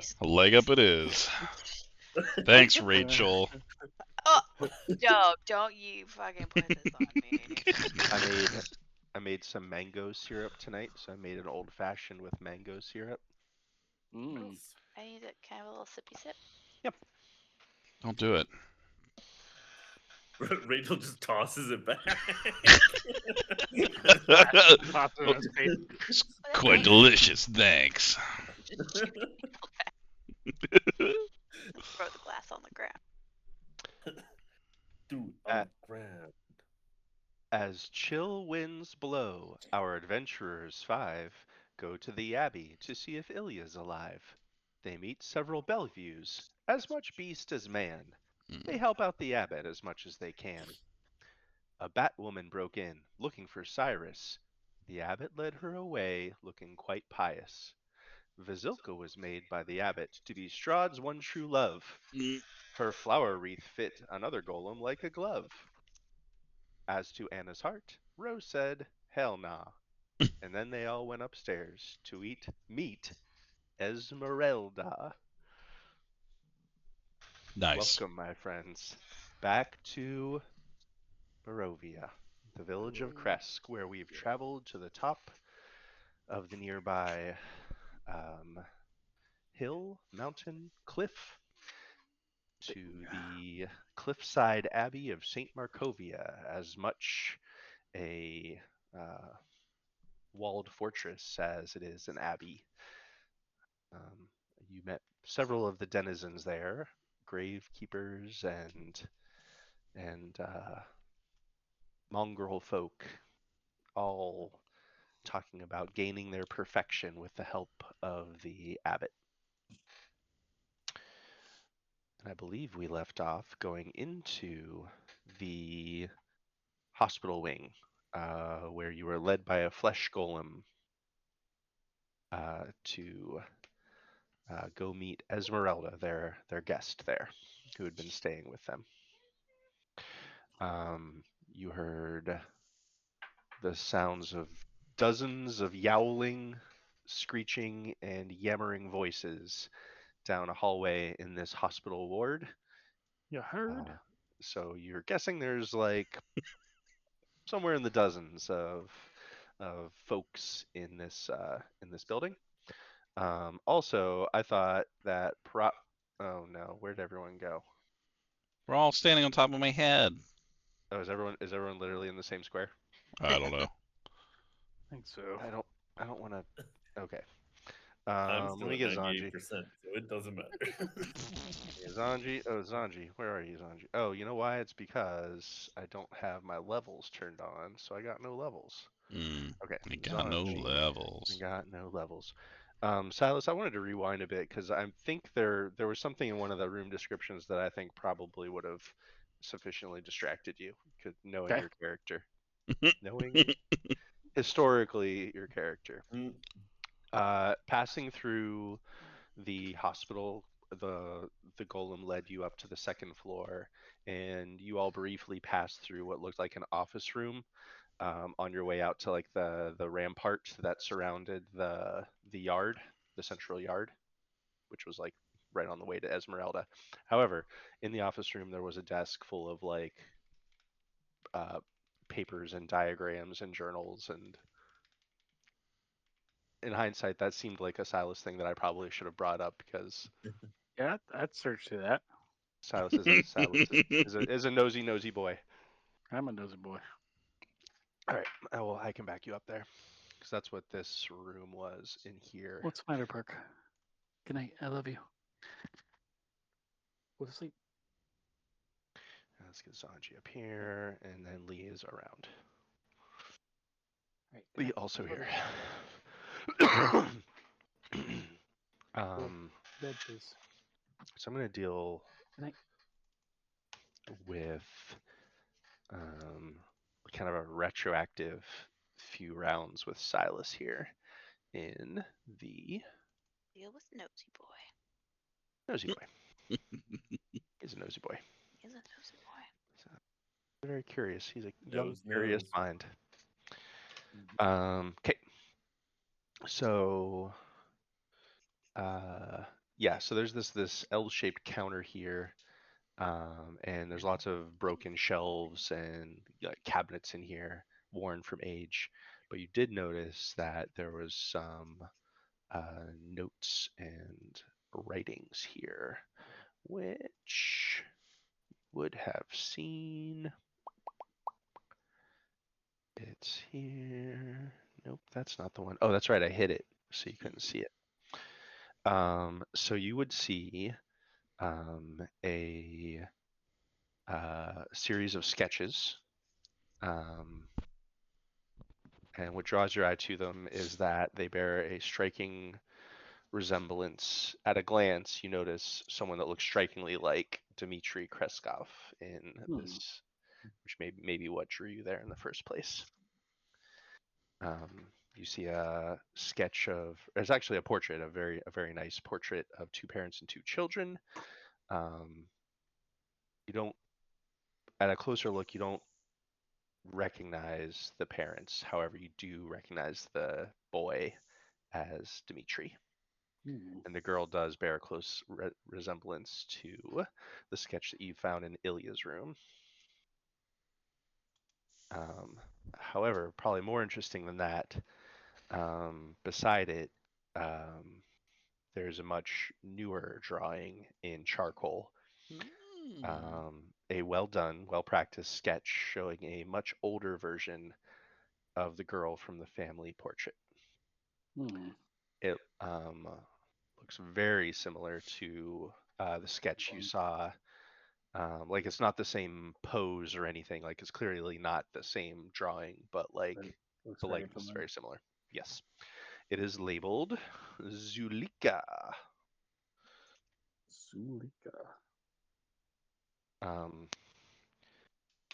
Nice. Leg up it is. Thanks, Rachel. Oh, don't you fucking put this on me. I made some mango syrup tonight, so I made an old fashioned with mango syrup. Nice. I need a kind of a little sippy sip. Yep. Don't do it. Rachel just tosses it back. It's quite delicious, thanks. Throw the glass on the ground. Dude, ground. As chill winds blow, our adventurers 5 go to the Abbey to see if Ilya's alive. They meet several Bellevues, as much beast as man. They help out the abbot as much as they can. A Batwoman broke in, looking for Cyrus. The abbot led her away, looking quite pious. Vasilka was made by the abbot to be Strahd's one true love. Her flower wreath fit another golem like a glove. As to Anna's heart, Rose said, hell nah. And then they all went upstairs to meet Esmeralda. Nice. Welcome, my friends, back to Barovia, the village of Kresk, where we've traveled to the top of the nearby hill, mountain, cliff, to the cliffside abbey of St. Markovia, as much a walled fortress as it is an abbey. You met several of the denizens there, gravekeepers and mongrel folk, all talking about gaining their perfection with the help of the abbot. And I believe we left off going into the hospital wing, where you were led by a flesh golem to go meet Esmeralda, their guest there, who had been staying with them. You heard the sounds of dozens of yowling, screeching, and yammering voices down a hallway in this hospital ward. You heard? So you're guessing there's like somewhere in the dozens of folks in this building. Also, I thought that Oh no, where'd everyone go? We're all standing on top of my head. Oh, is everyone literally in the same square? I don't know. I think so. I don't want to. Okay. I'm Let still me at get Zanji. 98%, so it doesn't matter. Zanji. Oh, Zanji. Where are you, Zanji? Oh, you know why? It's because I don't have my levels turned on, so I got no levels. Okay. We got no levels. We got no levels. Silas, I wanted to rewind a bit because I think there was something in one of the room descriptions that I think probably would have sufficiently distracted you, knowing your character, knowing historically your character. Passing through the hospital, the golem led you up to the second floor, and you all briefly passed through what looked like an office room. On your way out to like the rampart that surrounded the yard, the central yard, which was like right on the way to Esmeralda. However, in the office room there was a desk full of like papers and diagrams and journals, and in hindsight that seemed like a Silas thing that I probably should have brought up because Yeah, I'd search through that. Silas is a nosy boy. I'm a nosy boy. All right, I can back you up there because that's what this room was in here. What's the matter, Park? Good night. I love you. Go to sleep. Let's get Zanji up here, and then Lee is around. Right, Lee also here. Bed, please. So I'm going to deal with kind of a retroactive few rounds with Silas here in the Deal with nosy boy. Nosy boy. He's a nosy boy. He's a nosy boy. So, very curious. He's a young, curious mind. Okay. So Yeah, so there's this L-shaped counter here, and there's lots of broken shelves and cabinets in here, worn from age. But you did notice that there was some notes and writings here, which would have seen. It's here. Nope, that's not the one. Oh, that's right. I hid it so you couldn't see it. So you would see a series of sketches, um, and what draws your eye to them is that they bear a striking resemblance. At a glance, you notice someone that looks strikingly like Dmitry Kreskov in this, which may be what drew you there in the first place. You see a sketch of. There's actually a portrait, a very nice portrait of two parents and two children. You don't, at a closer look, you don't recognize the parents. However, you do recognize the boy as Dmitri. And the girl does bear a close resemblance to the sketch that you found in Ilya's room. However, probably more interesting than that, beside it, there's a much newer drawing in charcoal. A well done, well practiced sketch showing a much older version of the girl from the family portrait. It looks very similar to the sketch you saw. Like it's not the same pose or anything. Like it's clearly not the same drawing, but like the likeness is very similar. Yes, it is labeled Zulika.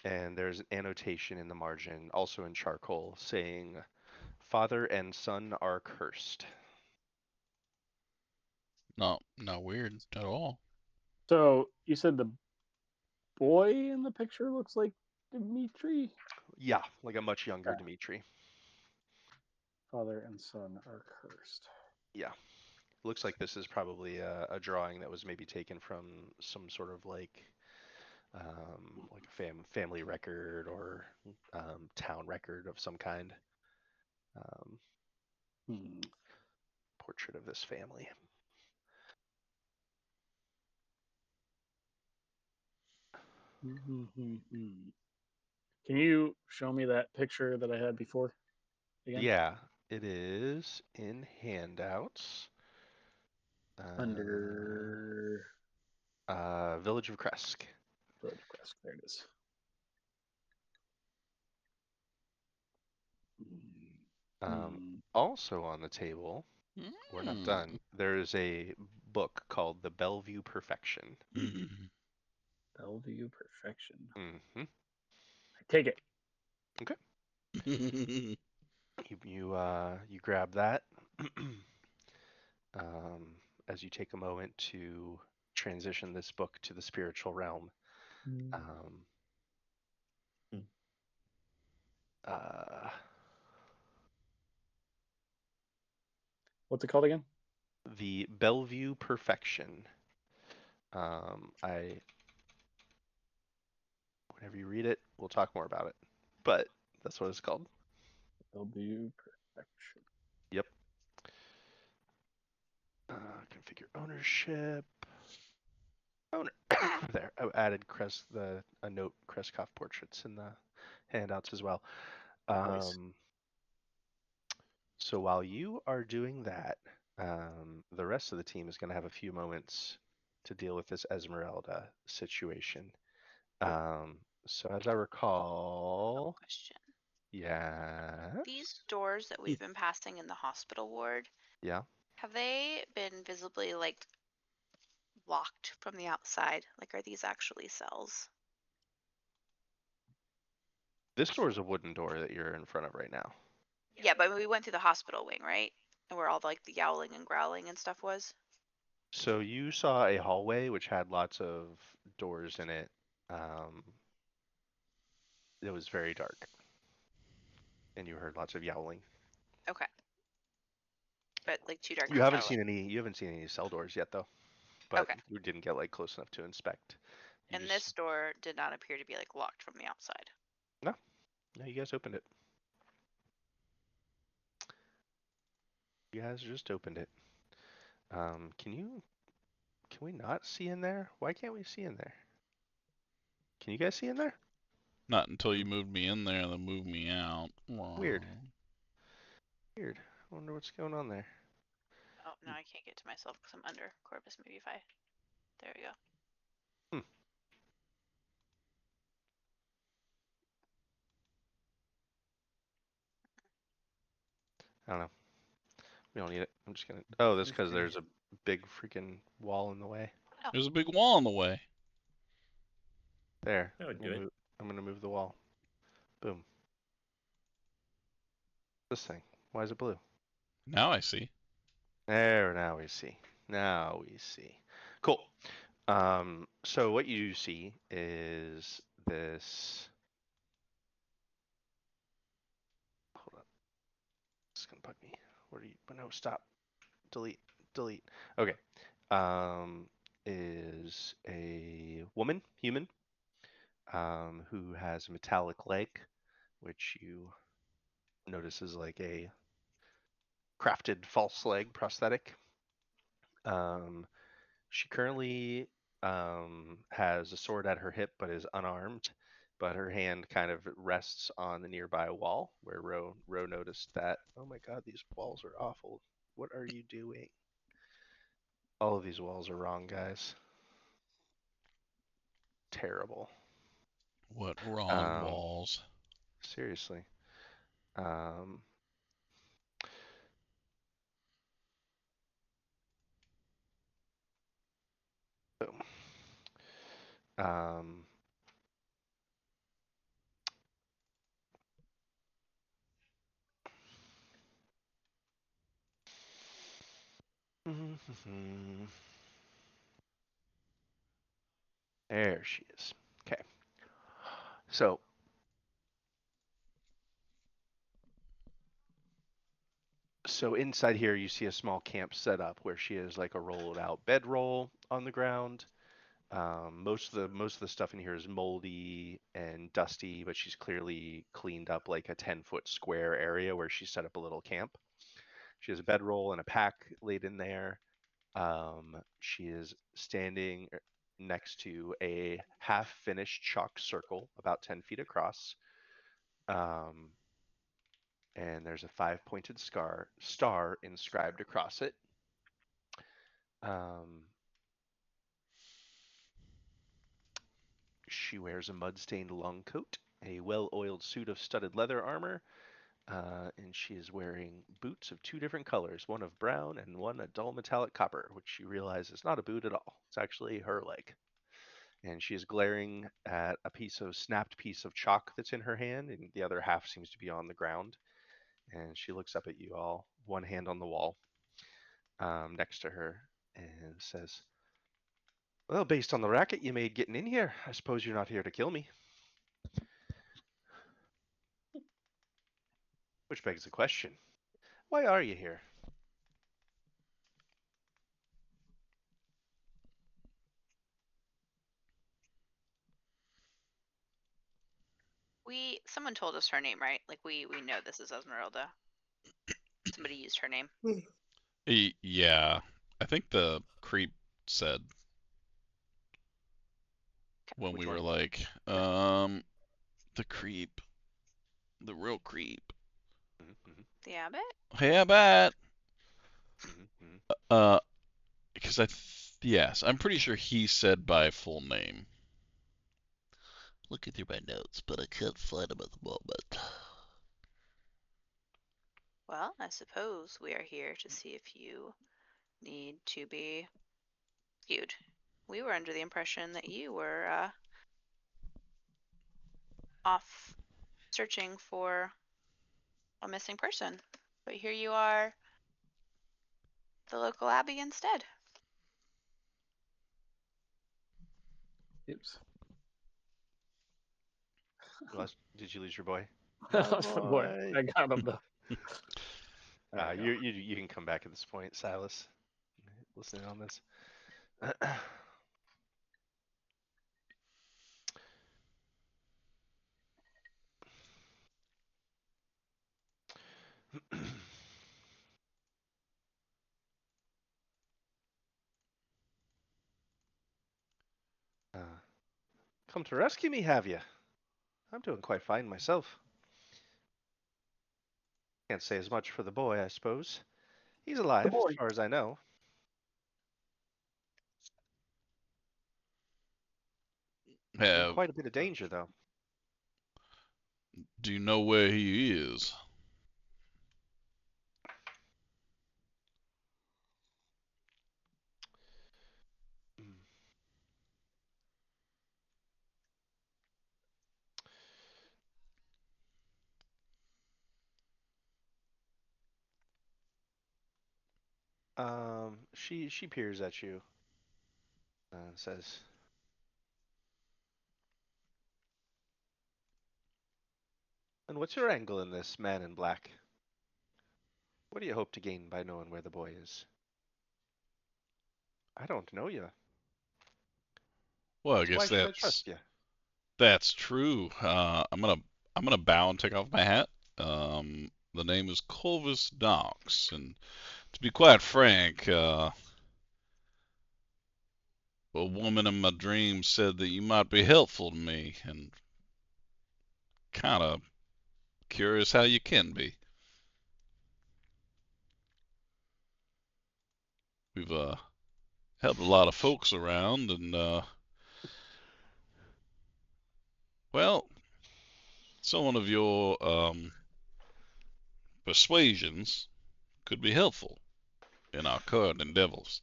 And there's an annotation in the margin, also in charcoal, saying, "Father and son are cursed." Not weird at all. So you said the boy in the picture looks like Dmitri? Yeah, like a much younger Dmitri. Father and son are cursed. Yeah. Looks like this is probably a drawing that was maybe taken from some sort of like a family record or town record of some kind. Portrait of this family. Can you show me that picture that I had before again? Yeah, it is in handouts. Under Village of Kresk. Village of Kresk. There it is. Also on the table, we're not done. There is a book called The Bellevue Perfection. Bellevue Perfection. Mm-hmm. I take it. Okay. You grab that as you take a moment to transition this book to the spiritual realm. What's it called again? The Bellevue Perfection. Whenever you read it, we'll talk more about it. But that's what it's called. Bellevue Perfection. Yep. Configure ownership. Owner. There. I added a note Kreskov portraits in the handouts as well. Nice. So while you are doing that, the rest of the team is going to have a few moments to deal with this Esmeralda situation. So as I recall, Question. yeah. These doors that we've been passing in the hospital ward, Yeah. have they been visibly like locked from the outside? Like, are these actually cells? This door is a wooden door that you're in front of right now. Yeah, but we went through the hospital wing, right? And where all like the yowling and growling and stuff was. So you saw a hallway which had lots of doors in it. It was very dark, and you heard lots of yowling. Okay. but like too dark You to haven't tell. seen any. You haven't seen any cell doors yet, though. But Okay. you didn't get like close enough to inspect. You And just this door did not appear to be like locked from the outside. no. You guys opened it. You guys just opened it. Can we not see in there? Why can't we see in there? Can you guys see in there? Not until you moved me in there and then moved me out. Weird. Weird. I wonder what's going on there. Oh, no, I can't get to myself because I'm under. Corvus, maybe if I... There we go. I don't know. We don't need it. I'm just gonna. Oh, that's because there's a big freaking wall in the way. There's a big wall in the way. There. That would do it. I'm gonna move the wall. Boom. This thing. Why is it blue? Now I see. There. Now we see. Now we see. Cool. So what you see is this. Hold on. It's gonna bug me. What are you? No, stop. Delete. Delete. Okay. Is a woman, human, who has a metallic leg, which you notice is like a crafted false leg prosthetic. She currently has a sword at her hip but is unarmed, but her hand kind of rests on the nearby wall where Ro noticed that, oh my god, these walls are awful. What are you doing? All of these walls are wrong, guys. Terrible. What wrong walls? Seriously. Boom. Um, there she is. Okay. So inside here you see a small camp set up where she has like a rolled out bedroll on the ground. Most of the stuff in here is moldy and dusty, but she's clearly cleaned up like a 10-foot square area where she set up a little camp. She has a bedroll and a pack laid in there. She is standing next to a half-finished chalk circle about 10 feet across. And there's a 5-pointed star inscribed across it. She wears a mud-stained long coat, a well-oiled suit of studded leather armor, and she is wearing boots of 2 different colors, one of brown and one a dull metallic copper, which you realize is not a boot at all. It's actually her leg. And she is glaring at a snapped piece of chalk that's in her hand, and the other half seems to be on the ground. And she looks up at you all, one hand on the wall, next to her, and says, "Well, based on the racket you made getting in here, I suppose you're not here to kill me." Which begs the question, why are you here? Someone told us her name, right? Like we know this is Esmeralda. Somebody used her name. Yeah. I think the creep said when Which we were one? like, the creep. The real creep. The abbot? Hey, Abbott! Mm-hmm. Because yes, I'm pretty sure he said by full name. Looking through my notes, but I can't find him at the moment. Well, I suppose we are here to see if you need to be rescued. We were under the impression that you were off searching for a missing person, but here you are, the local abbey instead. Oops. Did you lose your boy? Boy, I got him though. There we you can come back at this point, Silas. Listening on this. Come to rescue me, have you? I'm doing quite fine myself. Can't say as much for the boy, I suppose. He's The alive, as boy. far as I know. He's in Have quite a bit of danger, though. Do you know where he is? She peers at you and says, "And what's your angle in this, man in black? What do you hope to gain by knowing where the boy is?" "I don't know you. Well, I So why guess should I trust you?" that's true. I'm gonna bow and take off my hat. The name is Corvus Knox, and to be quite frank, a woman in my dreams said that you might be helpful to me, and kind of curious how you can be. We've helped a lot of folks around, and well, some of your persuasions could be helpful in our current endeavors.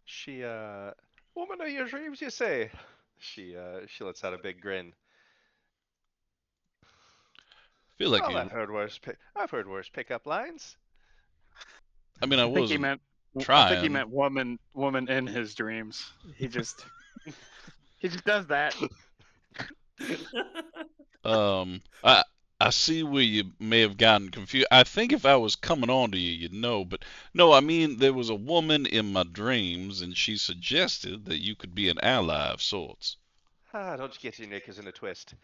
She, "Woman of your dreams, you say?" She lets out a big grin. Feel like "Well, you. I've heard worse pickup lines." I mean, I I think he wasn't meant. I think he trying. meant woman. Woman in his dreams. He just. He just does that. I see where you may have gotten confused. I think if I was coming on to you, you'd know. But no, I mean there was a woman in my dreams, and she suggested that you could be an ally of sorts. "Ah, don't you get your knickers in a twist."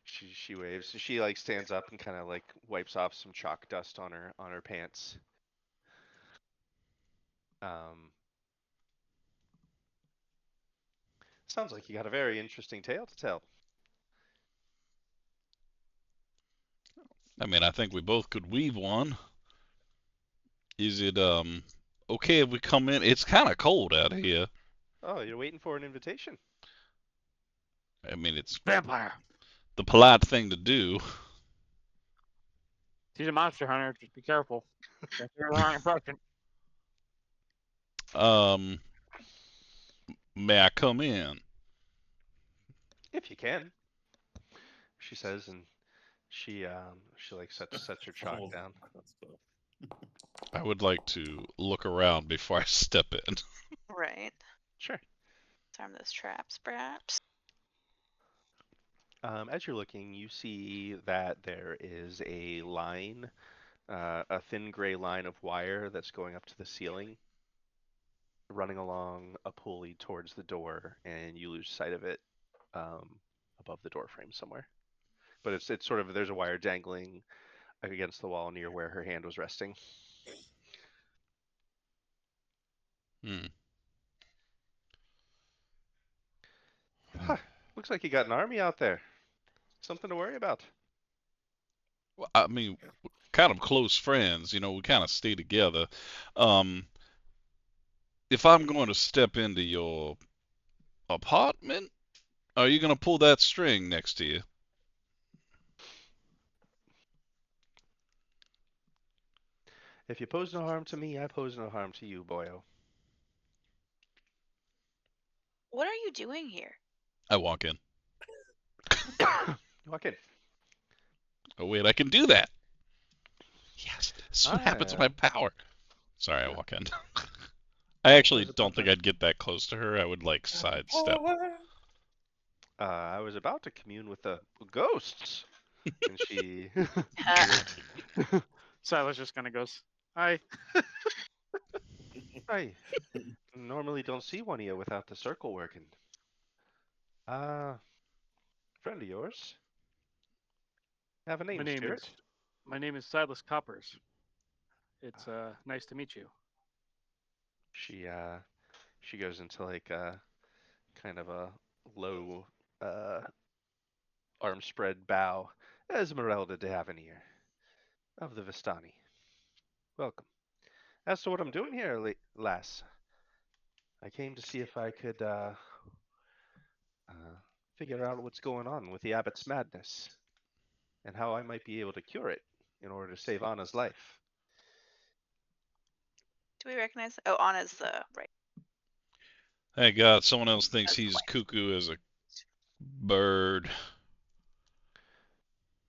She waves. She like stands up and kind of like wipes off some chalk dust on her pants. Um, Sounds like you got a very interesting tale to tell. I mean, I think we both could weave one. Is it okay if we come in? It's kind of cold out here. Oh, you're waiting for an invitation? I mean, it's Vampire. the polite thing to do. He's a monster hunter. Just be careful. That's the wrong impression. Um, may I come in? If you can, she says, and she like sets her chalk Almost down. crossbow. I would like to look around before I step in. Right. Sure. Disarm those traps, perhaps. As you're looking, you see that there is a line, a thin gray line of wire that's going up to the ceiling, running along a pulley towards the door, and you lose sight of it um, above the door frame somewhere. But it's sort of there's a wire dangling against the wall near where her hand was resting. Hmm. Huh, looks like you got an army out there. Something to worry about. Well, I mean, kind of close friends. We kind of stay together. Um, if I'm going to step into your apartment, are you going to pull that string next to you? If you pose no harm to me, I pose no harm to you, boyo. What are you doing here? I walk in. You walk in. Oh, wait, I can do that. Yes, this is what happens with my Ah, power. Sorry, I walk in. I actually was don't about think to, I'd get that close to her. I would like sidestep. Power. I was about to commune with the ghosts. And she Silas just kind of goes, "Hi." I normally don't see one of you without the circle working. Uh, friend of yours? Have a My name, name Spirit? is my name is Silas Coppers. It's nice to meet you. She she goes into like kind of a low uh arm spread bow. Esmeralda de Avenir of the Vistani. Welcome. As to what I'm doing here, lass, I came to see if I could uh, figure out what's going on with the abbot's madness and how I might be able to cure it in order to save Anna's life. Do we recognize? Oh, Anna's the right. Thank God someone else thinks That's the he's wife. cuckoo as a bird.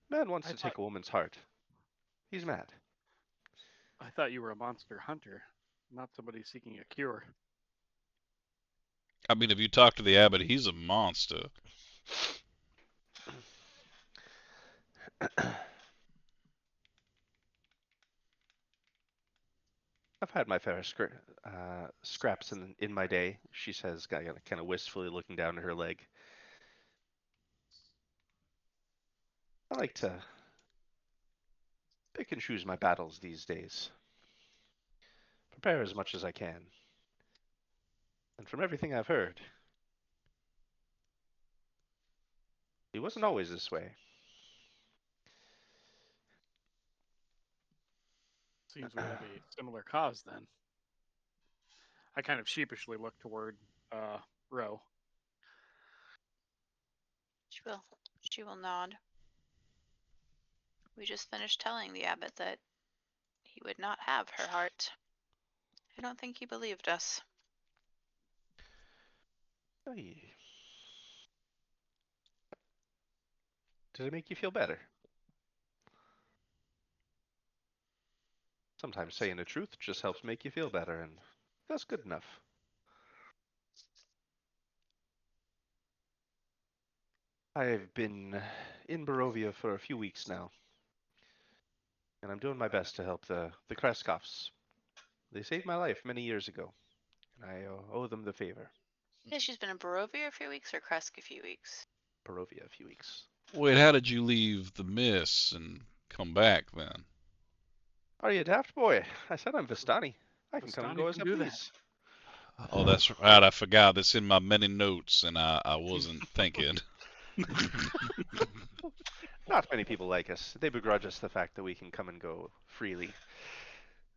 Man wants I to thought take a woman's heart. He's mad. I thought you were a monster hunter, not somebody seeking a cure. I mean, if you talk to the abbot, he's a monster. I've had my fair scraps in my day, she says, kind of wistfully looking down at her leg. I like to pick and choose my battles these days. Prepare as much as I can. And from everything I've heard, he wasn't always this way. Seems we have a similar cause then. I kind of sheepishly look toward Ro. She will. She will nod. We just finished telling the abbot that he would not have her heart. I don't think he believed us. Hey, does it make you feel better? Sometimes saying the truth just helps make you feel better, and that's good enough. I've been in Barovia for a few weeks now, and I'm doing my best to help the Kreskovs. They saved my life many years ago, and I owe them the favor. Yeah, she's been in Barovia a few weeks or Kresk a few weeks. Barovia a few weeks. Wait, how did you leave the miss and come back then? Are you a daft boy? I said I'm Vistani. I can come and Vistani go as can I do that. please. Oh, that's right. I forgot. That's in my many notes, and I wasn't thinking. Not many people like us. They begrudge us the fact that we can come and go freely.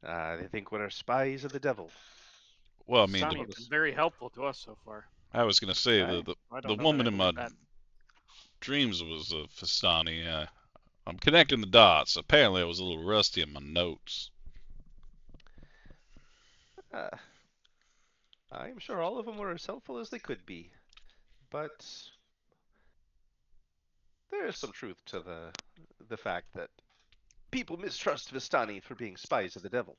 They think we're spies of the devil. Well, I mean, Vistani have been very helpful to us so far. I was gonna say Aye. I the don't know that I woman in my believe that. dreams was a Fistani. I'm connecting the dots. Apparently, I was a little rusty in my notes. Uh, I'm sure all of them were as helpful as they could be, but there is some truth to the fact that people mistrust Vistani for being spies of the devil.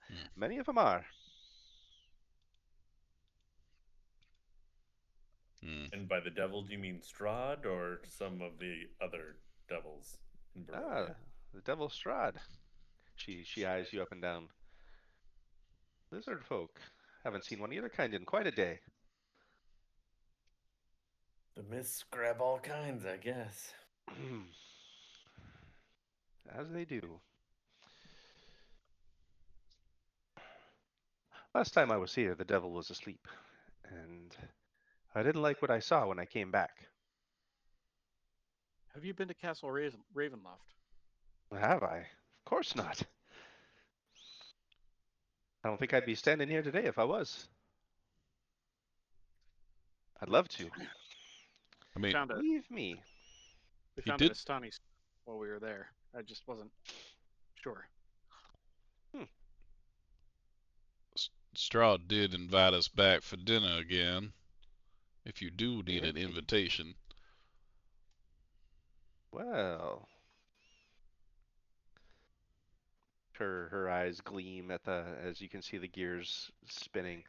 Hmm. Many of them are. Hmm. And by the devil, do you mean Strahd or some of the other devils in Ah, Barovia? the devil Strahd. She eyes you up and down. Lizard folk. Haven't seen one of your kind in quite a day. The myths grab all kinds, I guess. As they do. Last time I was here, the devil was asleep, and I didn't like what I saw when I came back. Have you been to Castle Ravenloft? Have I? Of course not. I don't think I'd be standing here today if I was. I'd love to. I We mean, found a Believe me. we he found a did. Vistani while we were there. I just wasn't sure. Hmm. Strahd did invite us back for dinner again. If you do need Did an he? invitation. Well, her eyes gleam at the as you can see the gears spinning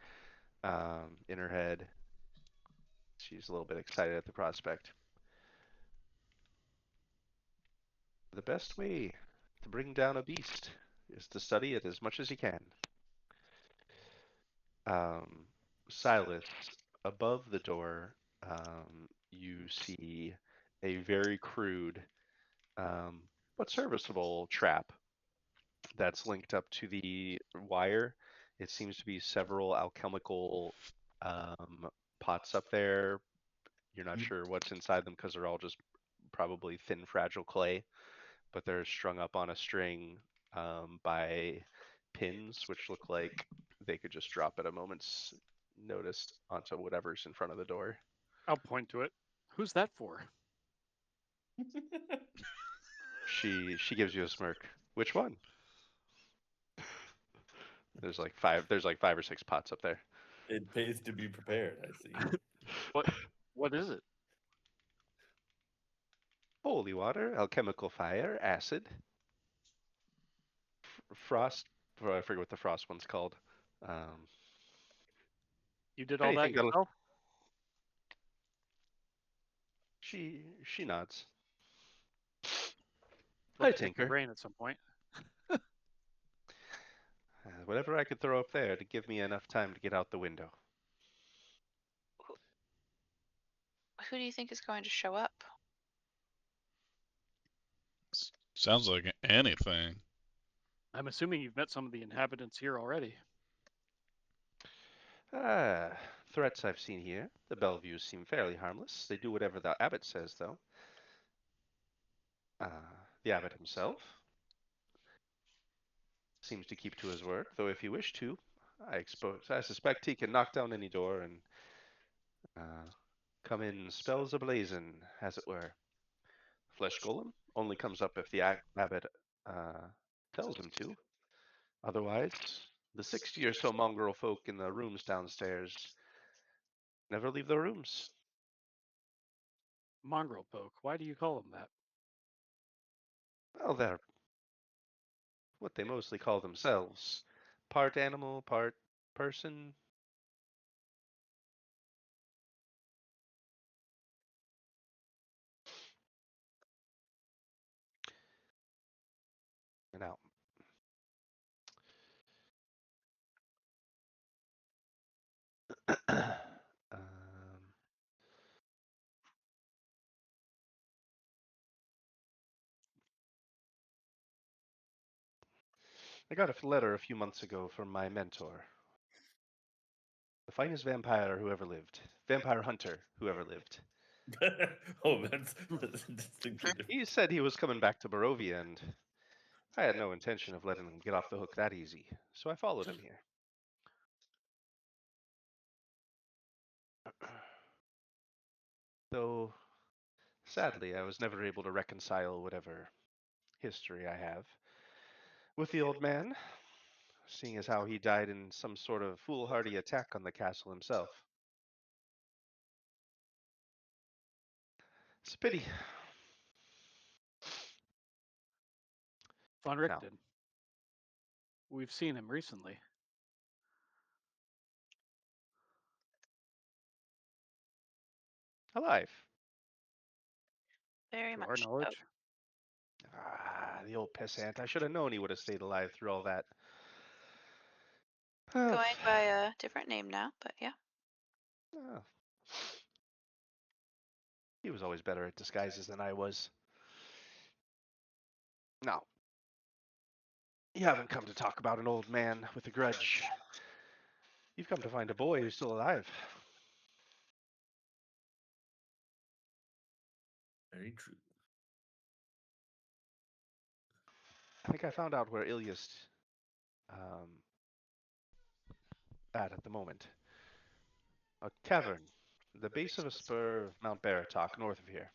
in her head. She's a little bit excited at the prospect. The best way to bring down a beast is to study it as much as you can. Um, Silas, above the door, you see a very crude um, but serviceable trap that's linked up to the wire. It seems to be several alchemical pots up there. You're not sure what's inside them because they're all just probably thin, fragile clay, but they're strung up on a string by pins, which look like they could just drop at a moment's notice onto whatever's in front of the door. I'll point to it. Who's that for? She gives you a smirk. Which one? There's like five or six pots up there. It pays to be prepared, I see. What is it? Holy water, alchemical fire, acid, frost. I forget what the frost one's called. Um, You did all that anything that'll. yourself? She nods. Love I to pick your tinker. brain at some point. Whatever I could throw up there to give me enough time to get out the window. Who do you think is going to show up? Sounds like anything. I'm assuming you've met some of the inhabitants here already. Ah, threats I've seen here. The Belleviews seem fairly harmless. They do whatever the abbot says, though. The abbot himself seems to keep to his word, though if he wished to, I suspect he can knock down any door and uh, come in spells ablazing, as it were. Flesh golem only comes up if the abbot uh, tells him to. Otherwise, the 60 or so mongrel folk in the rooms downstairs never leave their rooms. Mongrel poke. Why do you call them that? Well, they're what they mostly call themselves. Part animal, part person. Now, um, I got a letter a few months ago from my mentor, the finest vampire who ever lived, vampire hunter who ever lived. Oh, that's distinctly different. He said he was coming back to Barovia, and I had no intention of letting him get off the hook that easy, so I followed him here. Though, sadly, I was never able to reconcile whatever history I have with the old man, seeing as how he died in some sort of foolhardy attack on the castle himself. It's a pity. Von Now, Richten. We've seen him recently. alive. Very To our much so. knowledge. Ah, the old pissant. I should have known he would have stayed alive through all that. Oh, Going by a different name now, but yeah. oh. He was always better at disguises than I was. Now, you haven't come to talk about an old man with a grudge. You've come to find a boy who's still alive. Very true. I think I found out where Ilya's um, at the moment. A cavern, the base of a spur of Mount Baratok, north of here.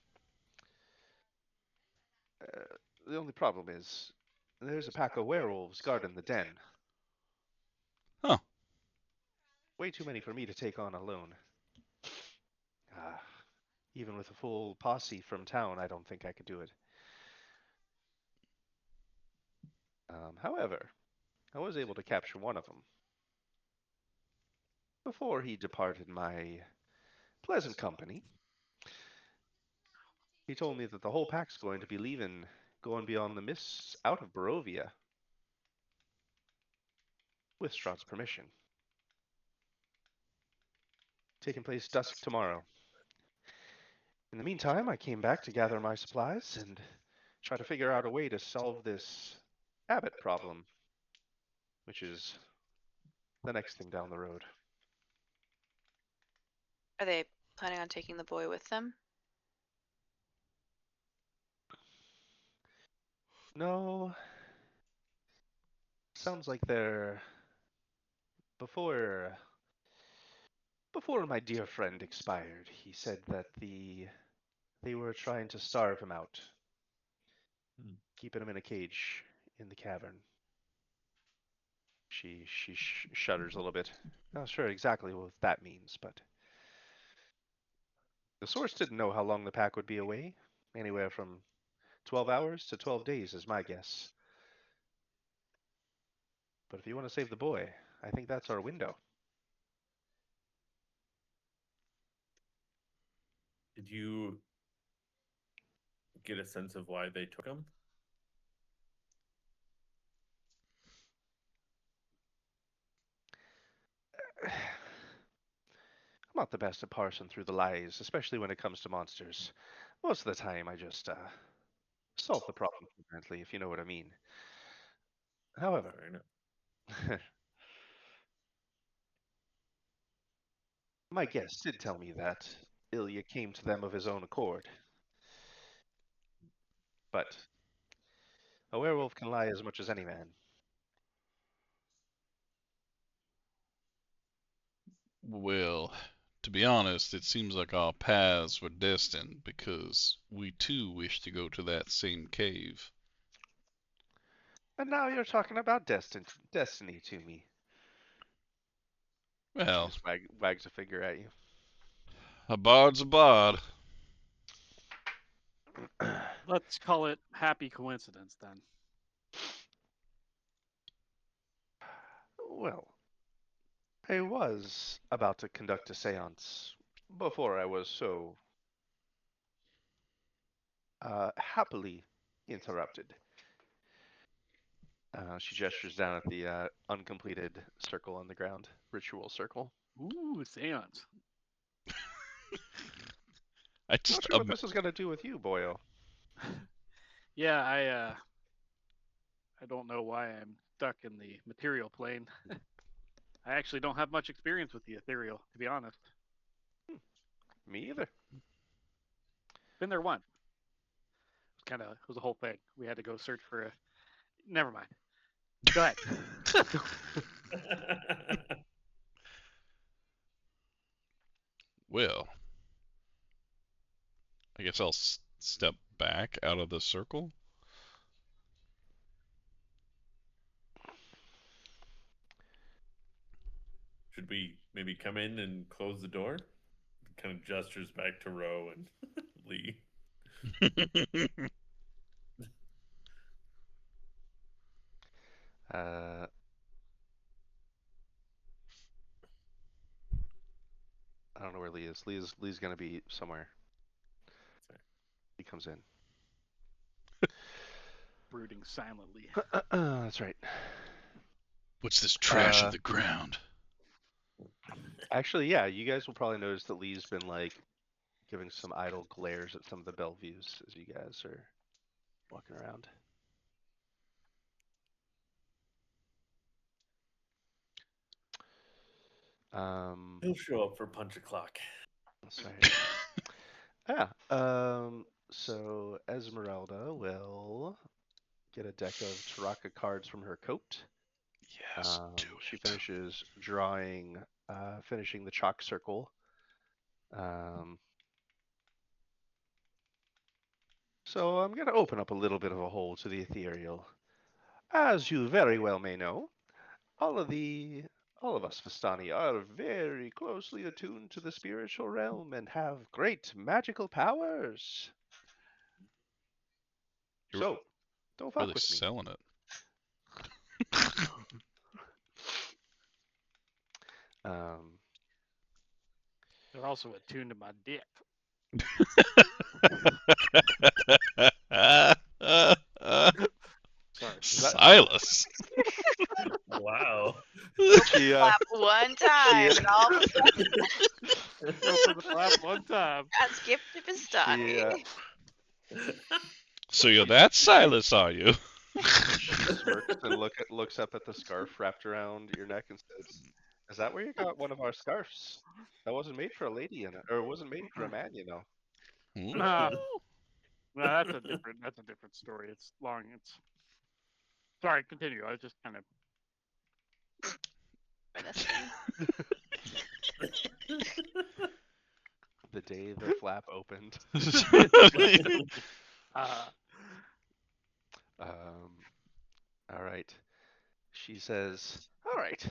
The only problem is, there's a pack of werewolves guarding the den. Huh. Way too many for me to take on alone. Ah, even with a full posse from town, I don't think I could do it. However, I was able to capture one of them before he departed my pleasant company. He told me that the whole pack's going to be leaving going beyond the mists out of Barovia with Strahd's permission. Taking place dusk tomorrow. In the meantime, I came back to gather my supplies and try to figure out a way to solve this abbot problem, which is the next thing down the road. Are they planning on taking the boy with them? No, sounds like they're before my dear friend expired. He said that they were trying to starve him out, keeping him in a cage in the cavern. She shudders a little bit. Not sure exactly what that means, but the source didn't know how long the pack would be away. Anywhere from 12 hours to 12 days is my guess. But if you want to save the boy, I think that's our window. Did you get a sense of why they took him? I'm not the best at parsing through the lies, especially when it comes to monsters. Most of the time, I just solve the problem concurrently, if you know what I mean. However, Fair enough. my guest did tell me that Ilya came to them of his own accord. But a werewolf can lie as much as any man. Well, to be honest, it seems like our paths were destined because we too wish to go to that same cave. And now you're talking about destiny to me. She Well, just wags a finger at you. a bard's a bard. Let's call it happy coincidence then. Well, I was about to conduct a seance before I was so happily interrupted. She gestures down at the uncompleted circle on the ground, ritual circle. Ooh, seance. I Not just sure what this is going to do with you, boyo. Yeah, I don't know why I'm stuck in the material plane. I actually don't have much experience with the ethereal, to be honest. Me either. Been there once. It was a whole thing. We had to go search for a. Never mind. Go ahead. well, I guess I'll step back out of the circle. Should we maybe come in and close the door? Kind of gestures back to Ro and Lee. Uh, I don't know where Lee is. Lee's going to be somewhere. He comes in. Brooding silently. That's right. What's this trash of the ground? Actually, yeah, you guys will probably notice that Lee's been like giving some idle glares at some of the Belleviews as you guys are walking around. He'll show up for punch o'clock. That's right. Yeah. So Esmeralda will get a deck of Taraka cards from her coat. Yes, do She it. finishes drawing, finishing the chalk circle. So I'm going to open up a little bit of a hole to the ethereal. As you very well may know, all of us Vistani are very closely attuned to the spiritual realm and have great magical powers. You're So, don't fuck really with me. selling it. They're also attuned to my dick. Silas. Wow. She Flap one time, she and all of a sudden, Open the flap one time. got skipped to Bistani. So you're that Silas, are you? she smirks and looks up at the scarf wrapped around your neck and says, "Is that where you got one of our scarves? That wasn't made for a lady, or it wasn't made for a man, you know." No, that's a different story. It's long. It's sorry. Continue. I was just kind of. Menacing. The day the flap opened. Um, all right. She says, "All right,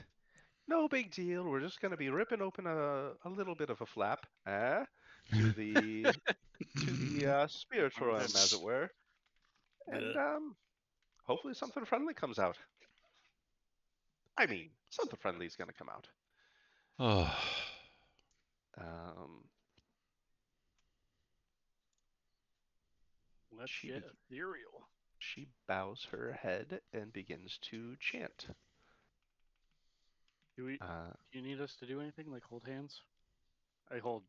no big deal. We're just going to be ripping open a little bit of a flap, to the spiritual realm, as it were, and hopefully something friendly comes out. I mean, something friendly is going to come out." Oh, Um, Let's she get be- ethereal. she bows her head and begins to chant. Do we? Uh, Do you need us to do anything like hold hands? I hold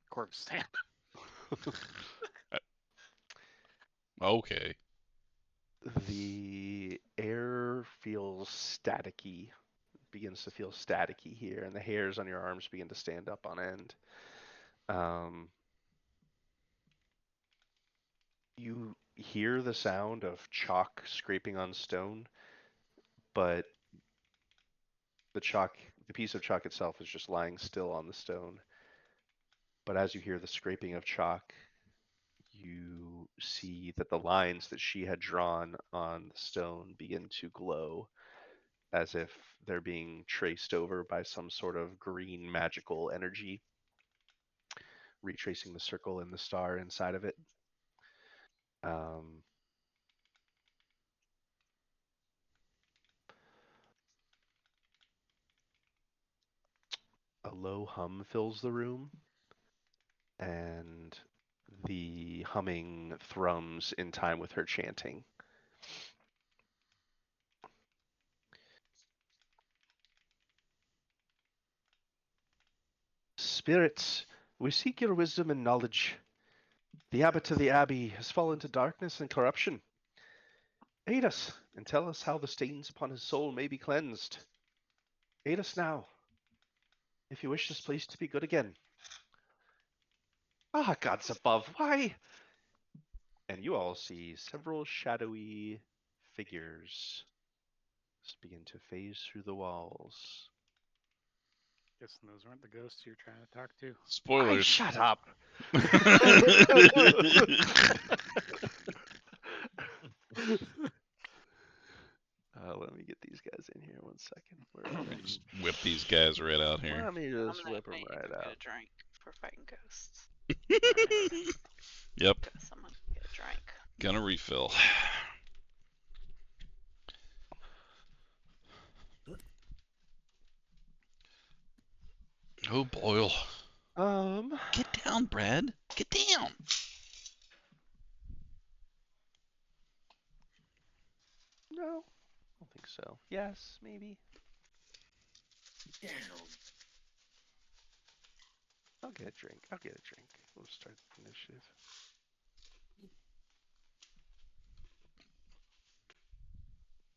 corpse hand. okay. the air feels staticky, begins to feel staticky here, and the hairs on your arms begin to stand up on end. Um, you hear the sound of chalk scraping on stone, but the piece of chalk itself is just lying still on the stone. But as you hear the scraping of chalk, you see that the lines that she had drawn on the stone begin to glow as if they're being traced over by some sort of green magical energy, retracing the circle and the star inside of it. Um, a low hum fills the room, and the humming thrums in time with her chanting. "Spirits, we seek your wisdom and knowledge. The abbot of the abbey has fallen to darkness and corruption. Aid us and tell us how the stains upon his soul may be cleansed. Aid us now, if you wish this place to be good again." Ah, gods above, why? And you all see several shadowy figures just begin to phase through the walls. Guessing those aren't the ghosts you're trying to talk to. I Spoilers. shut up. Let me get these guys in here 1 second. Where are we? Just whip these guys right out here. Let me I'm just gonna whip them need to right go get out. a drink for fighting ghosts. Yep, Someone get a drink. gonna refill. Oh, boil. Get down, Brad. Get down. No, I don't think so. Yes, maybe. Down. I'll get a drink. We'll start the initiative.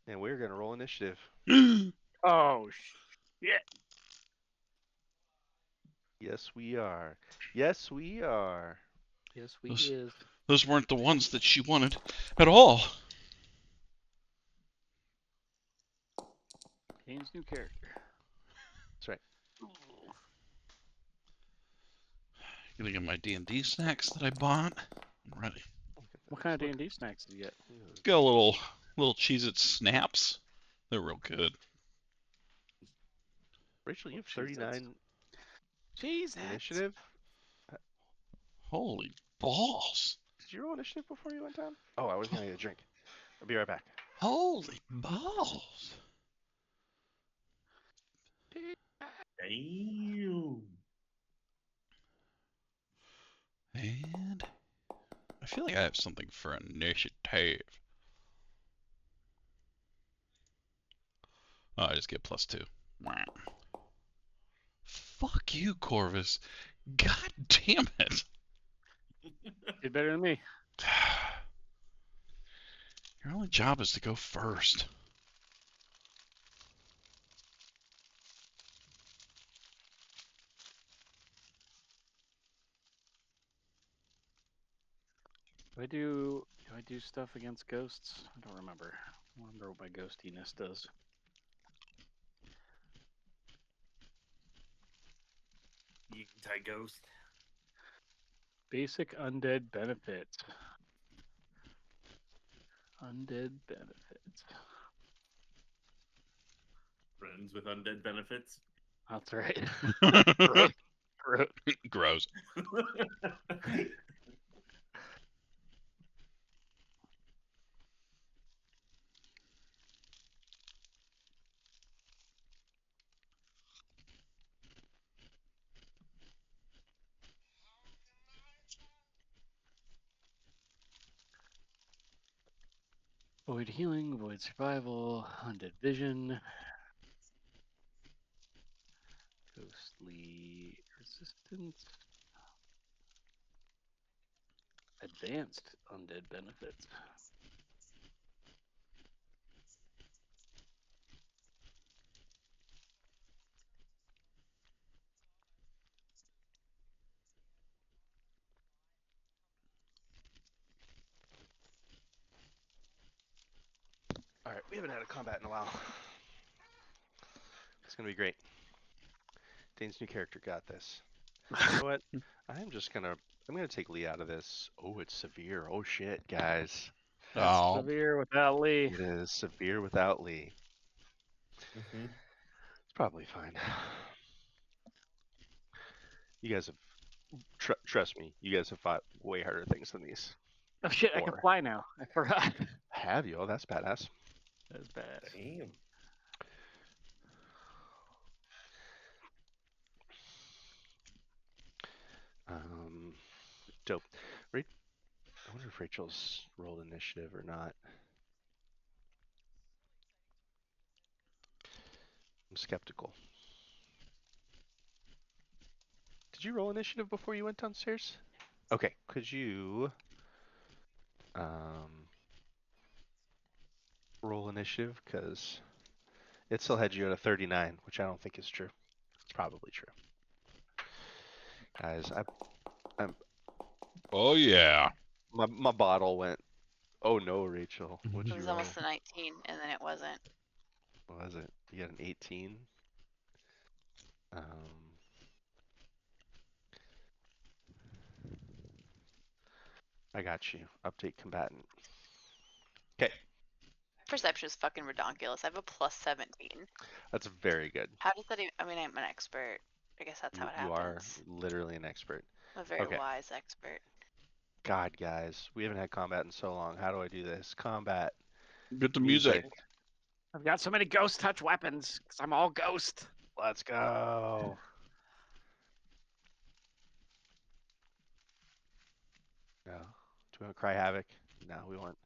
And we're gonna roll initiative. Oh shit! Yes, we are. Yes, we are. Yes, we Those- is. Those weren't the ones that she wanted at all. Kane's new character. That's right. Gonna get my D&D snacks that I bought. I'm ready. What kind of D&D snacks did you get? Got a little Cheez-It snaps. They're real good. Rachel, you have Cheez-Its. 39 Cheese initiative. Holy balls. Did you roll initiative before you went down? Oh, I was gonna get a drink. I'll be right back. Holy balls. Damn. And I feel like I have something for initiative. Oh, I just get +2. Fuck you, Corvus. God damn it. Did better than me. Your only job is to go first. Do I do stuff against ghosts? I don't remember. I don't remember what my ghostiness does. Anti-ghost. Basic undead benefits. Undead benefits. Friends with undead benefits. That's right. Gross. Gross. Gross. Void healing, void survival, undead vision, ghostly resistance, advanced undead benefits. All right, we haven't had a combat in a while. It's gonna be great. Dane's new character got this. You know what? I'm gonna take Lee out of this. Oh, it's severe. Oh shit, guys. That's Oh. severe without Lee. It is severe without Lee. Mm-hmm. It's probably fine. You guys have trust me. You guys have fought way harder things than these. Oh shit, I can Or fly now. I forgot. have you? Oh, that's badass. That's bad. Damn. Dope. I wonder if Rachel's rolled initiative or not. I'm skeptical. Did you roll initiative before you went downstairs? Okay. Could you roll initiative? Because it still had you at a 39, which I don't think is true. It's probably true. Guys, Oh, yeah. my bottle went. Oh no, Rachel. What'd It you was roll? almost a 19, and then it wasn't. What was it? You got an 18. Um, I got you. Update combatant. Okay, Perception is fucking redonkulous. I have a +17. that's very good. How does that even? I mean, I'm an expert. I guess that's how it You are happens. literally an expert. I'm a very Okay. wise expert. God, guys, we haven't had combat in so long. How do I do this? Combat. Get the music. I've got so many ghost touch weapons because I'm all ghost. Let's go. No. Do we want Cry Havoc? No, we want.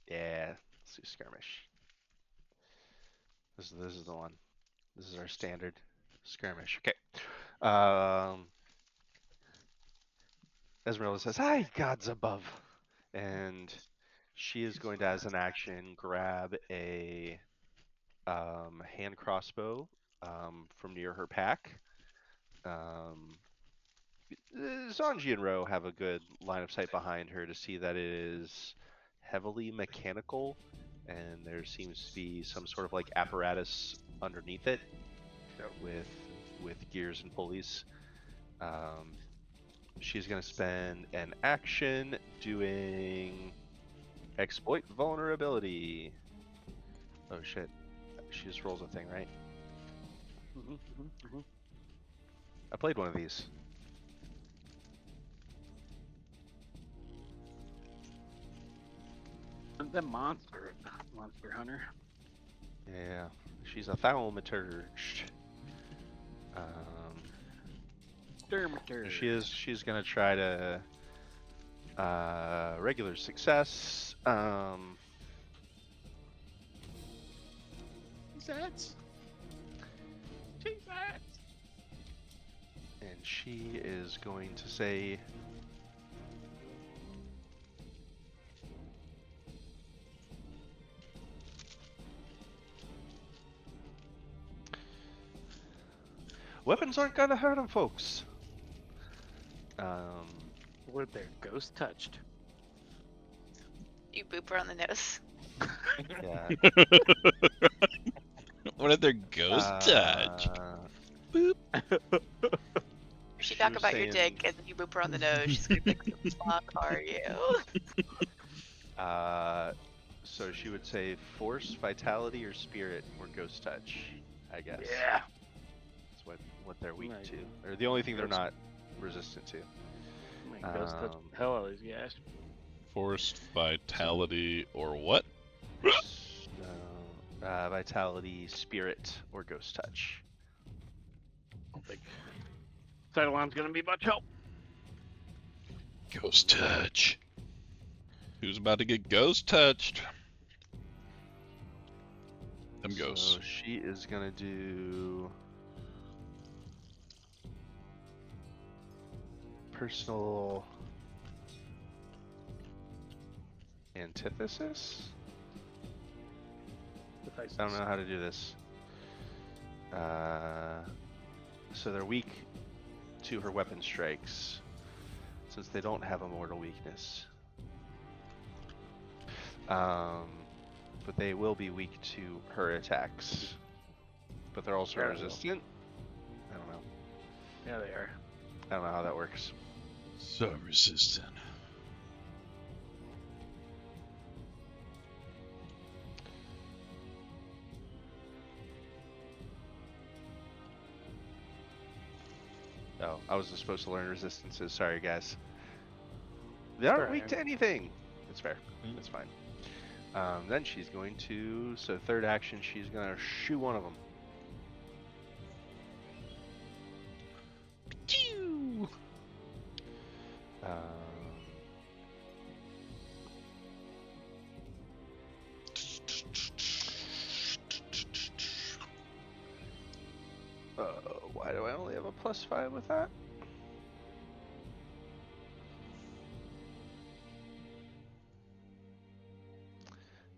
Yeah, let's do Skirmish. This is the one. This is our standard skirmish. Okay. Esmeralda says, "Hi, gods above," and she is going to, as an action, grab a hand crossbow from near her pack. Zanji and Ro have a good line of sight behind her to see that it is heavily mechanical, and there seems to be some sort of like apparatus underneath it with gears and pulleys. She's going to spend an action doing exploit vulnerability. Oh shit. She just rolls a thing, right? I played one of these. The monster hunter. Yeah. She's a thaumaturge. Dermatur. She's gonna try to regular success. Jesus! Jesus! And she is going to say, weapons aren't gonna hurt them, folks. Were their ghost touched? You boop her on the nose. Yeah. What if their ghost touch? Boop. If she She talk was about your saying, dick and then you boop her on the nose, she's gonna be like, "Who the fuck are you?" so she would say force, vitality, or spirit, or ghost touch, I guess. Yeah. That's what they're weak Right. to. Or the only thing they're Ghost- not resistant to. Man, ghost touch the hell out of these guys. Force, vitality, or what? Vitality, spirit, or ghost touch. I don't think Cytalon's gonna be much help. Ghost touch. Who's about to get ghost touched? Them ghosts. So she is gonna do personal antithesis. I don't know how to do this. So they're weak to her weapon strikes, since they don't have a mortal weakness. But they will be weak to her attacks. But they're also Yeah. resistant. I don't know. Yeah, they are. I don't know how that works. So resistant. Oh, I wasn't supposed to learn resistances. Sorry, guys. They aren't Alright. weak to anything. It's fair. Mm. It's fine. Then she's going to. So third action, she's gonna shoot one of them. Why do I only have a +5 with that?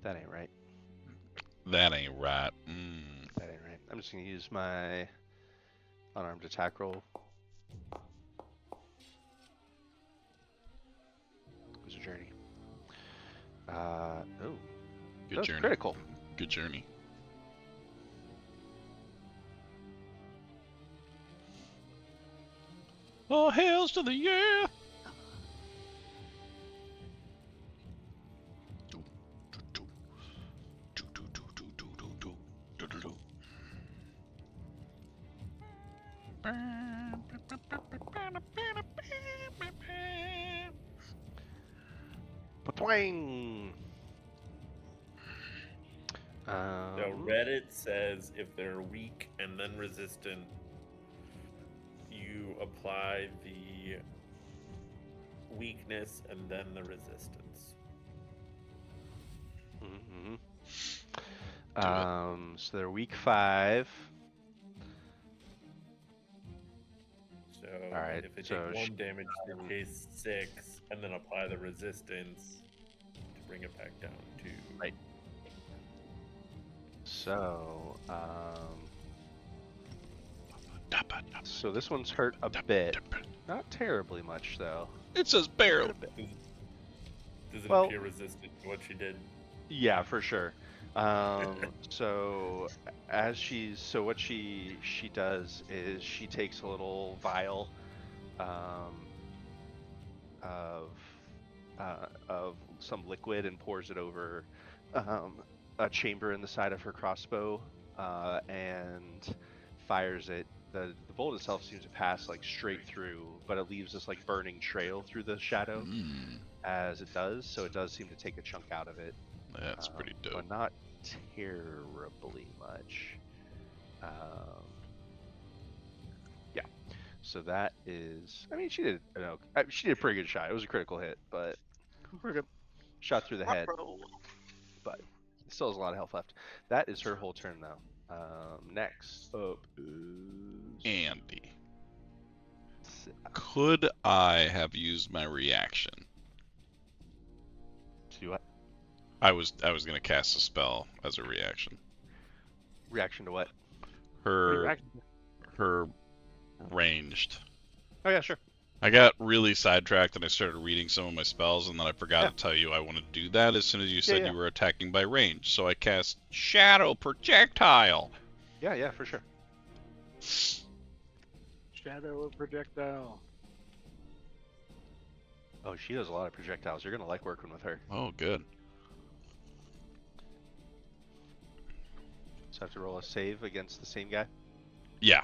That ain't right. That ain't right. Mm. That ain't right. I'm just gonna use my unarmed attack roll. It was a journey. Oh, Good that's journey. critical. Good journey. Oh, hails to the yeah! Patwang! So Reddit says if they're weak and then resistant, you apply the weakness and then the resistance. Mm-hmm. Do So they're weak 5. So Alright, if they so take 1 damage, they take 6, and then apply the resistance to bring it back down to. Right. So, so this one's hurt a bit. Not terribly much, though. It says barrel. Does it Well- appear resistant to what she did? Yeah, for sure. So what she does is she takes a little vial of some liquid and pours it over a chamber in the side of her crossbow and fires it. The bolt itself seems to pass like straight through, but it leaves this like burning trail through the shadow Mm, as it does. So it does seem to take a chunk out of it. that's pretty dope. But not terribly much. Yeah. So that is. I mean, she did. She did a pretty good shot. It was a critical hit, but Pretty good. shot through the head. But still has a lot of health left. That is her whole turn, though. Next up is Andy, Sith. could I have used my reaction? To what? I was gonna cast a spell as a reaction. Reaction to what? What are you Her reacting to? her ranged. Oh yeah, sure. I got really sidetracked and I started reading some of my spells, and then I forgot Yeah. to tell you I want to do that as soon as you said yeah. you were attacking by range. So I cast Shadow Projectile. Yeah, for sure. Shadow of projectile. Oh, she does a lot of projectiles. You're gonna like working with her. Oh, good. So I have to roll a save against the same guy. Yeah.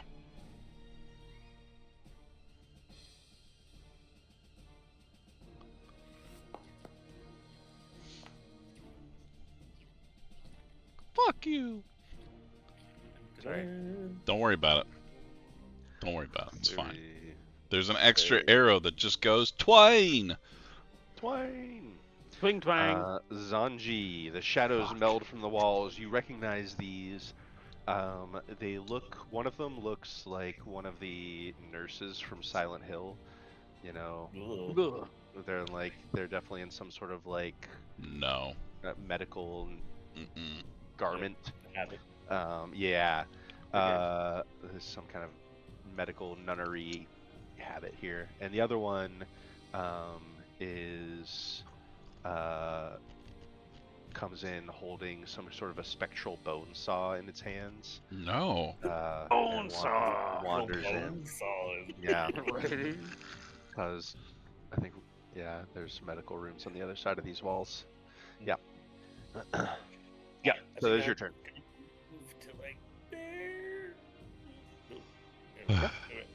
Fuck you. Sorry. Don't worry about it. Don't worry about it. It's fine. Three. There's an extra Okay. arrow that just goes twain. Twine. Twing twang. Zanji, the shadows Fuck. meld from the walls. You recognize these. They look. One of them looks like one of the nurses from Silent Hill. You know, Ugh. Ugh. they're definitely in some sort of like No. medical Mm-mm. garment. Have it. Yeah. Okay. There's some kind of medical nunnery habit here, and the other one is comes in holding some sort of a spectral bone saw in its hands. No. Bone And saw. wanders in. Bone saw. Yeah, Right. because I think there's medical rooms on the other side of these walls. Yeah. Yeah. I So think there's your turn. Move to like there. Anyway,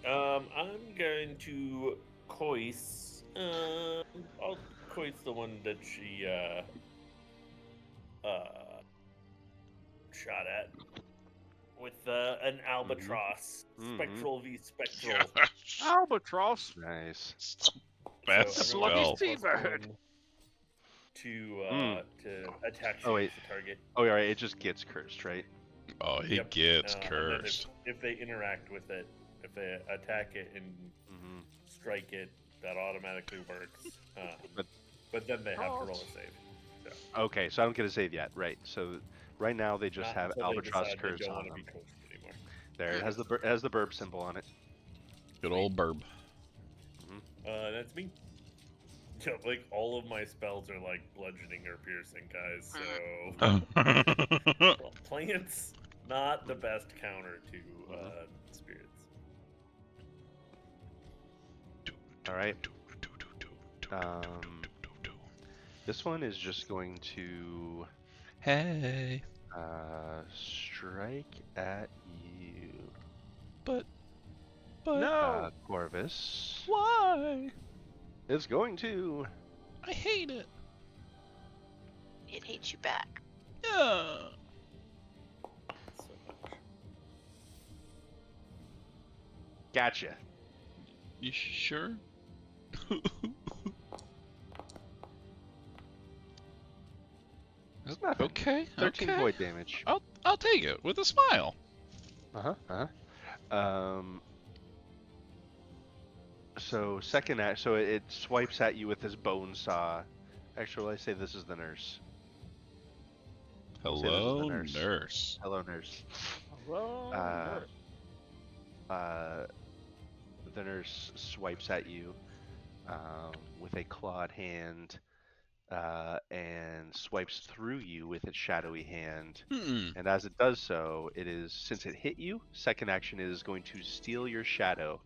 I'm going to Kois. I'll Kois the one that she shot at with an albatross, Mhm. spectral v spectral. Albatross. Nice. Best So everyone Lucky spell. gets plus seabird. one to attack Oh, change wait. the target. Oh, yeah, right. It just gets cursed, right? Oh, he Yep. gets And then cursed. if they interact with it, if they attack it and Mm-hmm. strike it, that automatically works. But- But then they have to roll a save. Okay, so I don't get a save yet, right? So right now they just Not have until they albatross decide curse they don't on want to them. be coached anymore. There, it has the burb symbol on it. Good old burb. That's me. Yeah, like all of my spells are like bludgeoning or piercing, guys. So plants not the best counter to spirits. All right. This one is just going to Hey. strike at you, But No. Corvus. why? Is going to. I hate it. It hates you back. Yeah. So much. Gotcha. You sure? That's nothing. Okay. 13 okay. void damage. I'll take it with a smile. So second act, so it swipes at you with this bone saw. Actually, I say this is the nurse. We'll say this is the Hello, nurse. nurse. Hello, nurse. Hello. The nurse swipes at you with a clawed hand and swipes through you with its shadowy hand. And as it does so, since it hit you, second action is going to steal your shadow.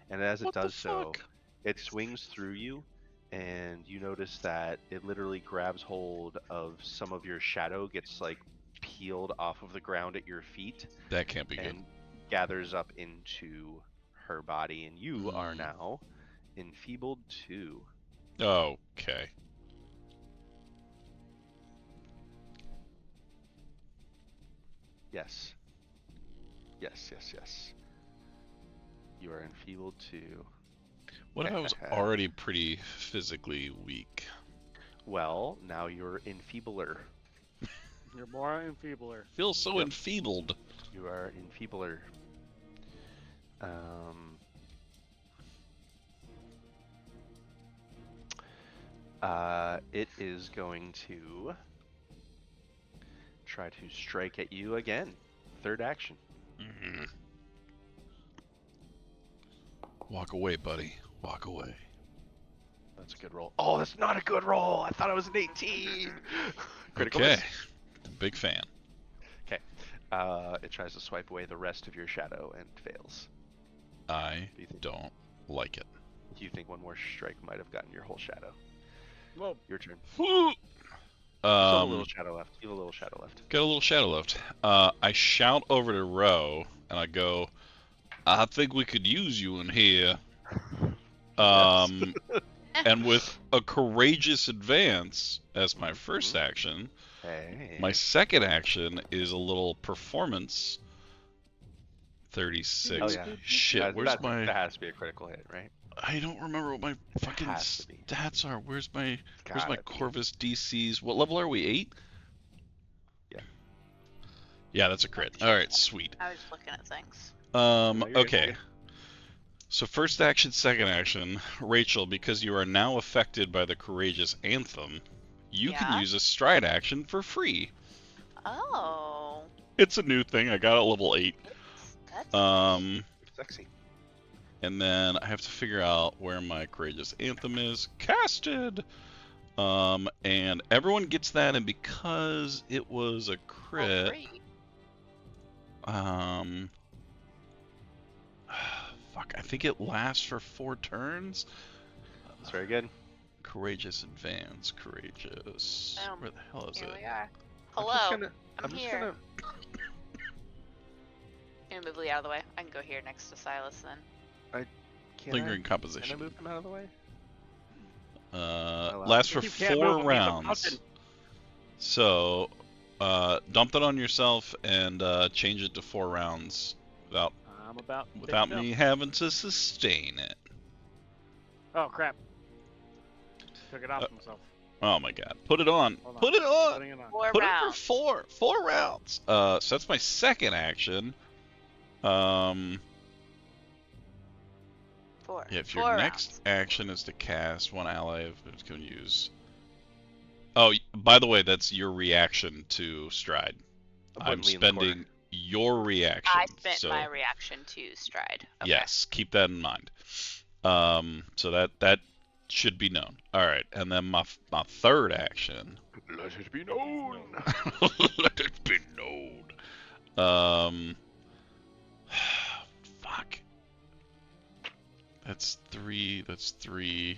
And as it What the does so, fuck? it swings through you, and you notice that it literally grabs hold of some of your shadow, gets like peeled off of the ground at your feet, That can't be good. and gathers up into her body, and you are now enfeebled 2. Okay. Yes. You are enfeebled 2. What if I was already pretty physically weak? Well, now you're enfeebler. You're more enfeebler. Feel so Yep. enfeebled. You are enfeebler. It is going to try to strike at you again. Third action. Mhm. Walk away, buddy. Walk away. That's a good roll. Oh, that's not a good roll. I thought it was an 18. Critical Okay. miss. Big fan. Okay. It tries to swipe away the rest of your shadow and fails. I Do you think, don't like it. do you think one more strike might have gotten your whole shadow? Well, Your turn. You still have a little Um, shadow left. You have a little shadow left. got a little shadow left. I shout over to Ro and I go, I think we could use you in here. And with a courageous advance as my first action, Hey. my second action is a little performance. 36. Oh, yeah. Shit, where's my... That has to be a critical hit, right? I don't remember what my fucking has to be. stats are. Where's my Gotta be. Corvus DCs? What level are we? 8? Yeah. Yeah, that's a crit. All right, sweet. I was just looking at things. No, you're good, you're Okay. good. So first action, second action, Rachel, because you are now affected by the courageous anthem, you can Yeah? use a stride action for free. Oh, It's a new thing. I got it level 8. that's Sexy. And then I have to figure out where my courageous anthem is casted. And everyone gets that, and because it was a crit, great. fuck, I think it lasts for 4 turns. That's very good. Courageous advance, courageous. Boom. Where the hell is Here it? we are. I'm Hello, just gonna- I'm just here. gonna- Gonna move Lee out of the way. I can go here next to Silas then. Lingering Can I composition. move him out of the way? Lasts for You can't move 4 him, he's a rounds. mountain. So, dump that on yourself and change it to 4 rounds without I'm about. to without take it me down. having to sustain it. Oh crap! Took it off himself. Oh my god. Put it on. Hold on. Put it on. Putting it on. 4 Put rounds. it for 4 rounds. So that's my second action. Four. If your 4 next rounds. action is to cast one ally who's going to use. Oh, by the way, that's your reaction to Stride. I'm Putting Lee in the corner. spending your reaction. I spent so my reaction to Stride. Okay. yes, keep that in mind. So that should be known. All right, and then my third action. Let it be known. Let it be known. Fuck. That's 3. That's 3.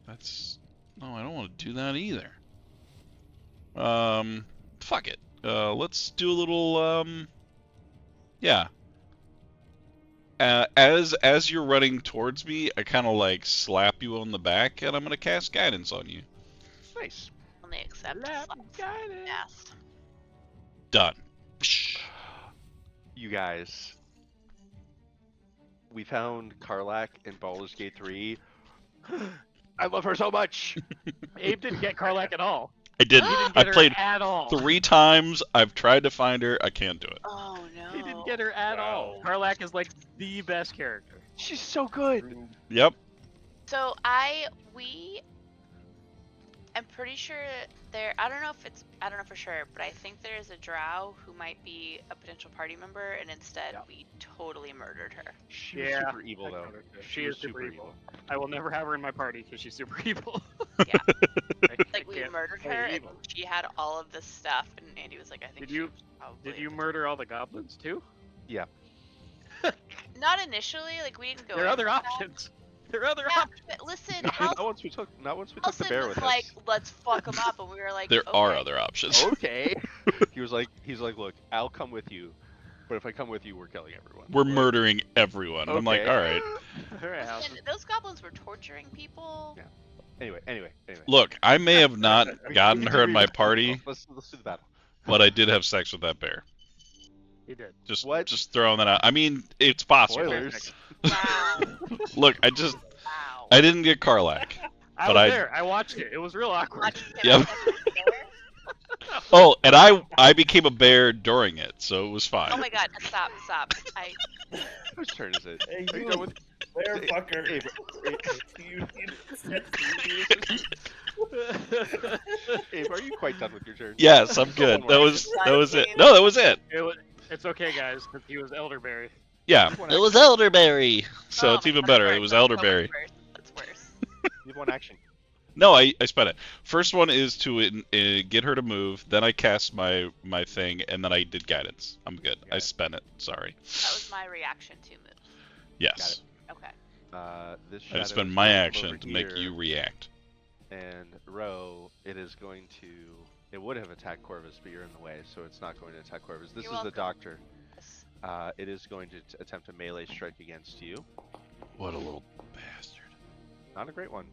That's... No, I don't want to do that either. Fuck it. Let's do a little, yeah. As you're running towards me, I kind of like slap you on the back, and I'm gonna cast guidance on you. Nice. Only accept Lap guidance. fast. Done. Psh. You guys, we found Karlak in Baldur's Gate 3. I love her so much. Abe didn't get Karlak at all. I didn't. He didn't I get her played at all. 3 times. I've tried to find her. I can't do it. Oh no. He didn't get her at all. Wow. Karlak is like the best character. She's so good. Yep. So I'm pretty sure I don't know for sure, but I think there is a drow who might be a potential party member, and instead Yeah. we totally murdered her. She was Yeah, super evil I though. noticed that. She She was is super super evil. I will never have her in my party because she's super evil. Yeah. I Like we can't murdered play her, and evil. she had all of this stuff, and Andy was like, I think Did she you- was probably... Did you murder all the goblins too? Not initially, like we didn't go. There are in other with that. options. There are other Yeah, options. but listen, Not once we took the bear was with like, us. let's fuck him up, and we were like, There are okay. other options. Okay. He's like, look, I'll come with you, but if I come with you, we're killing everyone. We're Like, murdering everyone. I'm like, okay. all right. All right, House. Listen, those goblins were torturing people. Yeah. Anyway. Look, I may have not We gotten can her in do my the battle. party, Let's do the battle. but I did have sex with that bear. He did. What? Just throwing that out. I mean, it's possible. Spoilers. Wow. Look, I Wow. didn't get Carlac, I but was I there. I watched it. It was real awkward. Watch him Yep. as a bear. Oh, and I became a bear during it, so it was fine. Oh my god, stop. Whose turn is it? Hey, Are you you done with? bear Hey, fucker. Abe, Abe, are you quite done with your turn? Yes, I'm Go good. one That more was action. it. No, that was it. It's okay, guys, because he was elderberry. Yeah, One it was action. elderberry, so Oh it's my even God, better. that's It was worse. elderberry. That's worse. You have one action. No, I spent it. First one is to get her to move. Then I cast my thing, and then I did guidance. I'm good. Got I it. spent it. Sorry. That was my reaction to move. Yes. Okay. This I shadow just spent is my going to come action over to make here, you react. And Ro, it is going to. It would have attacked Corvus, but you're in the way, so it's not going to attack Corvus. This You're is the welcome. doctor. Yes. It is going to attempt a melee strike against you. What a little bastard. Not a great one.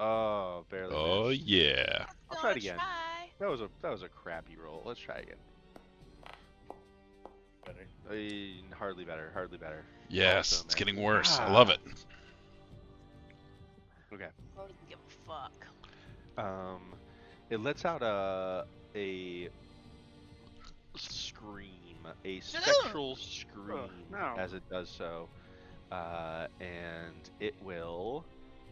Oh, barely. Oh missed. yeah. I'll try it Gonna again. try. That was a crappy roll. Let's try again. Better. Hardly better. Hardly better. Yes, Also, it's man. getting worse. I love it. Okay. Bro doesn't give a fuck. It lets out a scream, a spectral scream no. as it does so, and it will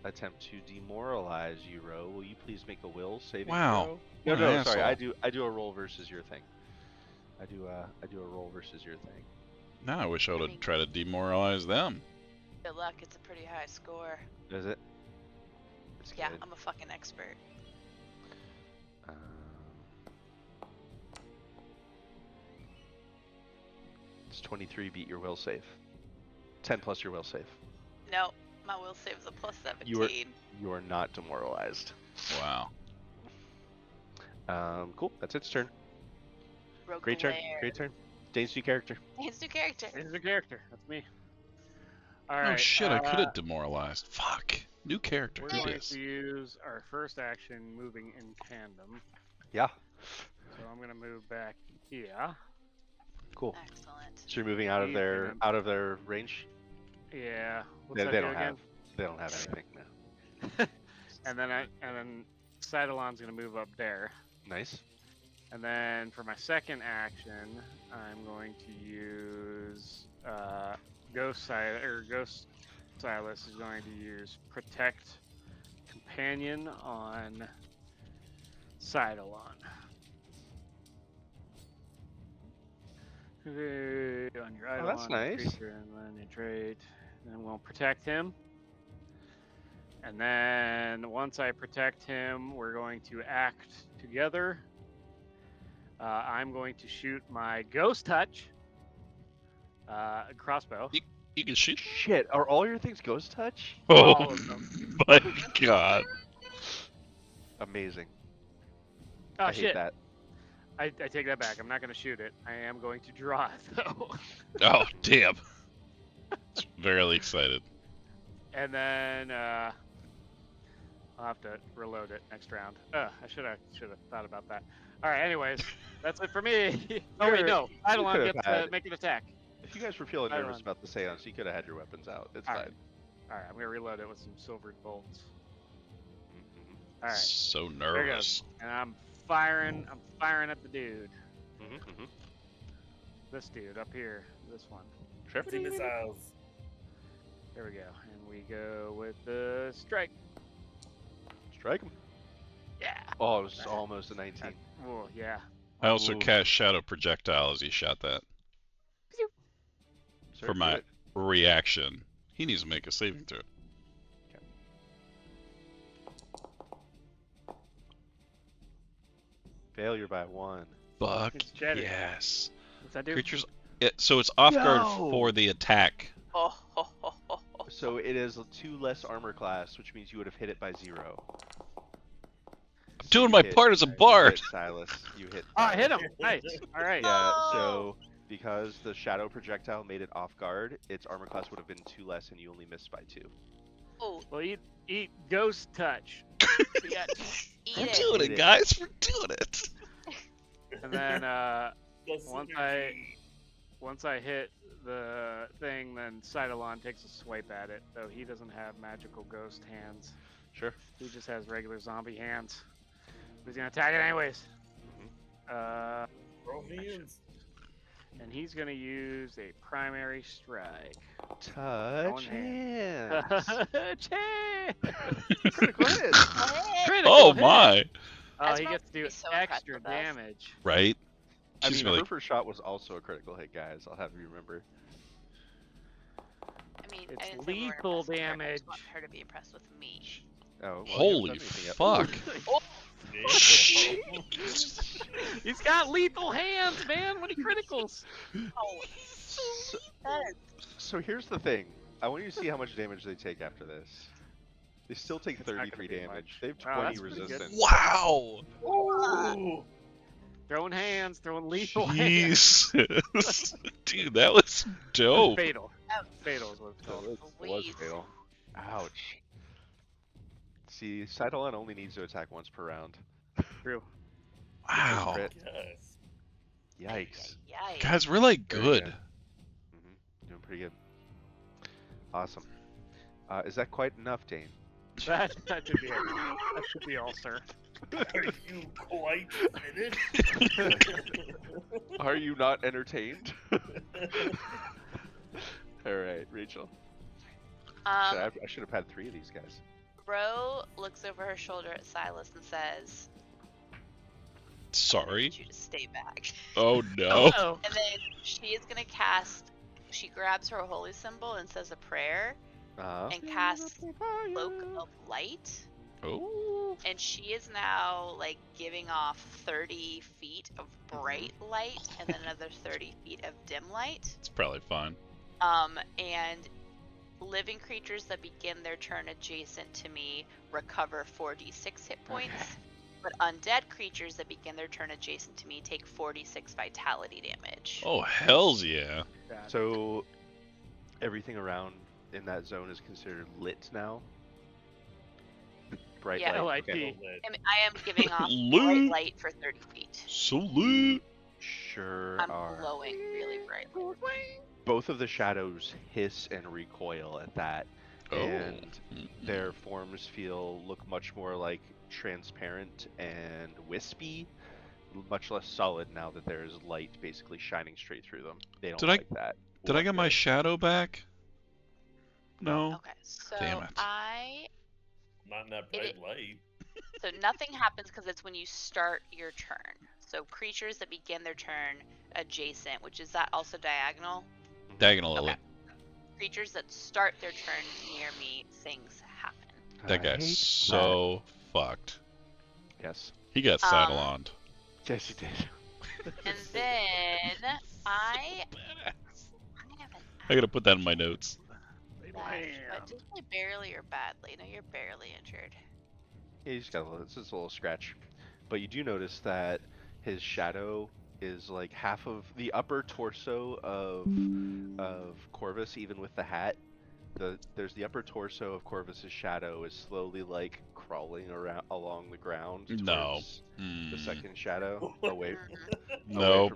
attempt to demoralize you, Ro. Will you please make a will saving Wow. throw? What No, an sorry. asshole. I do a roll versus your thing. I do a roll versus your thing. Now I wish I would I mean- have tried to demoralize them. Good luck. It's a pretty high score. Is it? It's Yeah, good. I'm a fucking expert. Um, It's 23. Beat your will save. 10 plus your will save. No, my will save's a plus 17. You are not demoralized. Wow. Cool. That's its turn. Broke Great turn. aware. Great turn. Dane's new character. His new character. He's the character. That's me. All right. Oh shit, I could have demoralized. Fuck. New character. We're Who going dis? to use our first action moving in tandem. Yeah. So I'm going to move back here. Cool. Excellent. So you're moving out of He's their gonna- range. Yeah. What's They, that they do don't again? have. They don't have anything now. And then Sidalon's going to move up there. Nice. And then for my second action, I'm going to use Ghost Silas is going to use Protect Companion on Sidalon. On your Oh, that's Eidolon, nice. creature and then your trait. And we'll protect him. And then once I protect him, we're going to act together. I'm going to shoot my Ghost Touch crossbow. You can shoot. Shit. Are all your things ghost touch? Oh All of them. my god. Amazing. Oh I hate shit! that. I take that back. I'm not going to shoot it. I am going to draw it though. Oh damn. Very excited. And then I'll have to reload it next round. I should have thought about that. All right. Anyways, that's it for me. Oh wait, no. Eidolon could've gets had- to make an attack. If you guys were feeling nervous Eidolon. about the seance, you could have had your weapons out. It's All fine. right. All right. I'm gonna reload it with some silvered bolts. Mhm, All right. So There it nervous. goes. And I'm firing at the dude. mhm, mhm. This dude up here. This one. Sure. Empty missiles. There we go. And we go with the strike. Strike him. Yeah. Oh, it was almost a 19. Oh yeah. I also Ooh. cast Shadow Projectile as he shot that. Sir, For do my it. reaction. He needs to make a saving throw. Failure by 1. Fuck It's jetted. yes. What's that do? Creatures. So it's off guard Yo! for the attack. Oh, ho, ho, ho, ho. So it is 2 less armor class, which means you would have hit it by 0. I'm doing my part as a You bard. hit Silas. You hit. Oh, I hit Silas. him. Nice. All right. Yeah. Oh! So because the shadow projectile made it off guard, its armor class would have been 2 less, and you only missed by 2. Oh, Well, eat ghost touch. yeah. Eat We're it. doing Hit it, it. guys. We're doing it. And then The Once I- synergy. once I hit the thing, then Cydalon takes a swipe at it, though he doesn't have magical ghost hands. Sure. He just has regular zombie hands. But he's gonna attack it anyways. Roll hands. And he's gonna use a primary strike. Touch hand. hands. Chance! Critical hit. Critical Oh hit! my! Oh, he Esmeralda gets to do would be so extra impressed with us. damage. Right? I She's mean, gonna her like, first shot was also a critical hit, guys. I'll have you remember. I mean, It's I didn't say we were lethal impressed with her, I damage. just want her to be impressed with me. Oh, well, you holy haven't done anything yet. fuck! He's got lethal hands, man, when he criticals. Oh, So, that is so here's the thing. I want you to see how much damage they take after this. They still take It's not gonna 33 be damage. much. They have Wow, 20 that's pretty good. resistance. Wow! Ooh. Throwing hands, throwing lethal hands. Jesus, dude, that was dope. Fatal. Oh. Fatal is what it's called. It was Sweet. fatal. Ouch. See, Cydalon only needs to attack once per round. True. Wow, Crit. Yes. Yikes. Yikes. guys, we're like Very good. good. Doing pretty good. Awesome. Is that quite enough, Dane? That should be it. That should be all, sir. Are you quite finished? Are you not entertained? Alright, Rachel. I should have had 3 of these guys. Ro looks over her shoulder at Silas and says, I Sorry. need you to stay back. Oh no. Oh. And then she is going to cast, she grabs her holy symbol and says a prayer and casts Cloak of Light. Oh. And she is now like giving off 30 feet of bright light and then another 30 feet of dim light. It's probably fine. And living creatures that begin their turn adjacent to me recover 4d6 hit points. Okay. But undead creatures that begin their turn adjacent to me take 46 vitality damage. Oh hells yeah. So, everything around in that zone is considered lit now? Bright Yeah. light. LIT. Okay. I am giving off bright Loot. light for 30 feet. Salute. Sure I'm are. glowing really brightly. Both of the shadows hiss and recoil at that, and their forms look much more like transparent and wispy, much less solid now that there is light basically shining straight through them. They don't Did I- like that. Did I one get my bit. shadow back? No. Okay, so Damn it. Not in that bright light. So nothing happens because it's when you start your turn. So creatures that begin their turn adjacent, which is that also diagonal? Diagonal. Okay. Creatures that start their turn near me, things happen. That I guy's hate so fucked. that. Yes. He got Cydalon. Yes, you did. And then I have an I gotta put that in my notes. Did you barely or badly? No, you're barely injured. Yeah, he's got it's just a little scratch. But you do notice that his shadow is like half of the upper torso of Corvus, even with the hat. There's the upper torso of Corvus's shadow is slowly like crawling around along the ground No. towards the second shadow away Nope.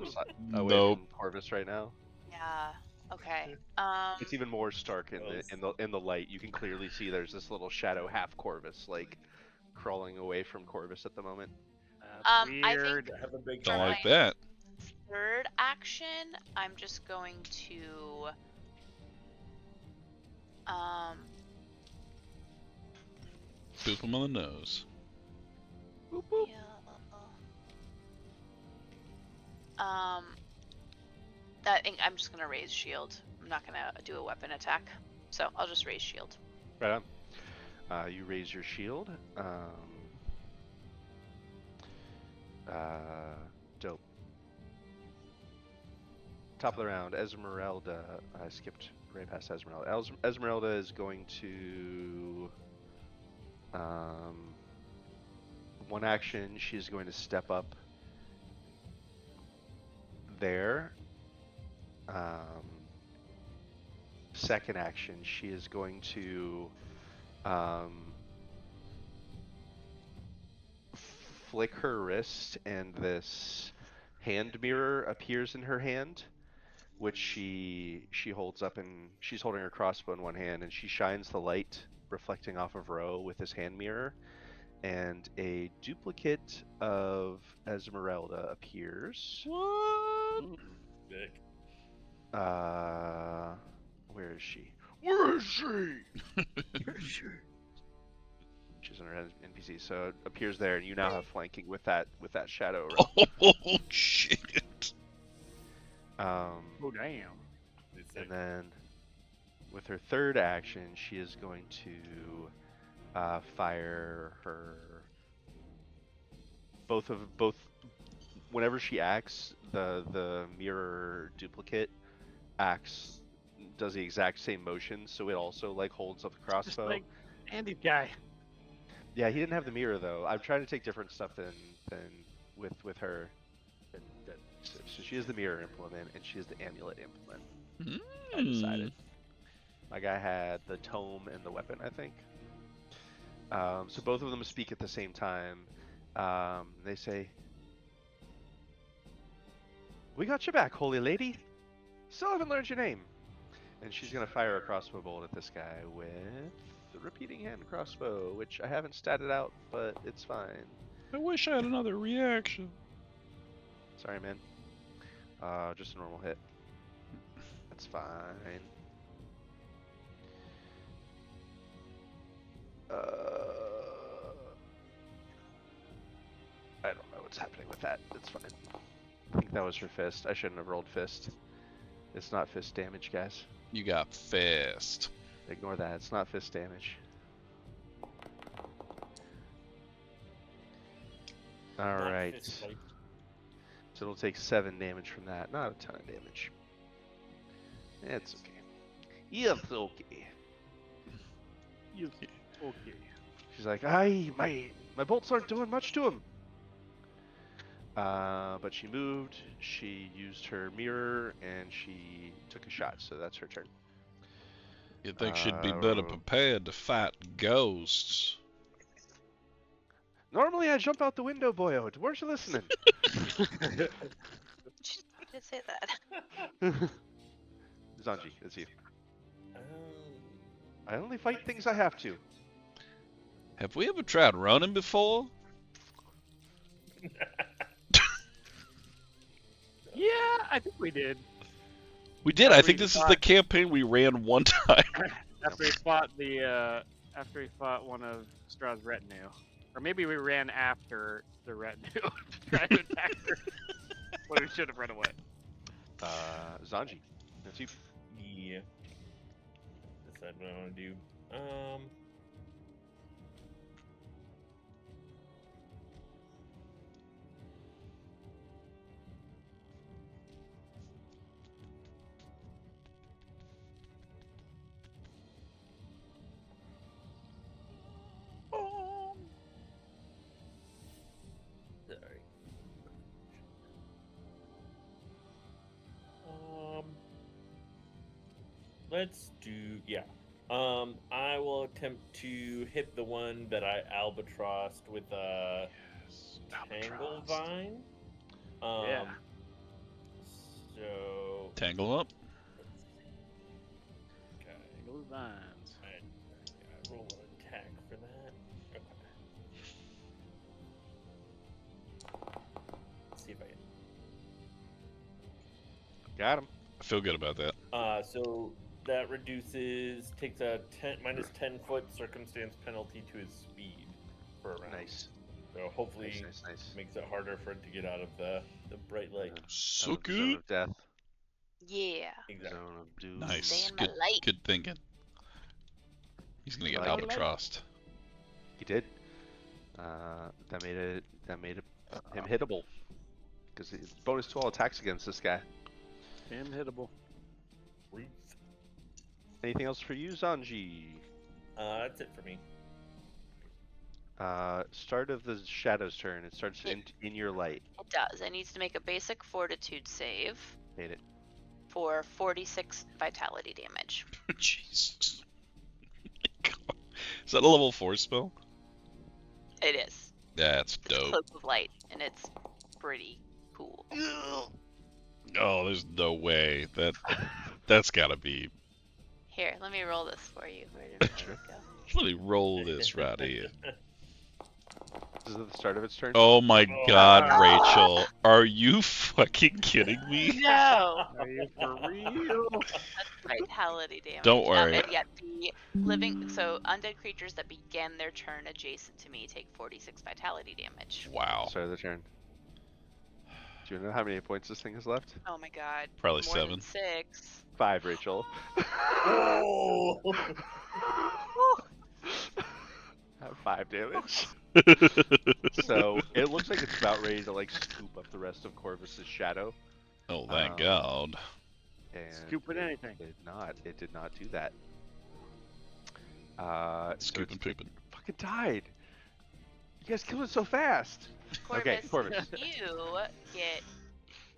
away Nope. from Corvus right now. Yeah. Okay. It's even more stark in the light. You can clearly see there's this little shadow half Corvus like crawling away from Corvus at the moment. That's I weird. think Have a big Don't Right. like that. third action, I'm just going to Boop him on the nose. Boop, boop. yeah, I think I'm just gonna raise shield. I'm not gonna do a weapon attack, so I'll just raise shield. Right on. You raise your shield. Dope. Top of the round, Esmeralda. I skipped right past Esmeralda. Esmeralda is going to. One action, she's going to step up there. Second action, she is going to flick her wrist, and this hand mirror appears in her hand, which she holds up, and she's holding her crossbow in one hand, and she shines the light reflecting off of Ro with his hand mirror, and a duplicate of Esmeralda appears. What? Sick. Where is she? Where is she? She's on her NPC, so it appears there, and you now have flanking with that shadow. Ro. Oh shit! Um, Oh damn. It's sick. and then with her third action, she is going to fire her. Both. Whenever she acts, the mirror duplicate does the exact same motion, so it also like holds up the Just crossbow. like Andy's guy. Yeah, he didn't have the mirror though. I'm trying to take different stuff than with her. So she is the mirror implement, and she is the amulet implement. I decided. My guy had the tome and the weapon, I think. So both of them speak at the same time. They say, "We got your back, holy lady. Still haven't learned your name." And she's gonna fire a crossbow bolt at this guy with the repeating hand crossbow, which I haven't statted out, but it's fine. I wish I had another reaction. Sorry, man. Just a normal hit. That's fine. I don't know what's happening with that. It's fine. I think that was her fist. I shouldn't have rolled fist. It's not fist damage, guys. You got fist. Ignore that. It's not fist damage. All Not right. fist fight. So it'll take 7 damage from that. Not a ton of damage. It's okay. It's okay. Okay. She's like, my bolts aren't doing much to him. But she moved, she used her mirror, and she took a shot, so that's her turn. You'd think she'd be better prepared to fight ghosts. Normally I jump out the window, boyo. Weren't you listening? She did say that. Zanji, it's you. Um, I only fight things I have to. Have we ever tried running before? Yeah, I think we did. We did. I think this is the campaign we ran one time. After we fought one of Strahd's retinue. Or maybe we ran after the retinue to try to attack her. When we should have run away. Zanji, that's you. yeah. Decide what I want to do. Sorry. Let's do, yeah. I will attempt to hit the one that I albatrossed with a tangle vine. Yeah. So. Tangle up. Okay. Those vines. I roll an attack for that. Okay. Let's see if I can. Got him. I feel good about that. So that takes a minus 10 foot circumstance penalty to his speed for a round. Nice. So hopefully Nice. makes it harder for it to get out of the bright light. Suck Zone it. of death. Yeah. Exactly. Zone of doom. Nice. Stay in my Good, light. good thinking. He's gonna get I like it. albatrossed. He did. That made him hittable. Because it's bonus to all attacks against this guy. Unhittable. Ruth. Anything else for you, Zanji? That's it for me. Start of the Shadow's turn. It starts in your light. It does. It needs to make a basic fortitude save Made it. for 46 vitality damage. Jesus. Is that a level 4 spell? It is. That's It's dope. Cloak of Light, and it's pretty cool. Oh, there's no way. That's gotta be. Here, let me roll this for you. Where did Sure. it go? Let me roll this right here. Is it the start of its turn? Oh my God, Oh. Rachel. Are you fucking kidding me? No. Are you for real? Vitality damage. Don't worry. And yet the undead creatures that begin their turn adjacent to me take 46 vitality damage. Wow. Start of the turn. Do you know how many points this thing has left? Oh my god. Probably More 7. than 6. 5, Rachel. Oh. Have 5 damage. So it looks like it's about ready to like scoop up the rest of Corvus's shadow. Oh, thank Um, God. And Scooping it anything. did not. It did not do that. So Scooping, it's pooping. fucking died. You guys killed it so fast. Okay, Corvus. You get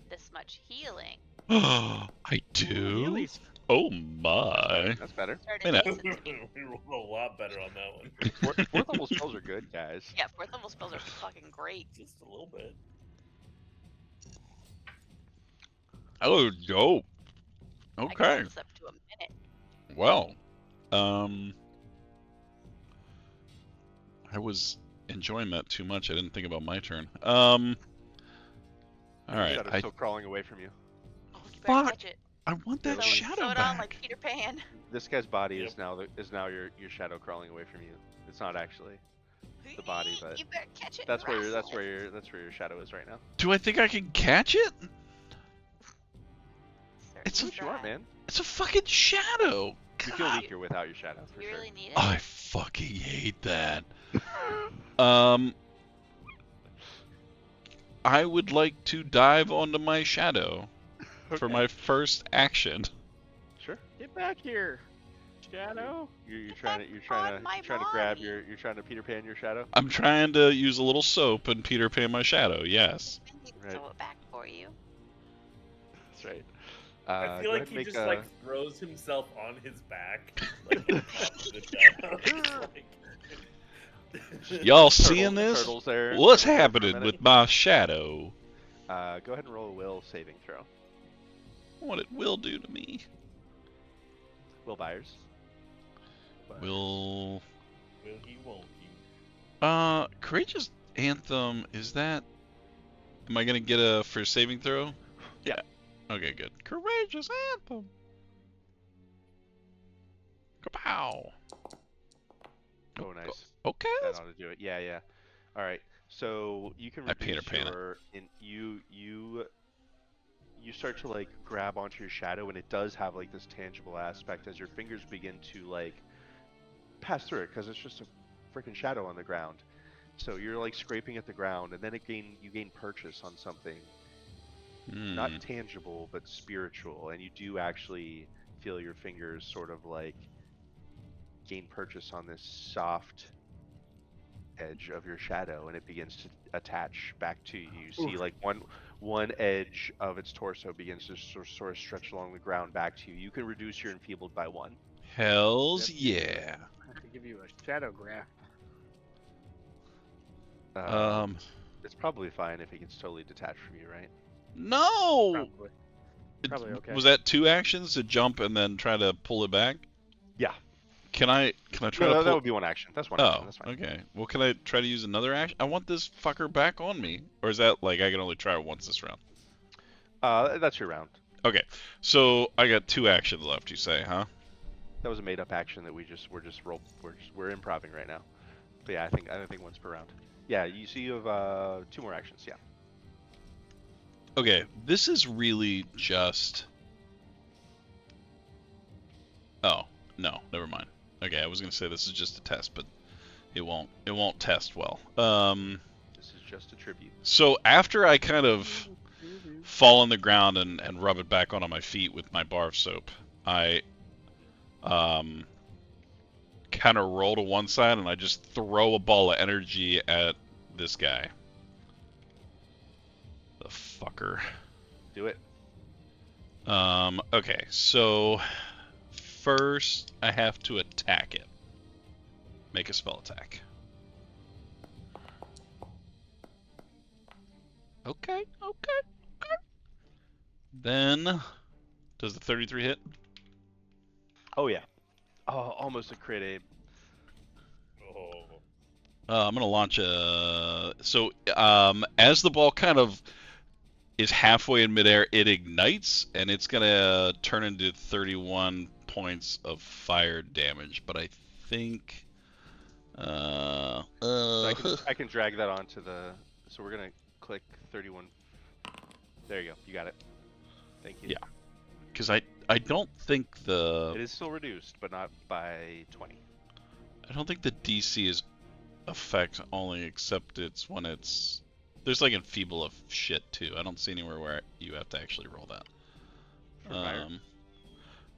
this much healing. I do? Healy's Oh my. That's better. Start Man, adjacent to me. We rolled a lot better on that one. Fourth level spells are good, guys. Yeah, 4th level spells are fucking great. Just a little bit. Oh, dope. I can Okay. hold this up to a minute. Well, I was enjoying that too much. I didn't think about my turn. All right. Shadow's still crawling away from you. Oh, you better Fuck. catch it. I want that Sew- shadow Sew it back. on like Peter Pan. This guy's body Yep. is now your shadow crawling away from you. It's not actually the body, but You better catch it. that's and where wrestle it. that's where your shadow is right now. Do I think I can catch it? It's Do Certainly what you want, try. man. It's a fucking shadow. You feel God. weaker without your shadow, for You sure. really need it. I fucking hate that. Um, I would like to dive onto my shadow for Okay. my first action. Sure. Get back here, Shadow. You're Get trying back to you're trying on to my you're trying to grab body. you're trying to Peter Pan your shadow. I'm trying to use a little soap and Peter Pan my shadow. Yes. I need to Right. sew it back for you. That's right. I feel Go like ahead he and just make, like throws himself on his back, like on top of the shadow. Like... Y'all seeing this? Turtles there. What's turtles there for a happening minute. with my shadow? Go ahead and roll a will saving throw. What it will do to me? Will Byers. Will Will he, won't he? Courageous Anthem, is that... Am I gonna get a for saving throw? Yeah. Okay, good. Courageous Anthem. Kapow. Oh, nice. Okay. That ought to do it. Yeah, yeah. All right. So you can I Peter reduce Pan it. your you start to like grab onto your shadow, and it does have like this tangible aspect as your fingers begin to like pass through it because it's just a freaking shadow on the ground. So you're like scraping at the ground, and then you gain purchase on something not tangible but spiritual, and you do actually feel your fingers sort of like gain purchase on this soft edge of your shadow, and it begins to attach back to you. You see like one edge of its torso begins to sort of stretch along the ground back to you. You can reduce your enfeebled by 1. Hells Yep. yeah. I have to give you a shadow graft. It's probably fine if it gets totally detached from you, right? No. Probably. Probably okay. Was that 2 actions to jump and then try to pull it back? Yeah. Can I try to No, that pull? would be 1 action. That's 1 action. Oh, That's fine. okay. Well, can I try to use another action? I want this fucker back on me. Or is that like I can only try it once this round? That's your round. Okay. So I got 2 actions left, you say, huh? That was a made-up action that we're improving right now. But yeah, I think once per round. Yeah, you see you have 2 more actions. Yeah. Okay, this is really just... Oh, no, never mind. Okay, I was gonna say this is just a test, but it won't test well. This is just a tribute. So after I kind of fall on the ground and rub it back onto my feet with my bar of soap, I kind of roll to one side and I just throw a ball of energy at this guy. The fucker. Do it. Okay, so first I have to attack it. Make a spell attack. Okay. Then, does the 33 hit? Oh yeah. Oh, almost a crit, Abe. Oh. I'm gonna launch a. So, as the ball kind of is halfway in midair, it ignites, and it's gonna turn into 31 points of fire damage. But I think, So I can drag that onto the. So we're gonna click 31. There you go. You got it. Thank you. yeah, because I don't think It is still reduced, but not by 20. I don't think the DC is effect only, except it's when it's there's like enfeeble of shit too. I don't see anywhere where you have to actually roll that. For fire?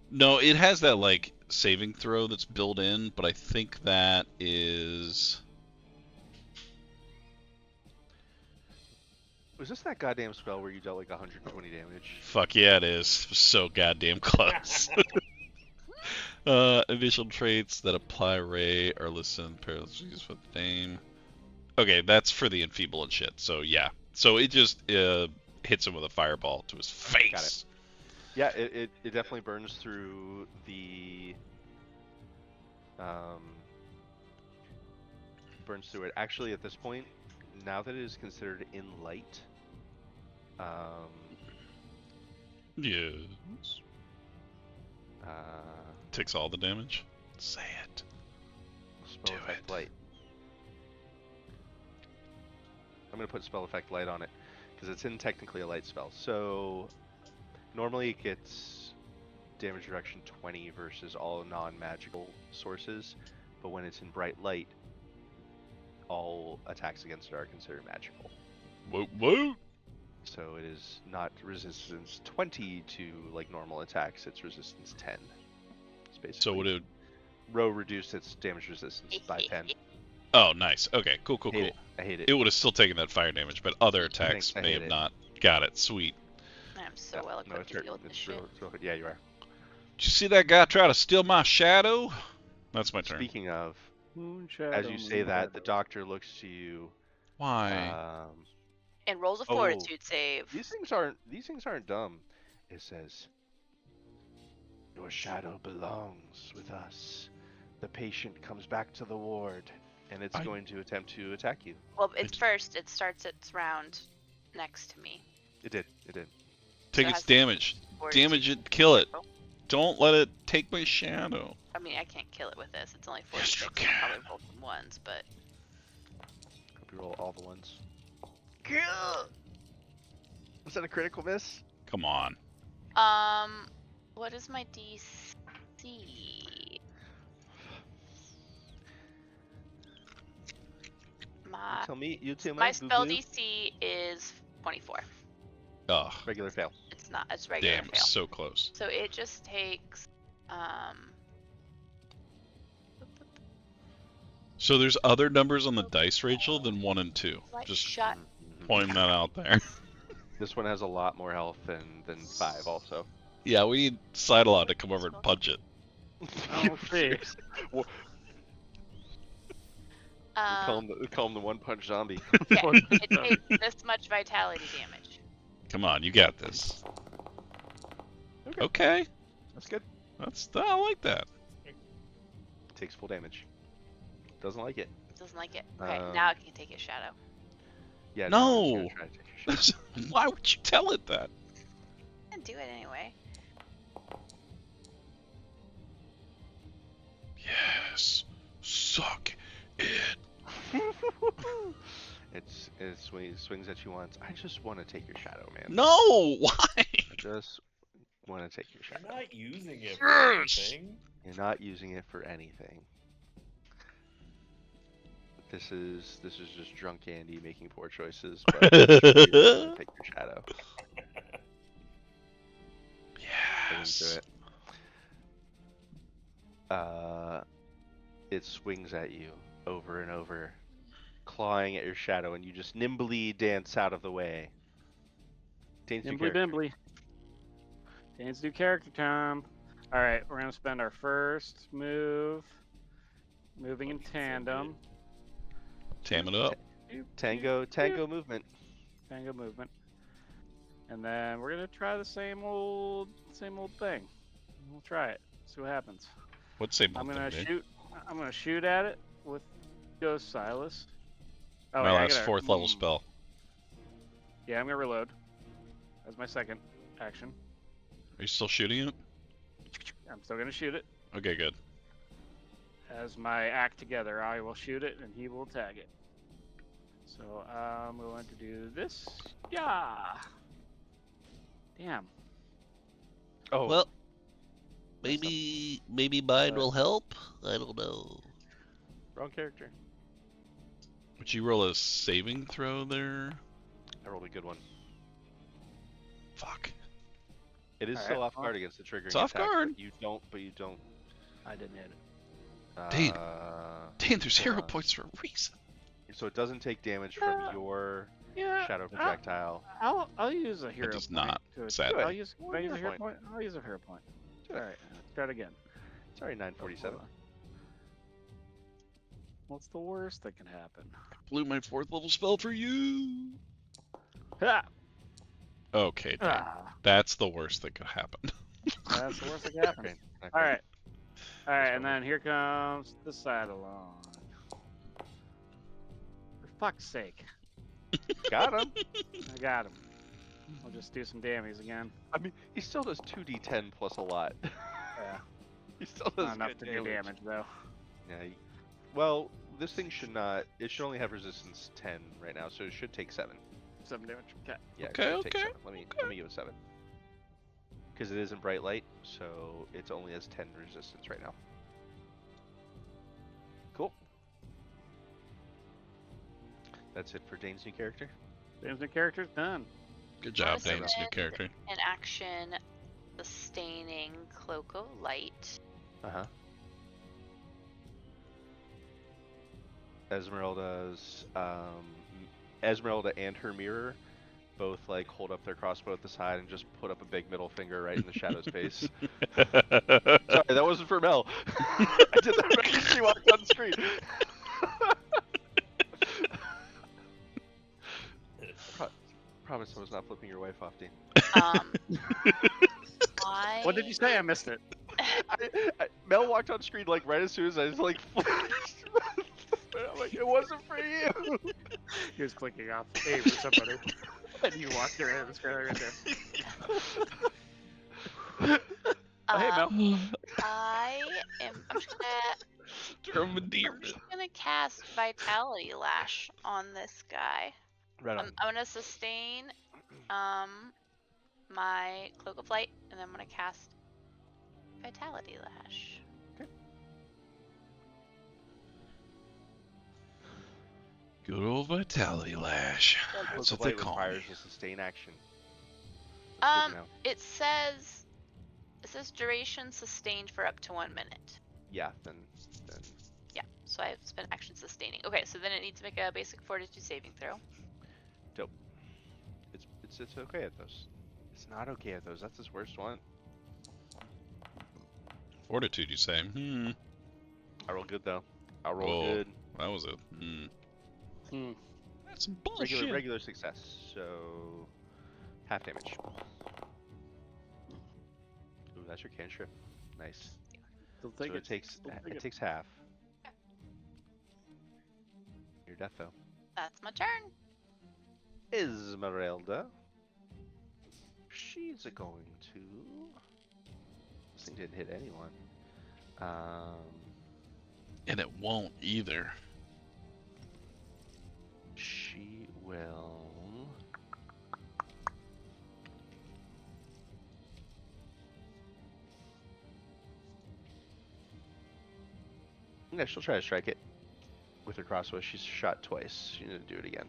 No, it has that like saving throw that's built in, but I think that is. Was this that goddamn spell where you dealt like 120 damage? Fuck yeah, it is. So goddamn close. Initial traits that apply ray are listed in parentheses with the name. Okay, that's for the enfeeble and shit. So yeah. So it just hits him with a fireball to his face. Got it. Yeah, it definitely burns through the burns through it. Actually, at this point, now that it is considered in light, Yes. Takes all the damage. Say it. spell Do effect it. light. I'm gonna put spell effect light on it because it's in technically a light spell. So normally it gets damage reduction 20 versus all non-magical sources, but when it's in bright light, all attacks against it are considered magical. Whoa. So it is not resistance 20 to like normal attacks, it's resistance 10. It's basically So would it? Row reduced its damage resistance by 10. Oh, nice. Okay, cool. I hate it. It would have still taken that fire damage, but other attacks I may hate have it. not. Got it. Sweet. I'm so Yeah, well no, equipped to deal with this shit. it's real good. Yeah, you are. Did you see that guy try to steal my shadow? That's my turn. Speaking of, Moon shadow, as you say that, the shadow. doctor looks to you. Why? And rolls a Oh, fortitude save. These things aren't dumb. It says, "Your shadow belongs with us. The patient comes back to the ward, and it's going to attempt to attack you." Well, it's first. It starts its round next to me. It did. Take So it its has damage. fortitude. Damage it. Kill it. Don't let it take my shadow. I mean, I can't kill it with this. It's only Yes, 46. you I'll can. probably roll some ones, but. Hope you roll all the ones. Was that a critical miss? Come on. What is my DC? You tell me. My spell boo-boo. DC is 24. Ugh. Regular fail. It's not. It's regular Damn. fail. So close. So it just takes So there's other numbers on the dice, Rachel, than 1 and 2. Like, Just shut. pointing that out there. This one has a lot more health than 5 also. Yeah, we need Sidelot to come over and punch it. Oh, see. Call him the one punch zombie. Okay, it takes this much vitality damage. Come on, you got this. Okay. That's good. I like that. Takes full damage. Doesn't like it. Doesn't like it. Okay, now it can take his shadow. Yeah. No. It's gonna try to take your shot. Why would you tell it that? And do it anyway. Yes. Suck it. It swings at you once. I just want to take your shadow, man. No. Why? I just want to take your I'm shadow. not using it for anything. You're not using it for anything. This is just drunk Andy making poor choices, but you're gonna take your shadow. Yes. It swings at you over and over, clawing at your shadow, and you just nimbly dance out of the way. Nimbly bimbly. Dance new character time. Alright, we're gonna spend our first move. Moving in tandem. Tam it up. Tango movement. Tango movement. And then we're gonna try the same old thing. We'll try it. See what happens. What's say I'm one gonna thing, Dave? shoot. I'm gonna shoot at it with Ghost Silas. Oh My yeah, I last gotta. 4th level spell. Yeah, I'm gonna reload. That's my second action. Are you still shooting it? I'm still gonna shoot it. Okay, good. As my act together, I will shoot it and he will tag it. So I'm going to do this. Yeah. Damn. Oh, Well, messed up. maybe mine Uh, will help. I don't know. Wrong character. Would you roll a saving throw there? I rolled a good one. Fuck. It is All still right, off well, guard against the triggering it's off attack. guard. But you don't. I didn't hit it. Dane. Uh, Dang, there's hold hero on. points for a reason. So it doesn't take damage from your Yeah. shadow projectile. I'll use a hero does point. not, to- sadly. I'll use. Well, Can I use a hero hero point? I'll use a hero point. Do All it. right. Start again. Sorry, 947. What's the worst that can happen? Blew my 4th level spell for you. Ha! Okay, Dane. Ah, That's the worst that could happen. that's the worst that can happen. Okay, okay. All right. All right, Let's and go. then here comes the side along. For fuck's sake. Got him. I got him. I'll just do some damage again. I mean, he still does 2d10 plus a lot. Yeah. He still does Not enough good to do damage, though. Yeah. Well, this thing should not. It should only have resistance 10 right now, so it should take 7. 7 damage. Okay. Yeah. Okay, it should take okay, 7. Let me give it 7. Because it isn't bright light, so it only has 10 resistance right now. Cool. That's it for Dane's new character. Dame's new character's done. Good job, Wanna Dane's new spend character. An action sustaining cloak of light. Uh huh. Esmeralda and her mirror both like hold up their crossbow at the side and just put up a big middle finger right in the shadow's face. Sorry, that wasn't for Mel. I did that right as she walked on screen. Promise I was not flipping your wife off, Dean. Um, What did you say? I missed it. Mel walked on screen like right as soon as I was like, I'm like, it wasn't for you. He was clicking off A for somebody. And you walked your in. It's right there. Hey, Mel. I'm just gonna cast Vitality Lash on this guy. Right on. I'm gonna sustain my Cloak of Light, and then I'm gonna cast Vitality Lash. Good old Vitality Lash. That's what they Light call requires me. a sustain action. That's good to know. It says duration sustained for up to 1 minute. Yeah, then Yeah, so I've spent action sustaining. Okay, so then it needs to make a basic fortitude saving throw. it's okay at those. It's not okay at those. That's his worst one. Fortitude, you say? I roll good though. I roll Whoa. good. That was a. That's some bullshit. Regular success. So half damage. Ooh, that's your cantrip. Nice. Still So take it takes half. Your death though. That's my turn. Esmeralda. She's going to. This thing didn't hit anyone. And it won't either. She will. Yeah, she'll try to strike it with her crossbow. She's shot twice. She needs to do it again.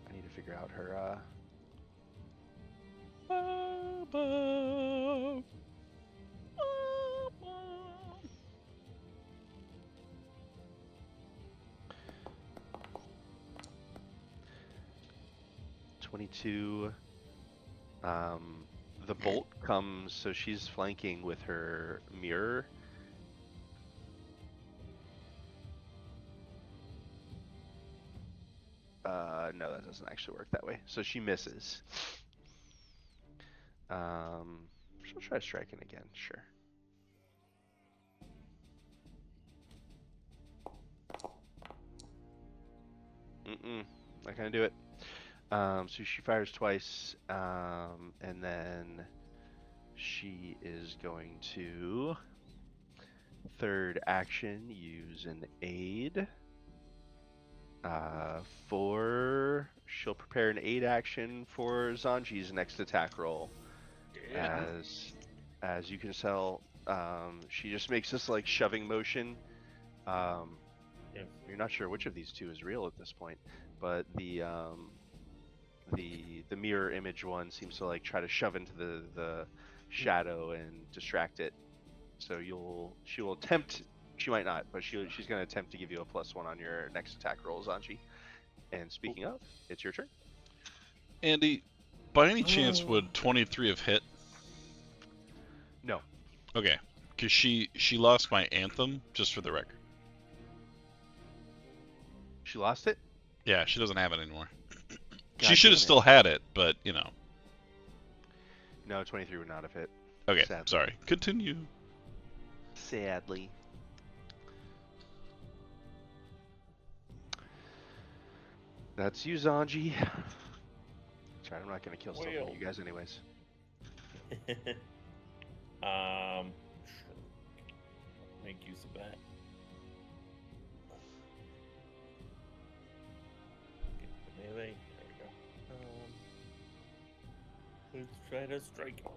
I need to figure out her. Baba. 22. The bolt comes, so she's flanking with her mirror. No, that doesn't actually work that way. So she misses. She'll try striking again. Sure. Not gonna do it. So she fires twice, and then she is going to third action use an aid. She'll prepare an aid action for Zanji's next attack roll. Yeah. As you can tell, she just makes this like shoving motion. Yeah. You're not sure which of these two is real at this point, but the mirror image one seems to like try to shove into the shadow and distract it. So she will attempt. She might not, but she's going to attempt to give you a +1 on your next attack roll, Zanji. And speaking of, it's your turn. Andy, by any chance, would 23 have hit? No. Okay, because she lost my anthem, just for the record. She lost it? Yeah, she doesn't have it anymore. God She should damn have it. still had it, but, you know. No, 23 would not have hit. Okay, Sadly. sorry. Continue. Sadly. That's you, Zanji. Sorry, I'm not going to kill stuff Well. from you guys anyways. Sure. Make use of that. Get the melee. There we go. Let's try to strike him.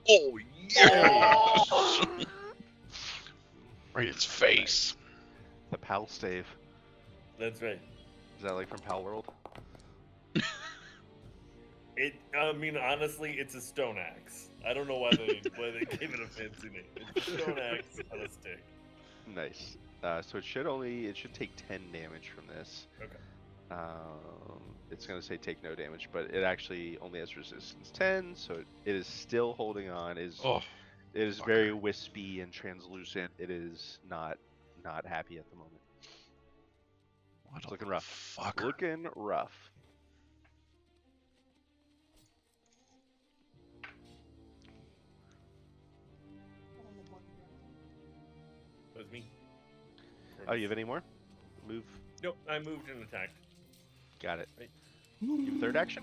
Oh, yes! Right, its face. The Pal stave. That's right. Is that like from Pal World? I mean, honestly, it's a stone axe. I don't know why they gave it a fancy name. It's a stone axe on a stick. Nice. So it should take 10 damage from this. Okay. It's going to say take no damage, but it actually only has resistance 10, so it is still holding on. It is fucker. very wispy and translucent. It is not happy at the moment. What It's a looking rough. fucker. Looking rough. That was me. Oh, you have any more? Move. Nope, I moved and attacked. Got it. Right. You have third action?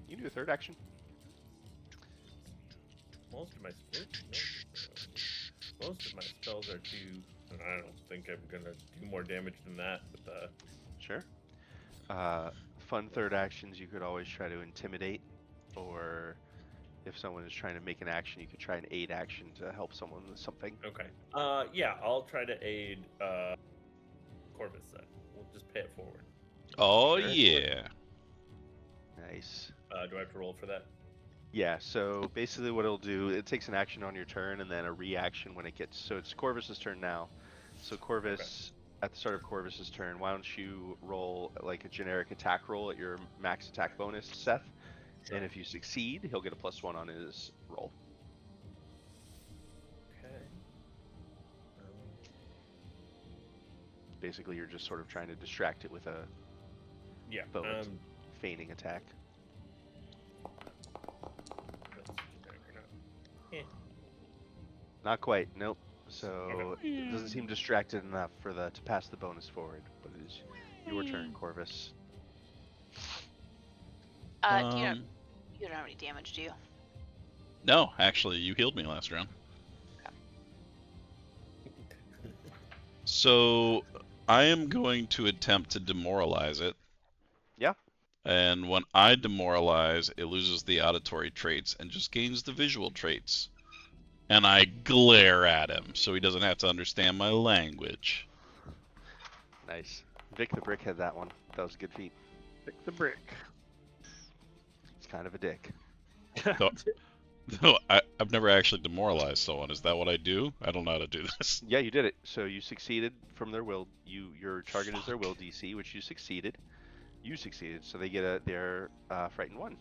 You do a third action. Most of my most of my spells are too. I don't think I'm gonna do more damage than that. But Sure. Fun third actions, you could always try to intimidate, or if someone is trying to make an action, you could try an aid action to help someone with something. okay. Yeah, I'll try to aid Corvus then. We'll just pay it forward. Oh, Sure. yeah. Nice. Do I have to roll for that? Yeah, so basically what it'll do, it takes an action on your turn and then a reaction when it gets, so it's Corvus's turn now. So Corvus, at the start of Corvus's turn, why don't you roll like a generic attack roll at your max attack bonus, Seth? Sure. And if you succeed, he'll get a +1 on his roll. Okay. Basically, you're just sort of trying to distract it with a Yeah. bonus feigning attack. That's generic or not. Not quite, nope. So Okay. it doesn't seem distracted enough for to pass the bonus forward, but it is your turn, Corvus. You don't have any damage, do you? No, actually, you healed me last round. So I am going to attempt to demoralize it. Yeah. And when I demoralize, it loses the auditory traits and just gains the visual traits. And I glare at him so he doesn't have to understand my language. Nice. Vic the Brick had that one. That was a good feat. Pick the brick. It's kind of a dick. No, I've never actually demoralized someone. Is that what I do? I don't know how to do this. Yeah, you did it. So you succeeded from their will. Your target is their will DC, which you succeeded. You succeeded, so they get their frightened 1.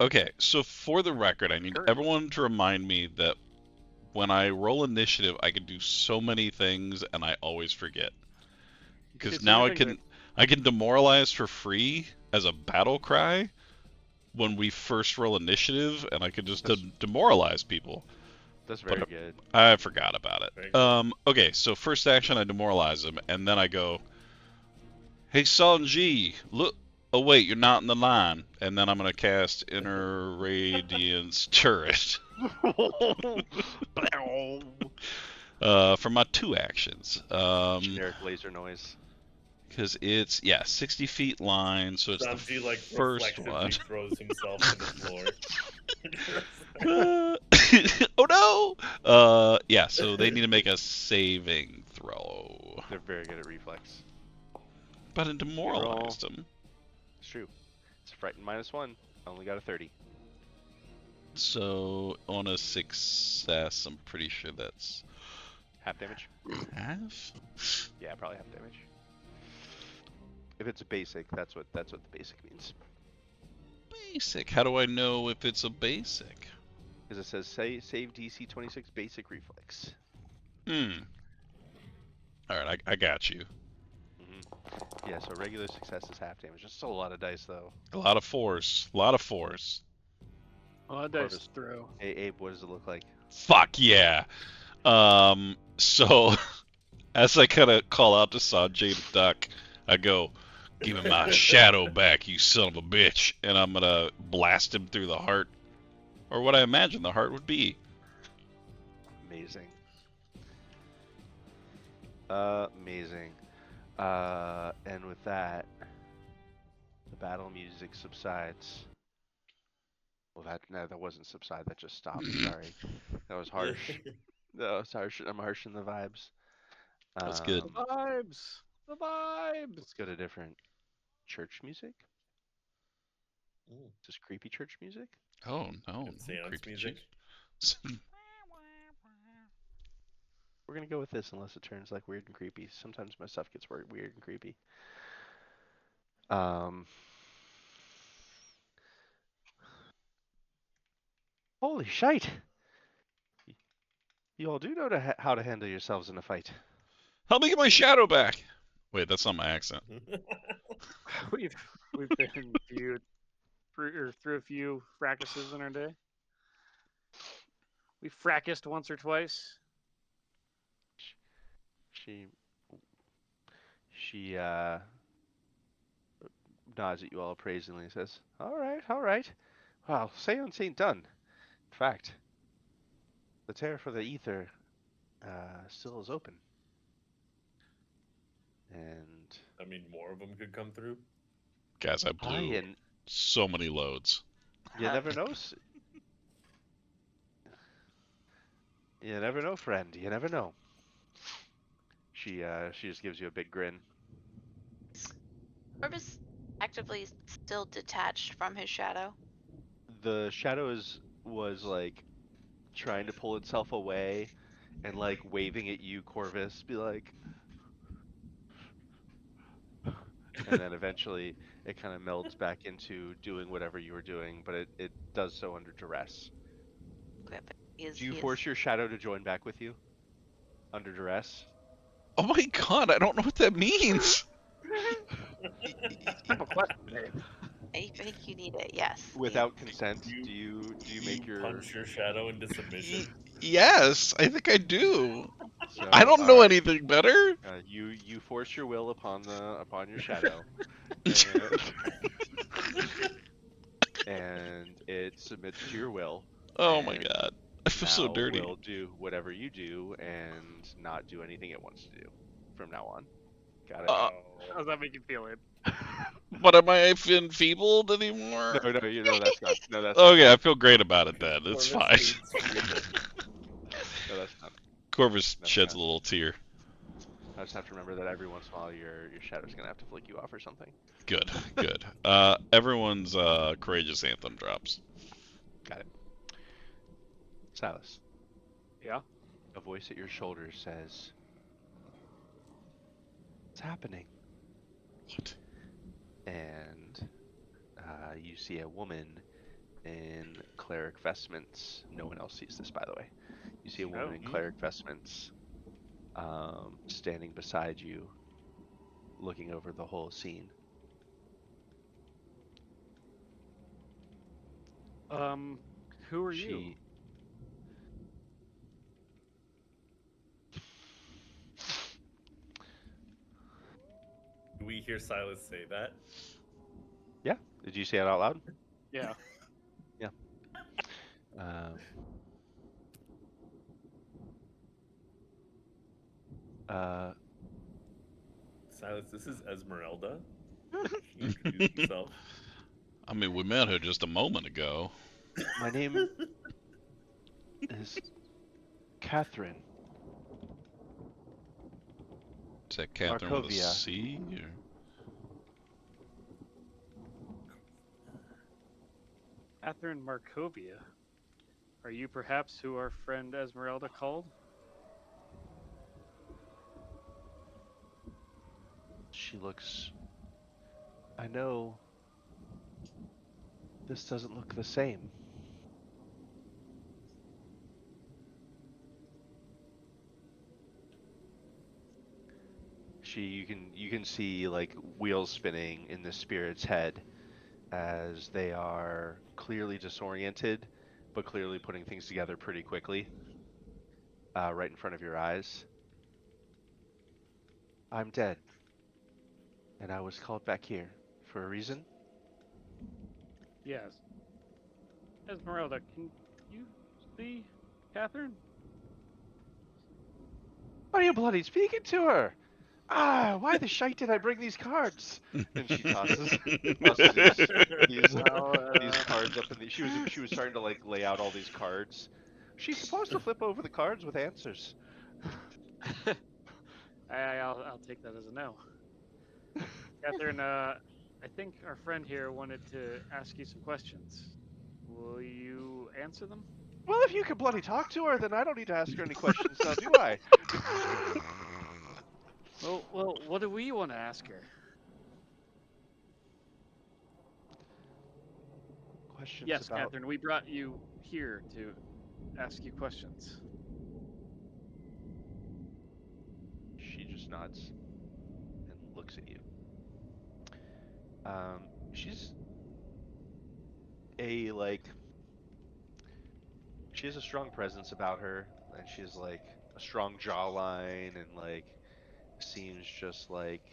Okay, so for the record, I need Current. everyone to remind me that when I roll initiative, I can do so many things, and I always forget. See, Because so now you're I thinking, can demoralize for free as a battle cry when we first roll initiative, and I can just That's demoralize people. that's But very good. I forgot about it. Very good. Okay, so first action I demoralize them, and then I go, "Hey Sanji, look." Oh wait, you're not in the line, and then I'm gonna cast Inner Radiance Turret for my 2 actions. Generic laser noise. Because it's 60 feet line, so it's the Sanji like first one. reflexively throws himself to the floor. Uh, oh no! Yeah, so they need to make a saving throw. They're very good at reflex. But it roll. demoralized them. It's true. It's frightened -1. I only got a 30. So on a success, I'm pretty sure that's Half damage? half. Yeah, probably half damage. If it's a basic, that's what the basic means. Basic. How do I know if it's a basic? Because it says save DC 26 basic reflex. Hmm. All right, I got you. Yeah, so regular success is half damage. It's still a lot of dice though. A lot of force. A lot of force. Well, that dice Corvus. is through. Hey Abe, what does it look like? Fuck yeah. So as I kind of call out to Sanjay to duck, I go, "Give me my shadow back, you son of a bitch!" And I'm gonna blast him through the heart, or what I imagine the heart would be. Amazing. Amazing. And with that, the battle music subsides. Well, that wasn't subside. That just stopped. Sorry, that was harsh. That was harsh. I'm harsh in the vibes. That's good. The vibes. The vibes. Let's go to different church music. Ooh, Just creepy church music. Oh no, good no seance creepy music. cheese. We're gonna go with this unless it turns like weird and creepy. Sometimes my stuff gets weird and creepy. Um. Holy shite! You all do know how to handle yourselves in a fight. Help me get my shadow back. Wait, that's not my accent. We've been through a few fracasses in our day. We frackised once or twice. She she nods at you all appraisingly and says, "All right, all right. Well, seance ain't done. In fact, the tear for the ether still is open, and I mean, more of them could come through. Guys, I I blew and so many loads. you never know. You never know, friend. You never know." She just gives you a big grin. Corvus actively still detached from his shadow. The shadow was like trying to pull itself away and like waving at you, Corvus, be like, and then eventually it kind of melds back into doing whatever you were doing, but it does so under duress. Okay, but Do you force your shadow to join back with you under duress? Oh my god, I don't know what that means. Simple question, Dave. I think you need it. Yes. Without consent, You do you you make your punch your shadow into submission. Yes, I think I do. I so don't all know right. anything better. You force your will upon your shadow, and and it submits to your will, Oh my and god. I feel so now dirty. will do whatever you do and not do anything it wants to do from now on. Got it? Uh, How does that make you feel, Abe? but am I enfeebled anymore? No, you know that's not. No, that's not Okay, I done. feel great about it then. It's Corvus fine. hates freedom. No, that's done. Corvus That's sheds a done. little tear. I just have to remember that every once in a while your shadow's gonna have to flick you off or something. Good, good. Everyone's courageous anthem drops. Got it. Silas, Yeah. a voice at your shoulder says, "What's happening?" What? And you see a woman in cleric vestments. No one else sees this, by the way. You You see a woman in Mhm. cleric vestments standing beside you, looking over the whole scene. Who are you? She Do we hear Silas say that? Yeah. Did you say it out loud? Yeah. Yeah. Um, uh, Silas, this is Esmeralda. Can you introduce yourself? I mean, we met her just a moment ago. my name is Catherine Is that Catherine with a Markovia. C? Or... Catherine Markovia. Are you perhaps who our friend Esmeralda called? She looks. I know this doesn't look the same. You can see like wheels spinning in the spirit's head as they are clearly disoriented, but clearly putting things together pretty quickly, right in front of your eyes. I'm dead, and I was called back here for a reason. Yes. Esmeralda, can you see Catherine? What are you bloody speaking to her? Ah, why the shite did I bring these cards? And she tosses these Well, these cards up in the. She was starting to like lay out all these cards. She's supposed to flip over the cards with answers. I'll take that as a no. Catherine, I think our friend here wanted to ask you some questions. Will you answer them? Well, if you can bloody talk to her, then I don't need to ask her any questions now, do I? Well, what do we want to ask her? Questions Yes, about. Catherine, we brought you here to ask you questions. She just nods and looks at you. She's a like. She has a strong presence about her, and she's like a strong jawline, and like seems just like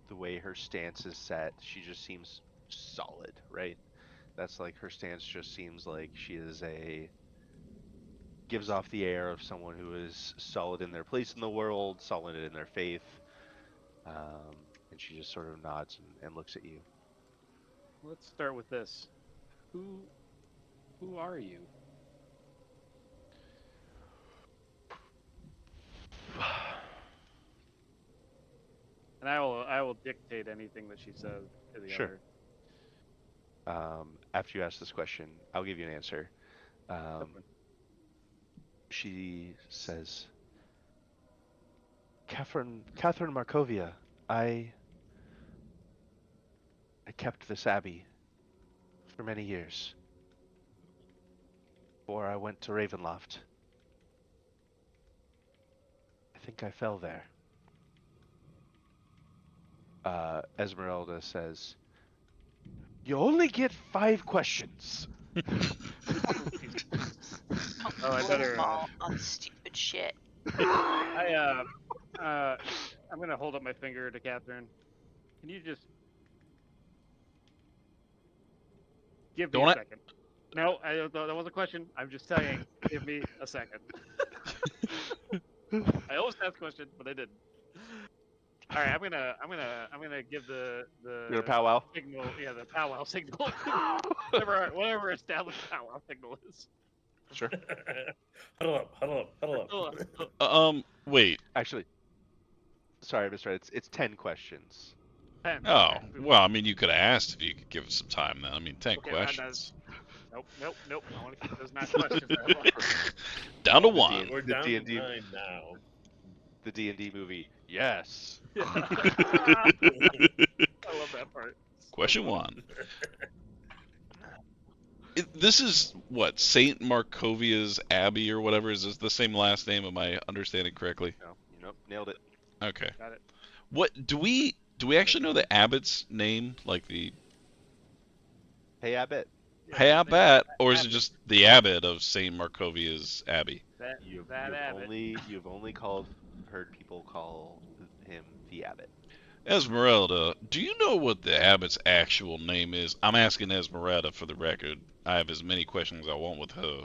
the way her stance is set. She just seems solid, right? That's like her stance just seems like she is a gives off the air of someone who is solid in their place in the world, solid in their faith. And she just sort of nods and looks at you. Let's start with this. Who who are you? And I will dictate anything that she says to the Sure. other. After you ask this question, I'll give you an answer. Um, Okay. she says, Catherine Markovia, I kept this abbey for many years before I went to Ravenloft. I think I fell there. Esmeralda says, you only get 5 questions. Oh, I Don't roll better. them all on stupid shit. I'm gonna hold up my finger to Catherine. Can you just give me a Don't I? second? No, that was a question. I'm just saying, give me a second. I almost asked a question, but I didn't. All right, I'm gonna give the You're gonna powwow? signal, yeah, the powwow signal, whatever established powwow signal is. Sure. Huddle up, huddle up, huddle up. Wait. Actually, sorry, Mr. Ed, it's 10 questions. 10. Oh, Okay. well, I mean, you could have asked if you could give us some time then. I mean, 10 Okay, questions. nope. I want to keep those 9 questions. Down to The 1. We're the down to D&D 9 now. the D&D movie. Yes. Yeah. I love that part. So Question funny. 1. This is what, Saint Markovia's Abbey or whatever. Is this the same last name? Am I understanding correctly? No, nope, nailed it. Okay. Got it. What do we actually know the abbot's name? Like the Hey, Abbott. Yeah, Hey his name is Abbot, or is it Abbott. just the abbot of Saint Markovia's Abbey? That You've that you've Abbott. only heard people call him the Abbot. Esmeralda, do you know what the abbot's actual name is? I'm asking Esmeralda for the record. I have as many questions as I want with her.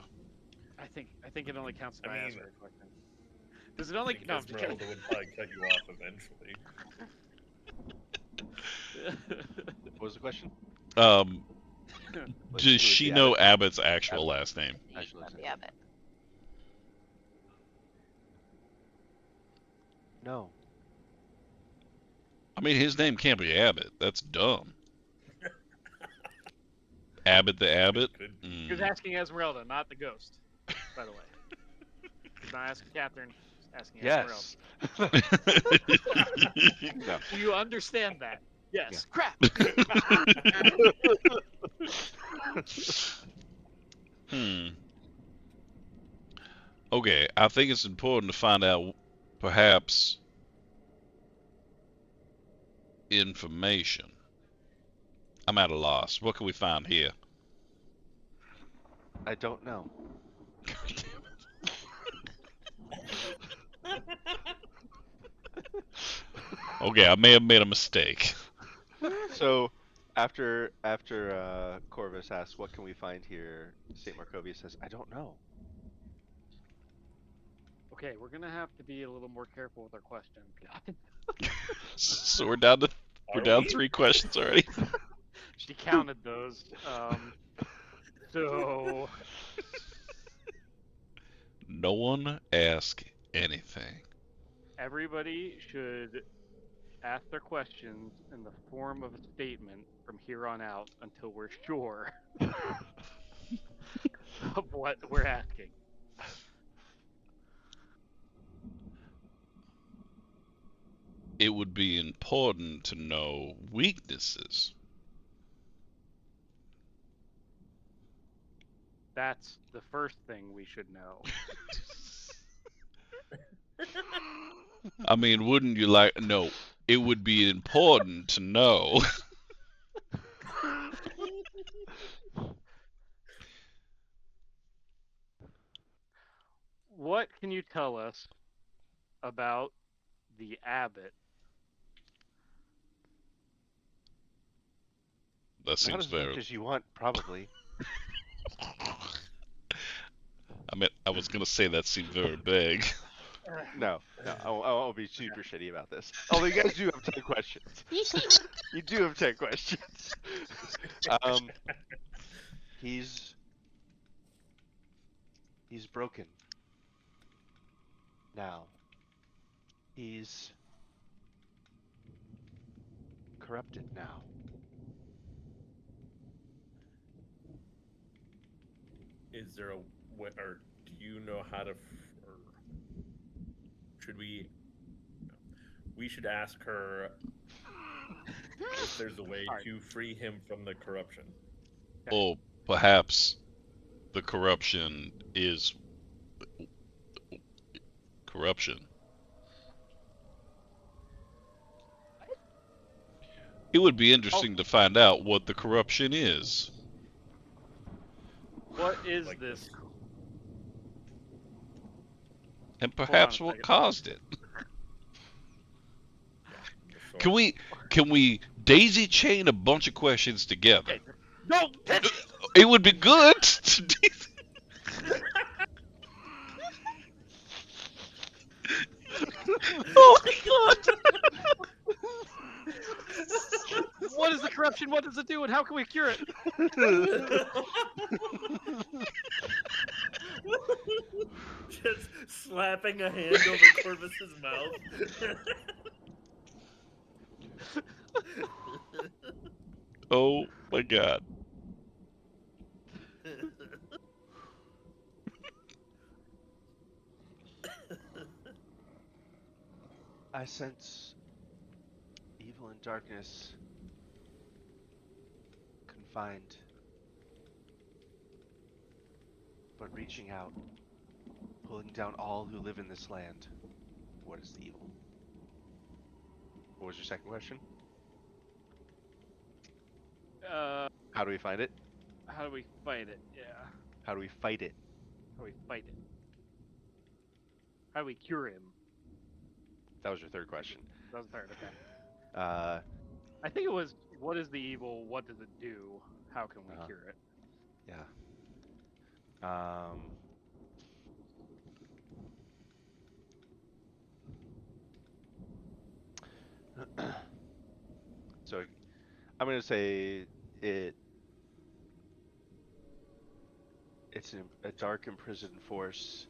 I think it only counts if I I ask mean, her a question. Does it I only? think No, I'm just kidding. Esmeralda would probably cut you off eventually. What was the question? Um, Like, does who is she the know Abbot? Abbott's actual Abbott. last name? Actually, last name. The Abbot. No. I mean, his name can't be Abbott. That's dumb. Abbott the Abbot? Could be. He was asking Esmeralda, not the ghost. By the way, he's not asking Catherine. He's asking Esmeralda. Yes. No. Do you understand that? Yes. Yeah. Crap. Hmm. Okay, I think it's important to find out perhaps information. I'm at a loss. What can we find here? I don't know. Okay, I may have made a mistake. So after Corvus asks, "What can we find here?" Saint Markovia says, "I don't know." Okay, we're gonna have to be a little more careful with our questions. So we're down Are we? 3 questions already. She counted those. So No one ask anything. everybody should ask their questions in the form of a statement from here on out until we're sure of what we're asking. It would be important to know weaknesses. That's the first thing we should know. I mean, wouldn't you like? No, it would be important to know. What can you tell us about the abbot? That Not seems as much very. as you want, probably. I mean, I was gonna say that seemed very big. No, I won't be super shitty about this. Although you guys do have 10 questions. You do have 10 questions. um, he's broken. Now. He's corrupted now. Is there a way, or do you know how to, or should we? We should ask her if there's a way Alright. to free him from the corruption. Or perhaps the corruption is corruption. It would be interesting to find out what the corruption is. What is Like this? And perhaps a what second. caused it. So- Can we daisy chain a bunch of questions together? Okay. No! It would be good to do. Oh my god! What is the corruption? What does it do? And how can we cure it? Just slapping a hand over Corvus's mouth. Oh my god. I sense evil and darkness confined but reaching out, pulling down all who live in this land. What is the evil? What was your second question? How do we find it? How do we fight it? Yeah. How do we fight it? How do we fight it? How do we cure him? That was your third question. That was third. Okay. Uh, I think it was, what is the evil? What does it do? How can we cure it? yeah. So I'm gonna say it's a dark imprisoned force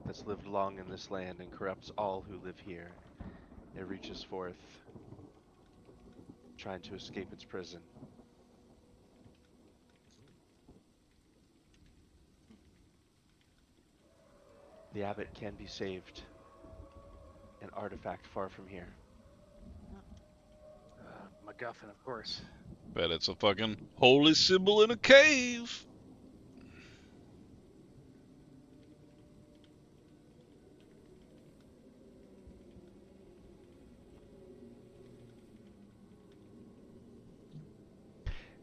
that's lived long in this land and corrupts all who live here. It reaches forth, trying to escape its prison. The abbot can be saved. An artifact far from here. MacGuffin, of course. Bet it's a fucking holy symbol in a cave.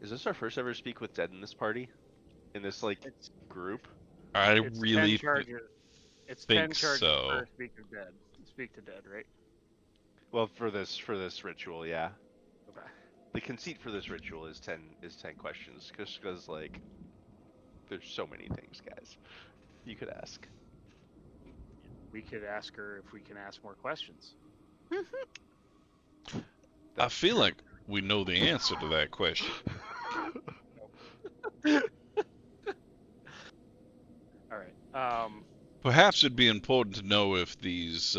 Is this our first ever speak with dead in this party? In this It's group? I it's really 10 charges. It's think 10 charges so. per speak of dead. Speak to dead, right? Well, for this ritual, yeah. Okay. The conceit for this ritual is 10 questions, because like there's so many things, guys. You could ask. We could ask her if we can ask more questions. I That's feel true. like we know the answer to that question. All right. Perhaps it'd be important to know if these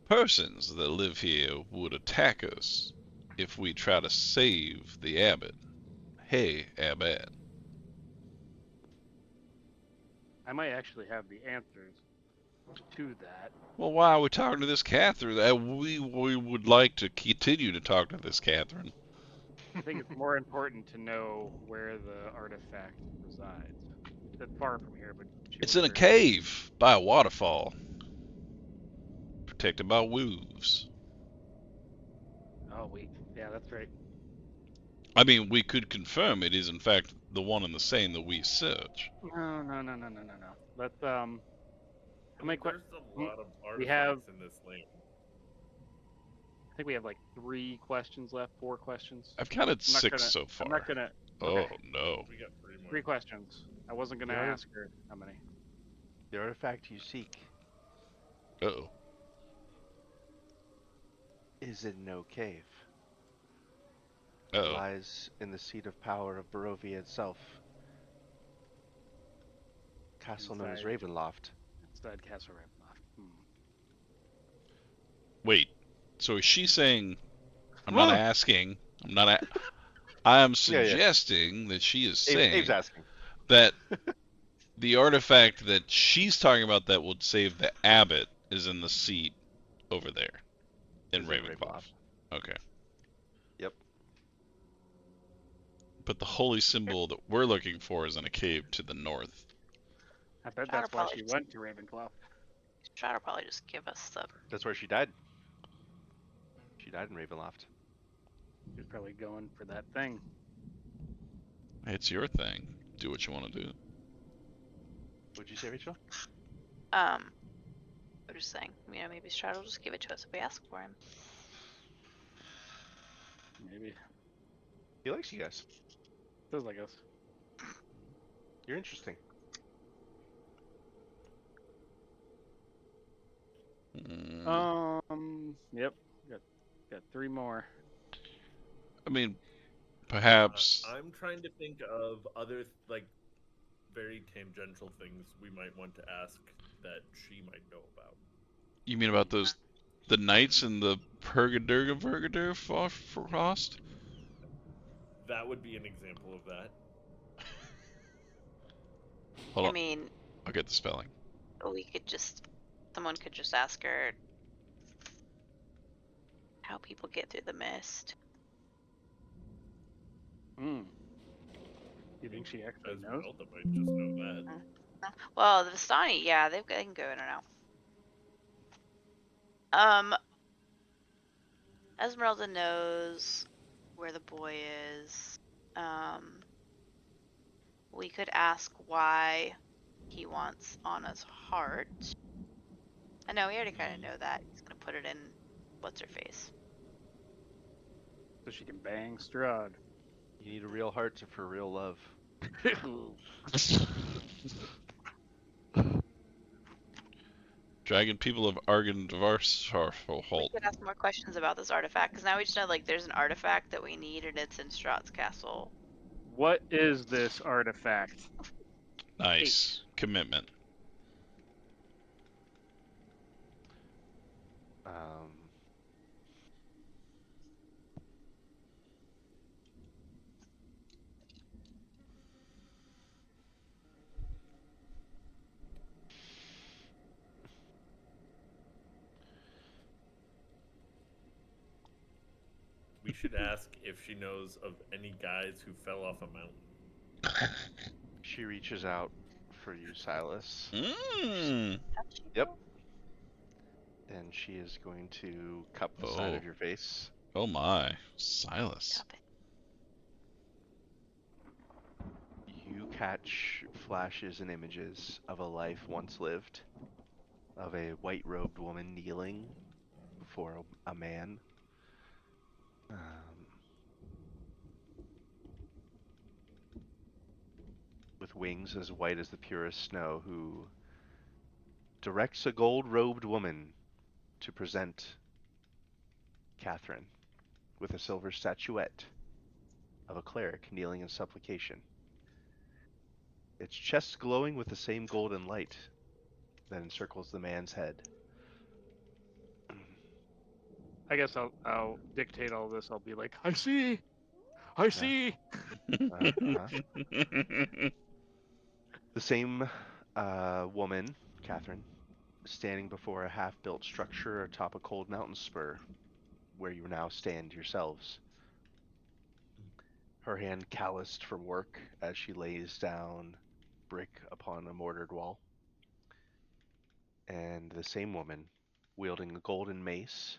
persons that live here would attack us if we try to save the abbot. Hey, abbot. I might actually have the answers to that. Well, why are we talking to this Catherine? We would like to continue to talk to this Catherine. I think it's more important to know where the artifact resides. It's far from here, but It's in a cave by a waterfall, protected by wolves. Oh, yeah, that's right. I mean, we could confirm it is in fact the one and the same that we search. No. Let's I how many there's a lot of we have- artifacts in this land. I think we have like 3 questions left, 4 questions. I've counted I'm not 6 gonna- so far. I'm not gonna. Oh Okay. no. We got 3 more. 3 questions. I wasn't gonna Yeah. ask her how many. The artifact you seek Uh-oh. is in no cave. It Uh-oh. lies in the seat of power of Barovia itself. Castle known as Inside. Ravenloft. Inside Castle Ravenloft. Wait. So is she saying I'm not asking. I am suggesting that she is saying Abe's asking. that the artifact that she's talking about that would save the abbot is in the seat over there in Is in Ravenclaw. Okay. Yep. But the holy symbol that we're looking for is in a cave to the north. I bet Strahd that's why probably she just- went to Ravenclaw. Strahd will probably just give us the. That's where she died. She died in Ravenloft. She's probably going for that thing. It's your thing. Do what you want to do. What'd you say, Rachel? I'm just saying, maybe Strahd will just give it to us if we ask for him. Maybe. He likes you guys. Feels like us. You're interesting. Yep. Got 3 more. I mean, perhaps. I'm trying to think of other very tangential things we might want to ask that she might know about. You mean about the knights in the Purgadurga Frost? That would be an example of that. Hold I on, mean, I'll get the spelling. someone could just ask her how people get through the mist. You You think she actually knows? Esmeralda might just know that. Well, the Vistani, yeah, they can go in or out. Esmeralda knows where the boy is. We could ask why he wants Anna's heart. I know we already kind of know that. He's gonna put it in what's her face. So she can bang Strahd. You need a real heart for real love. Dragon people of Argon We could ask more questions about this artifact because now we just know like there's an artifact that we need and it's in Strahd's castle. What is this artifact? Nice. Commitment. Um, We should ask if she knows of any guys who fell off a mountain. she reaches out for you, Silas. Mmm. Yep. And she is going to cup the side of your face. Oh my. Silas. You catch flashes and images of a life once lived, of a white-robed woman kneeling before a man. With wings as white as the purest snow, who directs a gold-robed woman to present Catherine with a silver statuette of a cleric kneeling in supplication. Its chest glowing with the same golden light that encircles the man's head. I guess I'll dictate all this. I'll be like, I see. The same woman, Catherine, standing before a half-built structure atop a cold mountain spur, where you now stand yourselves. Her hand calloused from work as she lays down brick upon a mortared wall. And the same woman, wielding a golden mace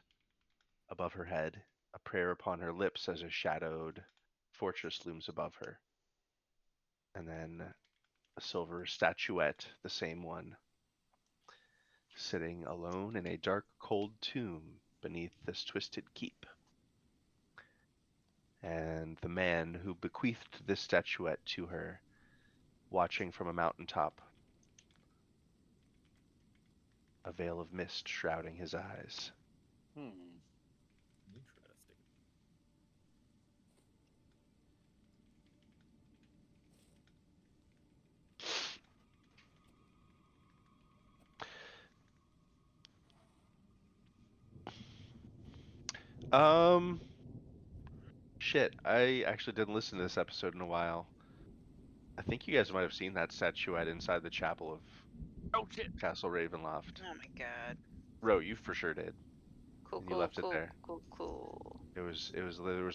above her head, a prayer upon her lips as a shadowed fortress looms above her. And then a silver statuette, the same one, sitting alone in a dark, cold tomb beneath this twisted keep. And the man who bequeathed this statuette to her, watching from a mountaintop, a veil of mist shrouding his eyes. Interesting. Shit, I actually didn't listen to this episode in a while. I think you guys might have seen that statuette inside the chapel of Oh shit. Castle Ravenloft. Oh my god. Ro, you for sure did. Cool, You cool, left it cool, there. cool. There was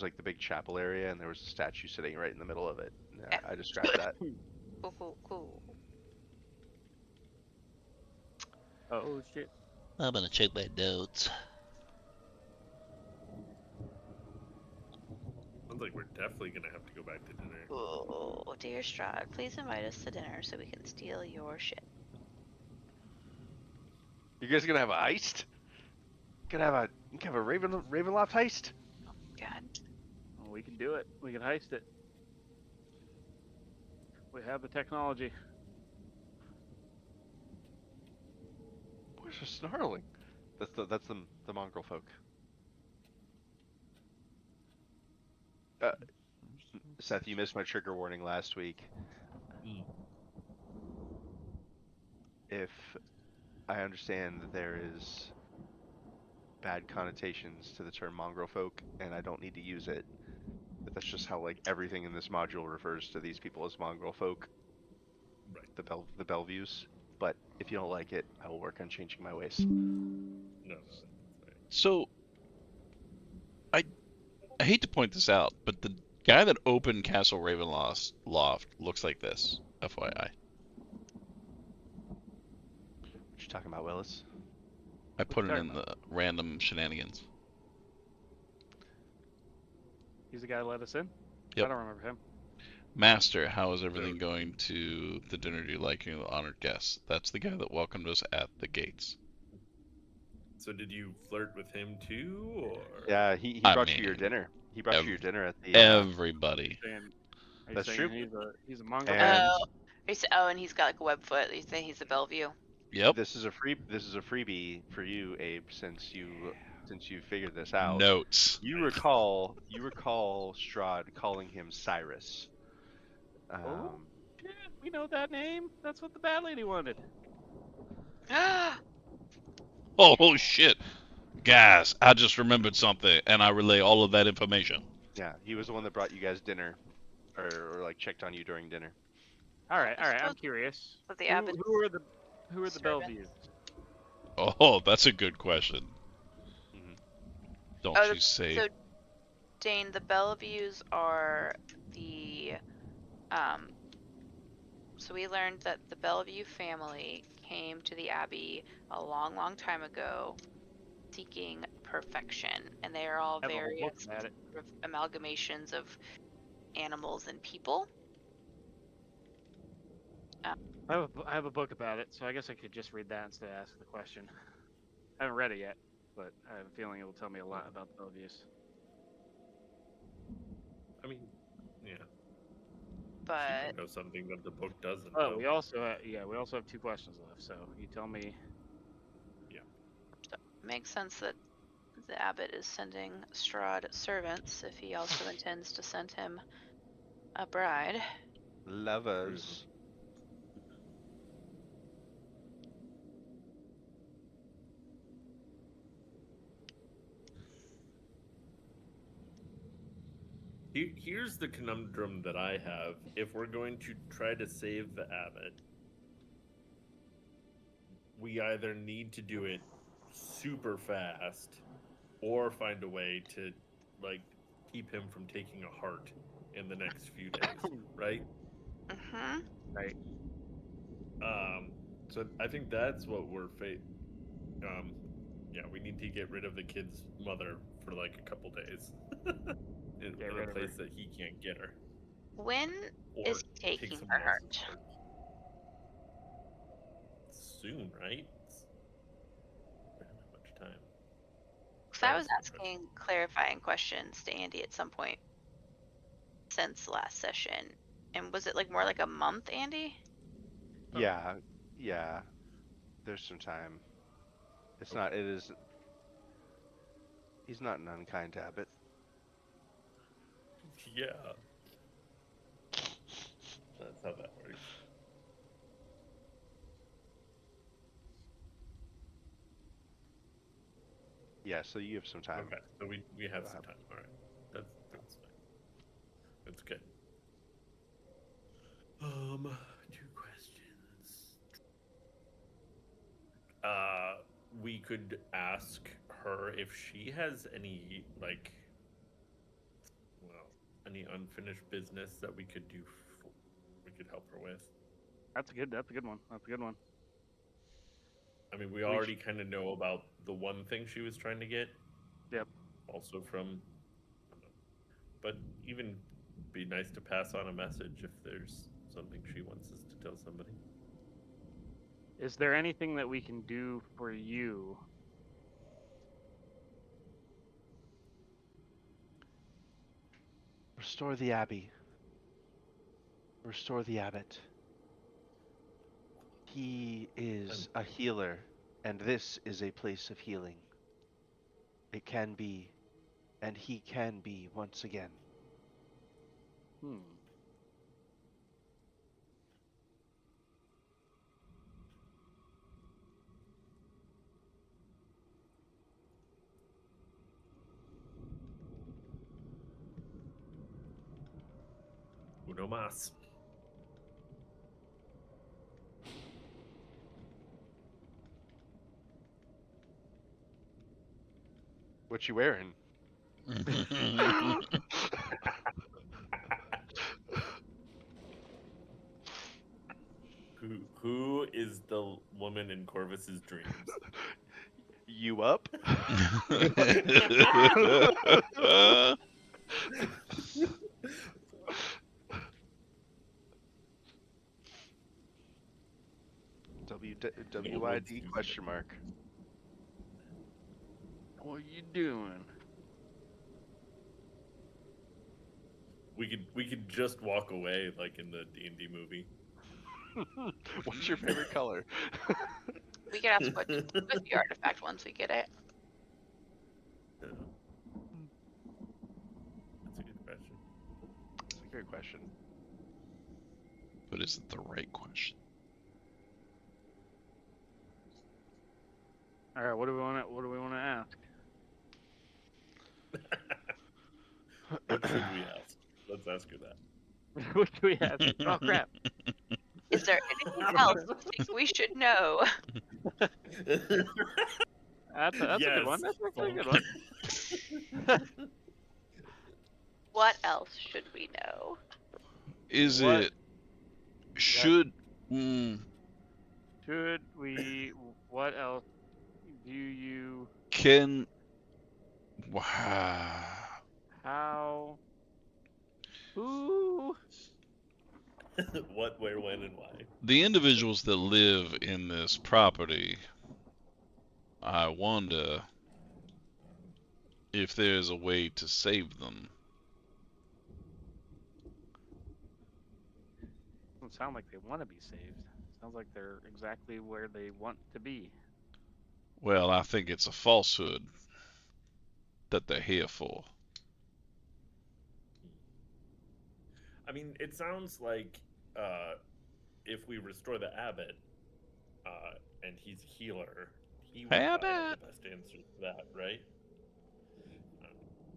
like the big chapel area, and there was a statue sitting right in the middle of it. Yeah, Yeah. I just grabbed that. Cool. Oh shit. I'm gonna check my notes. Sounds like we're definitely gonna have to go back to dinner. Oh, dear Strahd, please invite us to dinner so we can steal your shit. You guys gonna have a heist? You can have a Ravenloft heist? God. Well, we can do it. We can heist it. We have the technology. Where's the snarling? That's the mongrel folk. Seth, you missed my trigger warning last week. If I understand that there is bad connotations to the term mongrel folk, and I don't need to use it, but that's just how like everything in this module refers to these people as mongrel folk. Right. The Belleviews. But if you don't like it, I will work on changing my ways. No, that's fine. So, I hate to point this out, but the Guy that opened Castle Ravenloft loft looks like this. FYI. What you talking about, Willis? I What put you it talking in about? the random shenanigans. He's the guy that let us in? I Yep. don't remember him. Master, how is everything So, going to the dinner? Do you like the honored guests? That's the guy that welcomed us at the gates. so did you flirt with him too, or Yeah, he I brought you your mean, dinner. He brought you ev your dinner at the. everybody. Are you That's saying true. he's a Mongol man? And And he's got like a webfoot. You think he's a Bellevue? Yep. this is a freebie for you, Abe, since you figured this out. Notes. nice? You recall Strahd calling him Cyrus. Oh Um, shit, we know that name. That's what the bad lady wanted. Oh shit. Guys, I just remembered something and I relay all of that information. yeah, he was the one that brought you guys dinner, or like checked on you during dinner. All I right. I'm suppose curious. with the abbot Who are the servants. Bellevues? Oh, that's a good question. Hmm. Don't Oh, you say. so Dane, the Bellevues are the um. So we learned that the Bellevue family came to the Abbey a long, long time ago, seeking perfection, and they are all I have a whole book various about it. sort of amalgamations of animals and people. I have a book about it, so I guess I could just read that instead of ask the question. I haven't read it yet, but I have a feeling it will tell me a lot about the Bellevues. I mean, yeah, she But might know something that the book doesn't Oh, know. we also have 2 questions left. So you tell me. so it makes sense that the abbot is sending Strahd servants if he also intends to send him a bride. True. Lovers. Here's the conundrum that I have. If we're going to try to save the abbot, we either need to do it super fast or find a way to like keep him from taking a heart in the next few days, right? Mm-hmm. Right. So I think that's what um yeah, we need to get rid of the kid's mother for like a couple days Get in a rid of her. place that he can't get her, When or is he take taking her someone else's heart? heart soon, right? We don't have much time. Because I Oh, was that's a good question. asking clarifying questions to Andy at some point since last session. And was it like more like a month, Andy? Yeah, yeah. There's some time. It's not. Okay. It is. He's not an unkind abbot. Yeah, that's how that works. Yeah. So you have some time. Okay, so we have some Have- time. All right, that's fine. That's good. 2 questions. Uh, we could ask her if she has any well, any unfinished business that we could we could help her with. That's a good. That's a good one. That's a good one. I mean, we We already kind of know about the one thing she was trying to get, Yep. also from, but even be nice to pass on a message if there's something she wants us to tell somebody. Is there anything that we can do for you? Restore the abbey. Restore the abbot. He is a healer, and this is a place of healing. It can be, and he can be once again. Hmm. Uno más. What you wearing? Who is the woman in Corvus's dreams? You up? WYD question mark. What are you doing? We could just walk away like in the D&D movie. What's your favorite color? We can ask what's the artifact once we get it. That's a good question. That's a great question. But is it the right question? All right, what do we want to ask? What should we ask? Let's ask her that. What do we ask? Oh crap! Is there anything else you think we should know? That's a good one. That's actually a good one. What else should we know? Is What- it should Should we? What else do you? can wow How? Who? What, where, when, and why? the individuals that live in this property, I wonder if there's a way to save them. Doesn't sound like they want to be saved. Sounds like they're exactly where they want to be. Well, I think it's a falsehood that they're here for. I mean, it sounds like if we restore the abbot, and he's a healer, he would probably have Abbot! the best answer to that, right?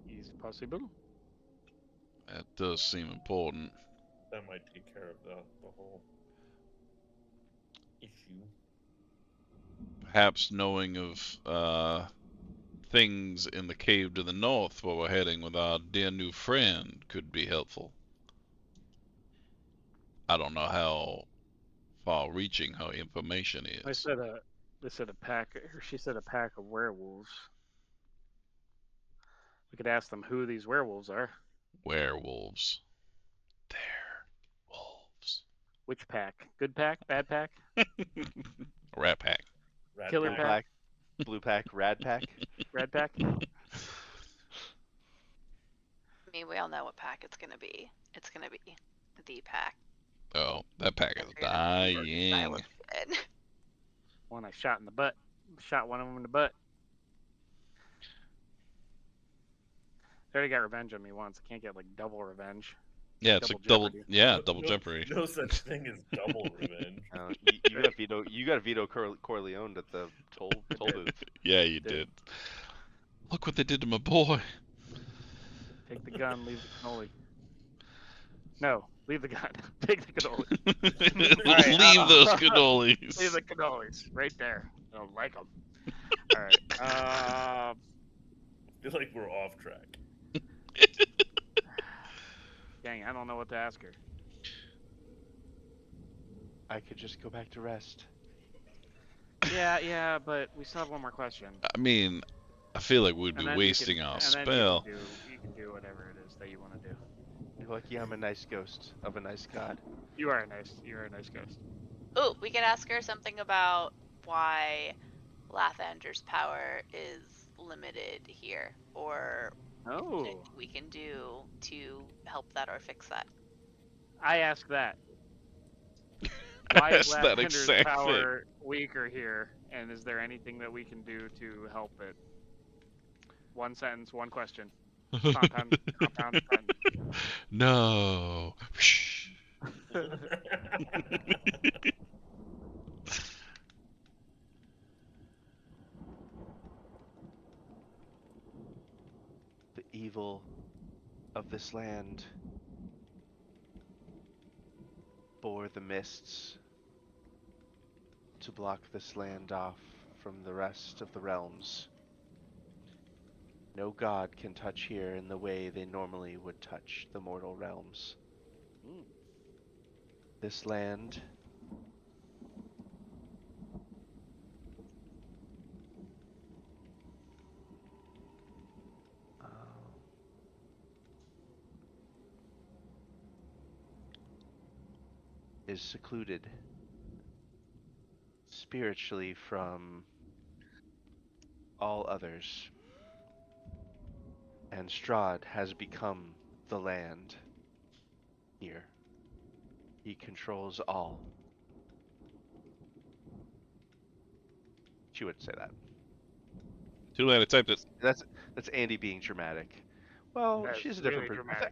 Is possible. That does seem important. That might take care of the whole issue. Perhaps knowing of things in the cave to the north where we're heading with our dear new friend could be helpful. I don't know how far-reaching her information They is. said a pack, or she said a pack of werewolves. We could ask them who these werewolves are. Werewolves. They're wolves. Which pack? Good pack? Bad pack? Rat pack. Rat Killer pack. pack? Blue pack, rad pack. Red pack? I mean, we all know what pack it's gonna be. It's gonna be the pack. Oh, that pack is They're gonna be dying. dead. One I shot in the butt. Shot one of them in the butt. They already got revenge on me once. I can't get like double revenge. Yeah, it's Double like double. jeopardy. Yeah, double jeopardy. No such thing as double revenge. You got Vito Corleone at the toll booth. Yeah, you did. Look what they did to my boy. Take the gun, leave the cannoli. No, leave the gun. Take the cannoli. Leave Alright, those cannolis. Leave the cannolis right there. I don't like them. All right. I feel like we're off track. Dang, I don't know what to ask her. I could just go back to rest. Yeah, but we still have one more question. I mean, I feel like we'd And be then wasting our spell. You can do whatever it is that you want to do. You're lucky I'm a nice ghost of a nice god. You're a nice ghost. Oh, we could ask her something about why Lathander's power is limited here, or Oh, what we can do to help that or fix that. I ask that. I Why is asked that Lathander's exact thing. power weaker here? And is there anything that we can do to help it? One sentence, one question. Compound sentence. No. The evil of this land bore the mists to block this land off from the rest of the realms. No god can touch here in the way they normally would touch the mortal realms. Mm. This land is secluded spiritually from all others, and Strahd has become the land here. He controls all. She wouldn't say that. Too late, I typed it. That's Andy being dramatic. Well, That's she's a really different. dramatic.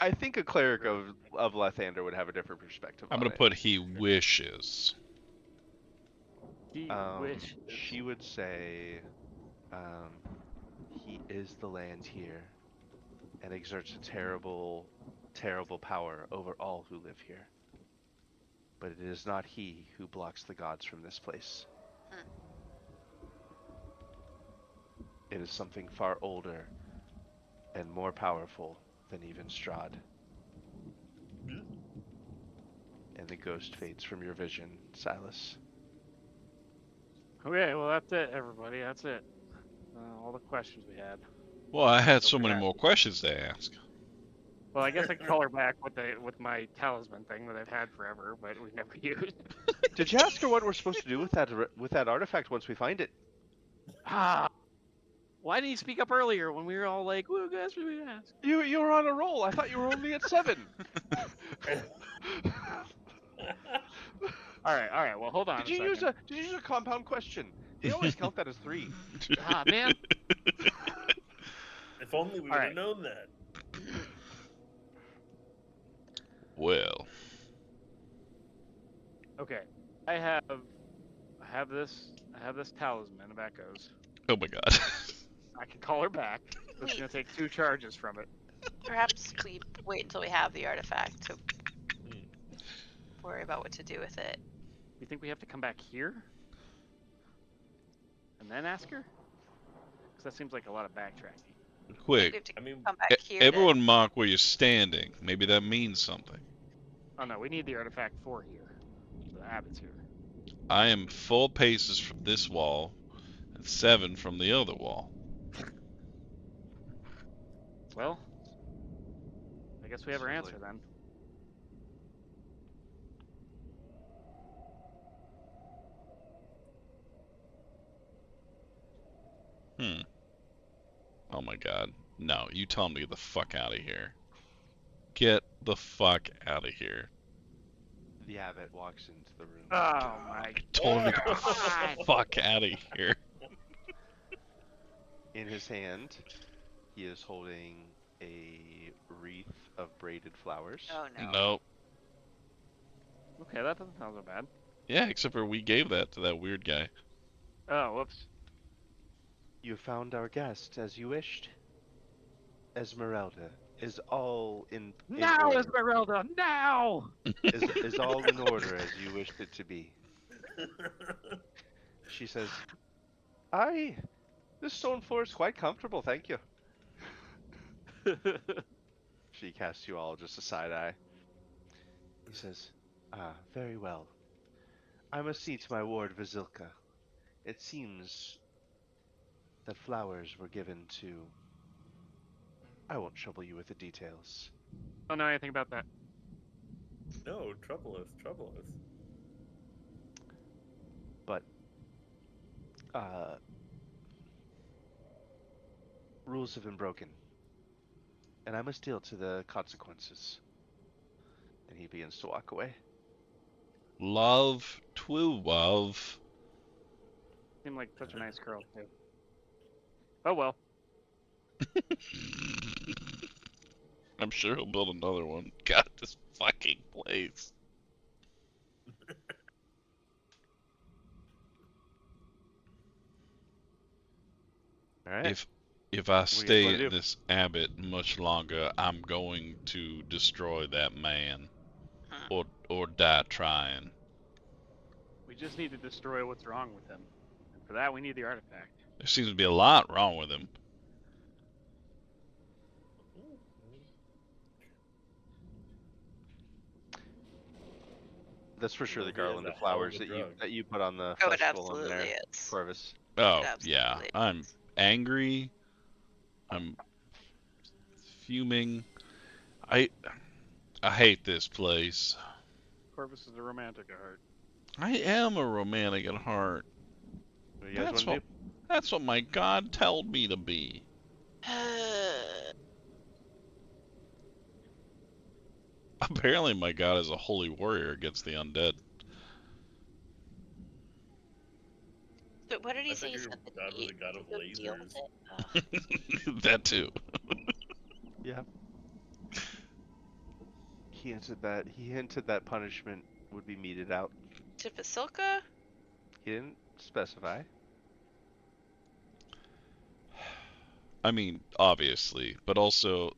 I think a cleric of Lathander would have a different perspective I'm on gonna it. put he wishes. He wishes. She would say, he is the land here, and exerts a terrible, terrible power over all who live here. But it is not he who blocks the gods from this place. Hmm. It is something far older and more powerful than even Strahd. And the ghost fades from your vision, Silas. Okay, well that's it, everybody. That's it. All the questions we had. Well, I had So so many perhaps- more questions to ask. Well, I guess I can call her back with my talisman thing that I've had forever, but we've never used. Did you ask her what we're supposed to do with that artifact once we find it? Ah, why didn't you speak up earlier when we were all like, "What guys should we ask?" You were on a roll. I thought you were only at 7. All right. Well, hold on. Did you use a compound question? They always count that as 3. Ah, man. If only we would have known that. Well, Okay, I have this talisman of echoes. oh my god. I can call her back. It's gonna take 2 charges from it. Perhaps we wait until we have the artifact to Hmm. worry about what to do with it. You think we have to come back here and then ask her? Because that seems like a lot of backtracking. We Quick, have to I mean, come back here. everyone mark where you're standing. Maybe that means something. Oh no, we need the artifact for here. The abbot's here. I am 4 paces from this wall and 7 from the other wall. Well, I guess we have our Sounds answer then. Oh my god. No, you tell him to get the fuck out of here. Get the fuck out of here. The abbot walks into the room. Oh my I told him to get the God. fuck out of here. In his hand, he is holding a wreath of braided flowers. Oh no. Nope. Okay, that doesn't sound so bad. Yeah, except for we gave that to that weird guy. Oh, whoops. You found our guest as you wished. Esmeralda is all in Now, order. Esmeralda, now! Is all in order as you wished it to be. She says, this stone floor is quite comfortable, thank you. She casts you all just a side eye. He says, very well. I must see to my ward Vasilka. It seems that flowers were given to... I won't trouble you with the details. Don't know anything about that. no, trouble us. But, rules have been broken. And I must deal to the consequences. And he begins to walk away. Love to love. Seemed like such a nice girl, too. Oh well. I'm sure he'll build another one. God, this fucking place. Alright. If I you stay wanna do? at this abbot much longer, I'm going to destroy that man, or die trying. We just need to destroy what's wrong with him. And for that, we need the artifact. There seems to be a lot wrong with him. That's for sure the Well, he has garland a of hell of flowers a that drug. you put on the Oh, it festival in absolutely there, is. Corvus. Oh, It yeah. absolutely I'm is. angry. I'm fuming. I hate this place. Corvus is a romantic at heart. I am a romantic at heart. What do you guys That's want to what that's what my God told me to be. Apparently my God is a holy warrior against the undead. But what did he I say thought he's your going to god was eat a god to of go deal with lasers. it? Ugh. That too. do? Yeah. He hinted that punishment would be meted out. To Basilka? He didn't specify. I mean, obviously, but also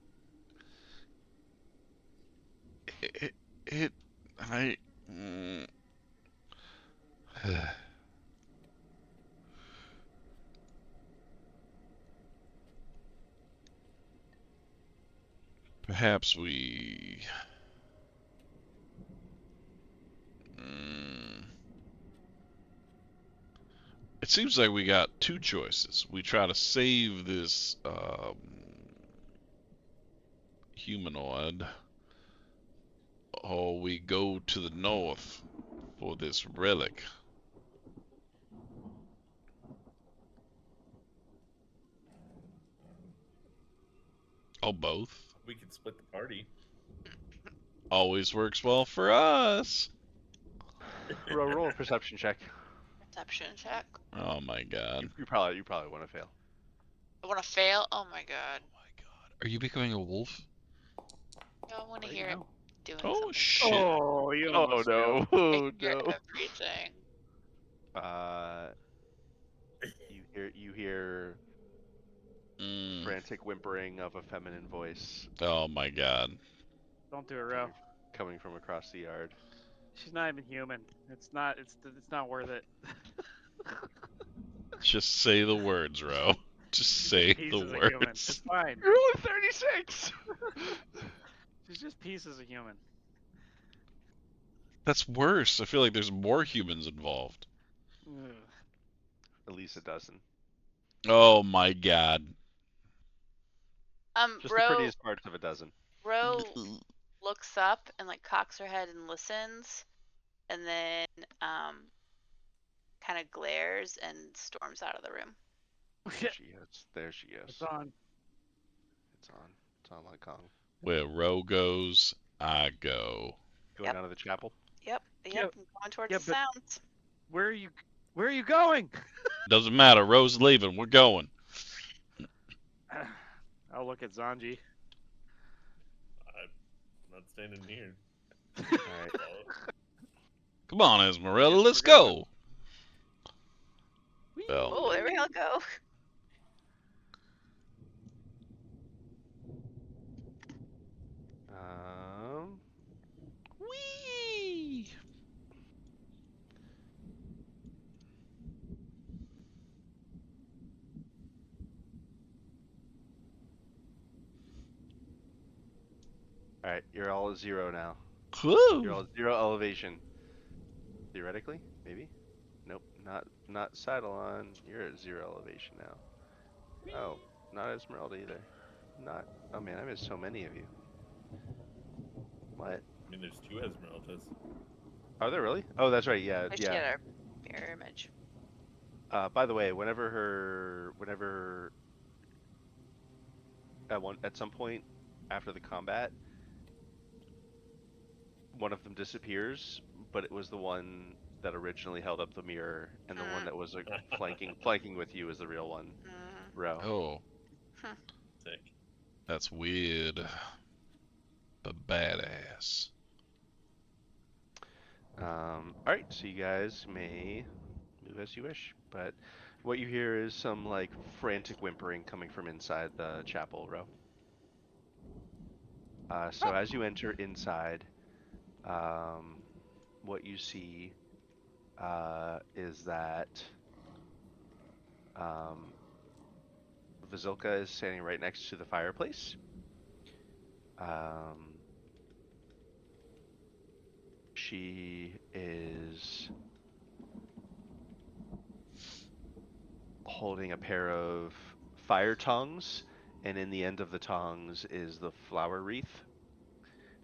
it, it I mm, perhaps we mm, it seems like we got two choices. We try to save this humanoid, or we go to the north for this relic. Or both. We could split the party. Always works well for us. Roll a perception check. Perception check. Oh my God. You probably want to fail. I want to fail? Oh my god. Oh my God. Are you becoming a wolf? I want to Right hear it now. doing Oh something. shit. Oh, you Oh almost no! failed. I Oh hear no! everything. You hear Mm. frantic whimpering of a feminine voice Oh my God. Don't do it, Ro. coming from across the yard. She's not even human. It's not worth it. Just say the words, Ro. Just She's say just the pieces of human. words. It's fine. You're only 36. She's just pieces of human. That's worse. I feel like there's more humans involved. Ugh. At least a dozen. Oh my God. Just the prettiest parts of a dozen. Ro looks up and like cocks her head and listens, and then kind of glares and storms out of the room. There she is. There she is. It's on. It's on. It's on like Kong. Where Ro goes, I go. Going Yep. down to the chapel. Yep. Yeah. I'm going towards Yeah, the but- sounds. Where are you going? Doesn't matter. Ro's leaving. We're going. I'll look at Zanji. I'm not standing here. All right. Come on, Esmeralda. Yes, Let's we're going. go. Well, Oh, there we all go. whee! All right. You're all at 0 now. Woo! You're all 0 elevation. Theoretically, maybe. Nope. Not Sidalon. You're at 0 elevation now. Oh, not Esmeralda either. Not. Oh man, I missed so many of you. What? I mean, there's two Esmeraldas. Are there really? Oh, that's right. Yeah, Wish she yeah. had our mirror image. By the way, at some point after the combat, one of them disappears, but it was the one that originally held up the mirror, and the one that was flanking with you is the real one, Ro. Oh, Sick. that's weird. But badass. All right, so you guys may move as you wish, but what you hear is some like frantic whimpering coming from inside the chapel, Ro. So as you enter inside, what you see is that Vazilka is standing right next to the fireplace. She is holding a pair of fire tongues, and in the end of the tongues is the flower wreath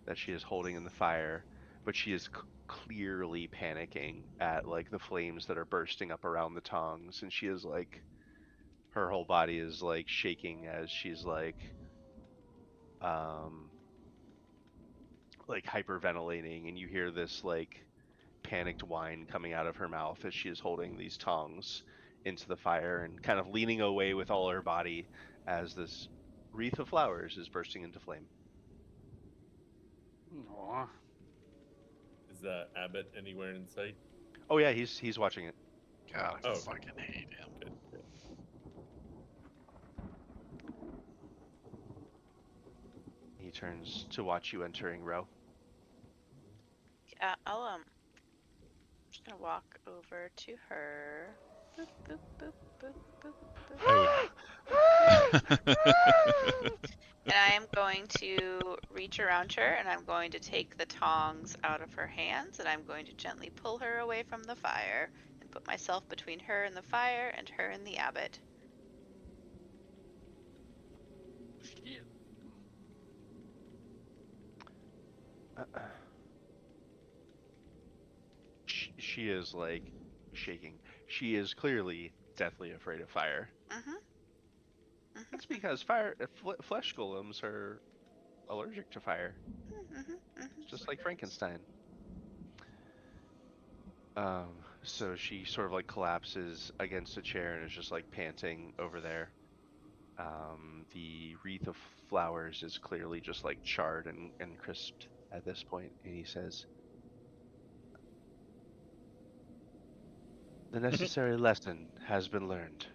that she is holding in the fire. but she is clearly panicking at like the flames that are bursting up around the tongs, and she is like, her whole body is like shaking as she's um like hyperventilating, and you hear this like panicked whine coming out of her mouth as she is holding these tongs into the fire and kind of leaning away with all her body as this wreath of flowers is bursting into flame. Aw. Is Abbott anywhere in sight? Oh yeah, he's watching it. God, I Oh, fucking hate him. good. He turns to watch you entering, Ro. Yeah, I'm just gonna walk over to her. Boop, boop, boop, boop, boop, boop. I would. And I am going to reach around her and I'm going to take the tongs out of her hands and I'm going to gently pull her away from the fire and put myself between her and the fire and her and the abbot. Shit. She is like shaking. She is clearly deathly afraid of fire. Mm-hmm. That's because fire flesh golems are allergic to fire. It's just like Frankenstein. So she sort of like collapses against a chair and is just like panting over there. The wreath of flowers is clearly just like charred and crisped at this point, and he says, "The necessary lesson has been learned."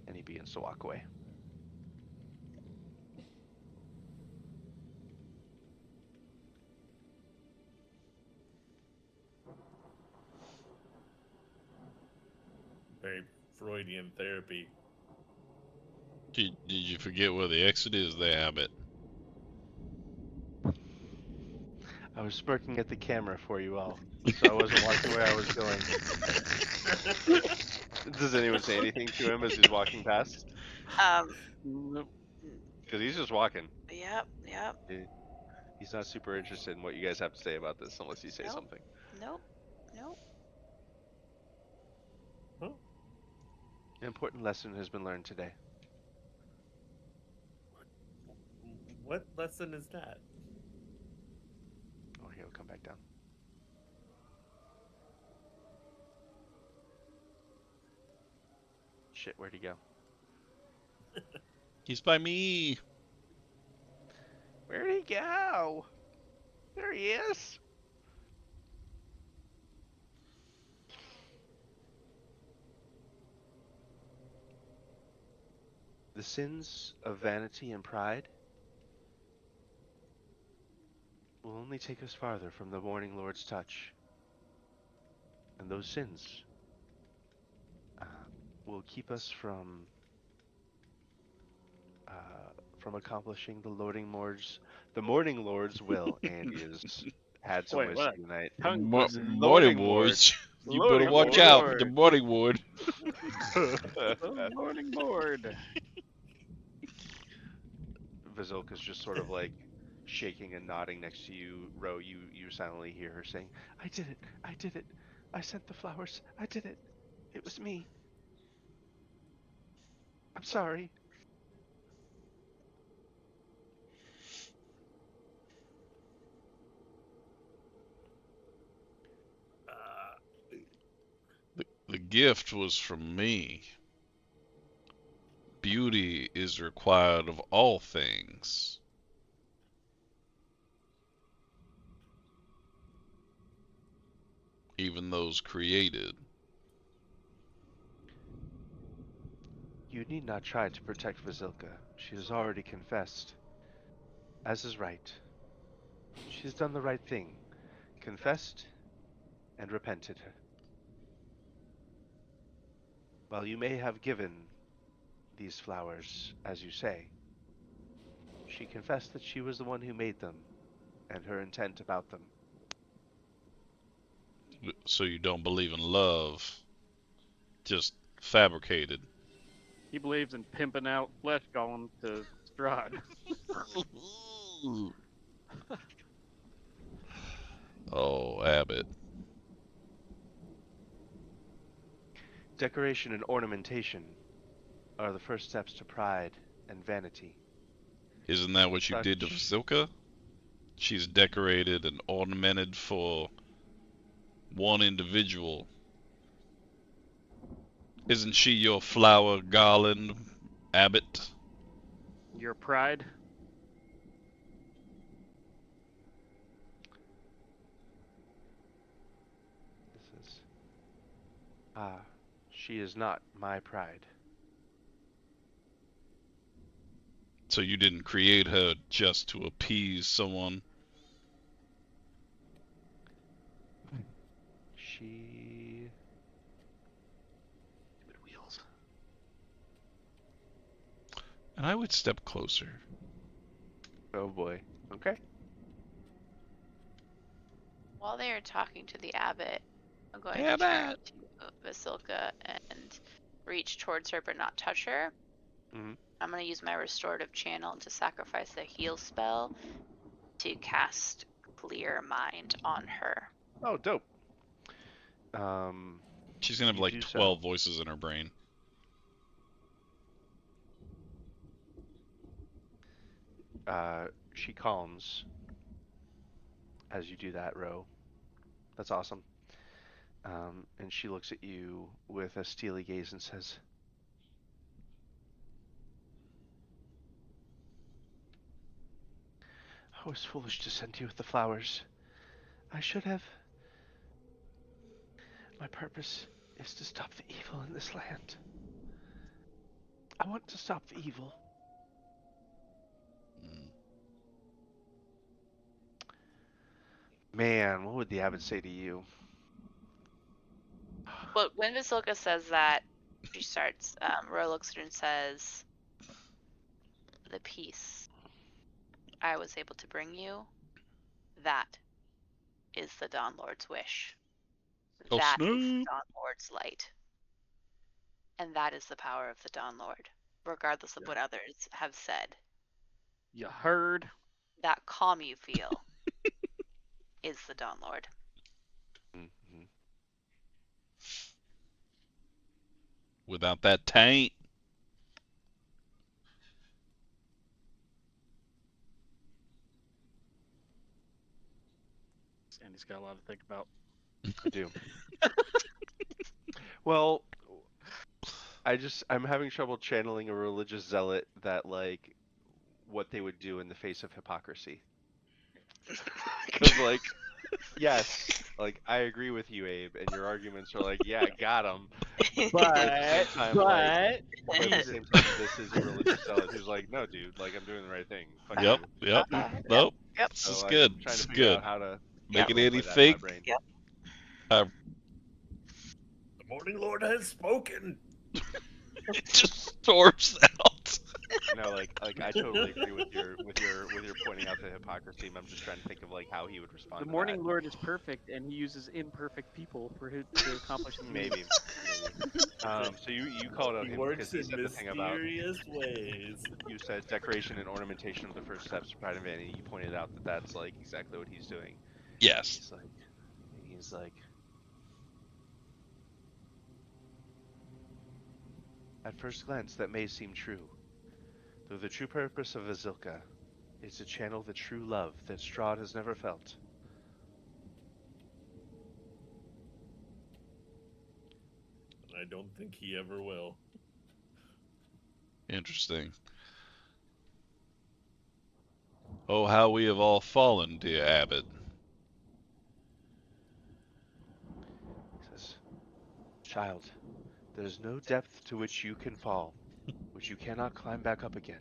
And he begins to walk away. Very Freudian therapy. Did you forget where the exit is there, Abbott? I was smirking at the camera for you all, so I wasn't watching where I was going. Does anyone say anything to him as he's walking past? Nope. Because he's just walking. Yep. He's not super interested in what you guys have to say about this unless you say Nope. something. Nope. Huh? An important lesson has been learned today. What lesson is that? Oh, he'll come back down. Shit, where'd he go? He's by me. Where'd he go? There he is. The sins of vanity and pride will only take us farther from the Morning Lord's touch. And those sins will keep us from accomplishing the Morning Lord's will. Andy has had some Wait, whiskey what? tonight. Tongue Mo twister. morning Loading Lord. woods. You Loading better watch Lord. out for the morning wood. The morning board. Vazilka's just sort of like shaking and nodding next to you. Ro, you silently hear her saying, I did it. I sent the flowers. I did it. It was me. I'm sorry. The gift was from me. Beauty is required of all things, even those created. You need not try to protect Vazilka. She has already confessed. As is right. She has done the right thing. Confessed and repented. While you may have given these flowers, as you say, she confessed that she was the one who made them, and her intent about them. So you don't believe in love, just fabricated. He believes in pimping out flesh golems to Strahd. Oh, Abbott. Decoration and ornamentation are the first steps to pride and vanity. Isn't that what you did to Such Vasilka? She's decorated and ornamented for one individual. Isn't she your flower garland, Abbott? Your pride. this is she is not my pride. So you didn't create her just to appease someone? She Stupid wheels. And I would step closer. oh boy. Okay. While they are talking to the abbot, I'm going to turn Abbott! to Vasilka and reach towards her but not touch her. Mhm. I'm going to use my restorative channel to sacrifice a heal spell to cast Clear Mind on her. Oh, dope. Um, She's gonna have You like do 12 so. voices in her brain. She calms as you do that, Ro. That's awesome. And she looks at you with a steely gaze and says, I was foolish to send you with the flowers. I should have. My purpose is to stop the evil in this land. I want to stop the evil. Mm. Man, what would the abbot say to you? But when Vasilka says that, she starts, Ro looks at her and says, the peace I was able to bring you, that is the Dawn Lord's wish. Oh, That is the snap! Dawn Lord's light. And that is the power of the Dawn Lord, regardless of what others have said. You heard? That calm you feel is the Dawn Lord. Mm-hmm. Without that taint. Sandy's got a lot to think about. I do. Well, I'm having trouble channeling a religious zealot that, like, what they would do in the face of hypocrisy. Because, like, yes, like, I agree with you, Abe, and your arguments are like, yeah, got him. But at the same time, but at the same time, this is a religious zealot who's like, no, dude, like, I'm doing the right thing. Fuck Yep, you. yep. Yep. Nope. Yep. This So, is like, good. I'm trying This to is figure good. out how to Make it roleplay any that in my fake. brain. Yep. The Morning Lord has spoken. It just storms out. No, like I totally agree with your pointing out the hypocrisy. I'm just trying to think of like how he would respond The to Morning Lord is perfect, and he uses imperfect people to accomplish his that. Maybe. So you called out He him because works he in said the thing about, mysterious ways. you said decoration and ornamentation of the first steps to pride and vanity. You pointed out that that's like exactly what he's doing. Yes. He's like, at first glance that may seem true, though the true purpose of Azilka is to channel the true love that Strahd has never felt. I don't think he ever will. Interesting. Oh, how we have all fallen, dear Abbot. He says, child, there is no depth to which you can fall, which you cannot climb back up again.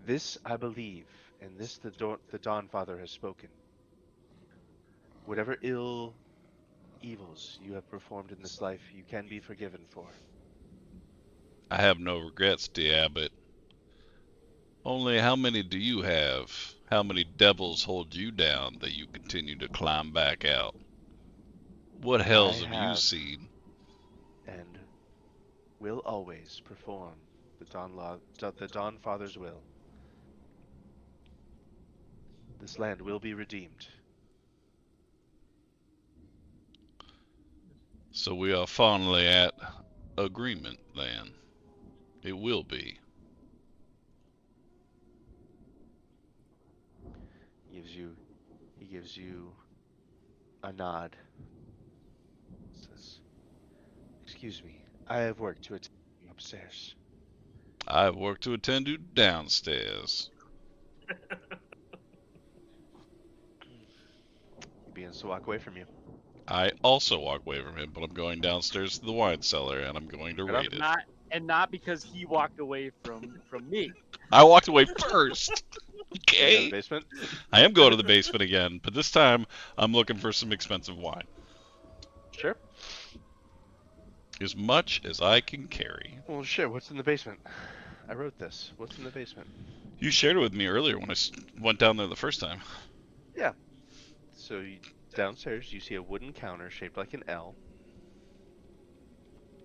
This I believe, and this the Dawn Father has spoken. Whatever evils you have performed in this life, you can be forgiven for. I have no regrets, dear Abbot. Only how many do you have? How many devils hold you down that you continue to climb back out? What I hells have you have, seen? and will always perform the Dawn Father's will. This land will be redeemed. So we are finally at agreement then. It will be. He gives you a nod. Says, "Excuse me, I have work to attend to upstairs." I have work to attend to downstairs. He begins to walk away from you. I also walk away from him, but I'm going downstairs to the wine cellar and I'm going to Right on. raid it. Not because he walked away from me. I walked away first. You go to the Okay. basement. I am going to the basement again, but this time I'm looking for some expensive wine. Sure. As much as I can carry. Well, shit. What's in the basement? I wrote this. What's in the basement? You shared it with me earlier when I went down there the first time. Yeah. So downstairs, you see a wooden counter shaped like an L.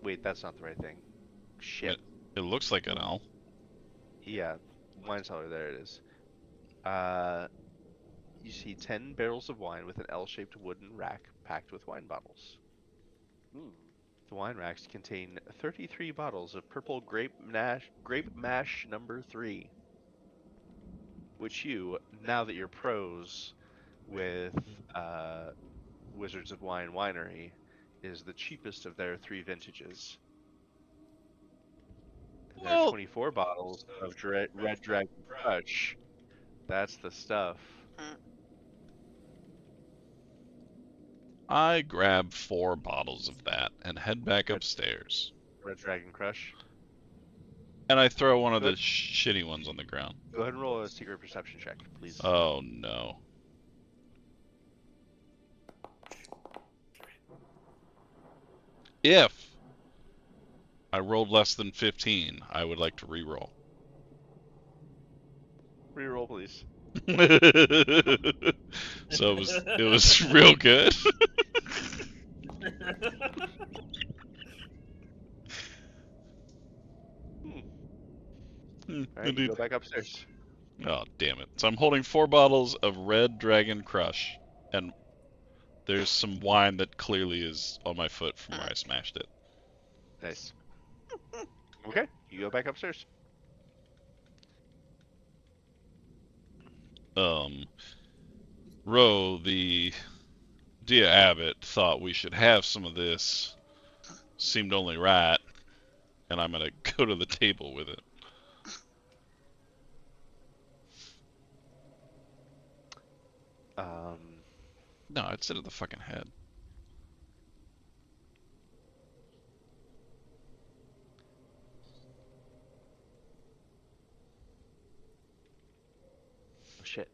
Wait, that's not the right thing. Shit. It looks like an L. Yeah, wine cellar. There it is. You see 10 barrels of wine with an L-shaped wooden rack packed with wine bottles. Hmm. The wine racks contain 33 bottles of purple grape mash number 3, which you, now that you're pros with Wizards of Wine Winery, is the cheapest of their 3 vintages. And there are Well, 24 bottles of Red Dragon Crush. That's the stuff. I grab 4 bottles of that and head back upstairs. Red Dragon Crush. And I throw one of the Good. shitty ones on the ground. Go ahead and roll a secret perception check, please. Oh no. If I rolled less than 15, I would like to re-roll. Reroll, please. So it was real good. Alright, you Indeed. go back upstairs. Oh, damn it. So I'm holding 4 bottles of Red Dragon Crush, and there's some wine that clearly is on my foot from where I smashed it. Nice. Okay, you go back upstairs. Ro, the dear abbot, thought we should have some of this. Seemed only right, and I'm gonna go to the table with it. No, I'd sit at the fucking head. Oh shit.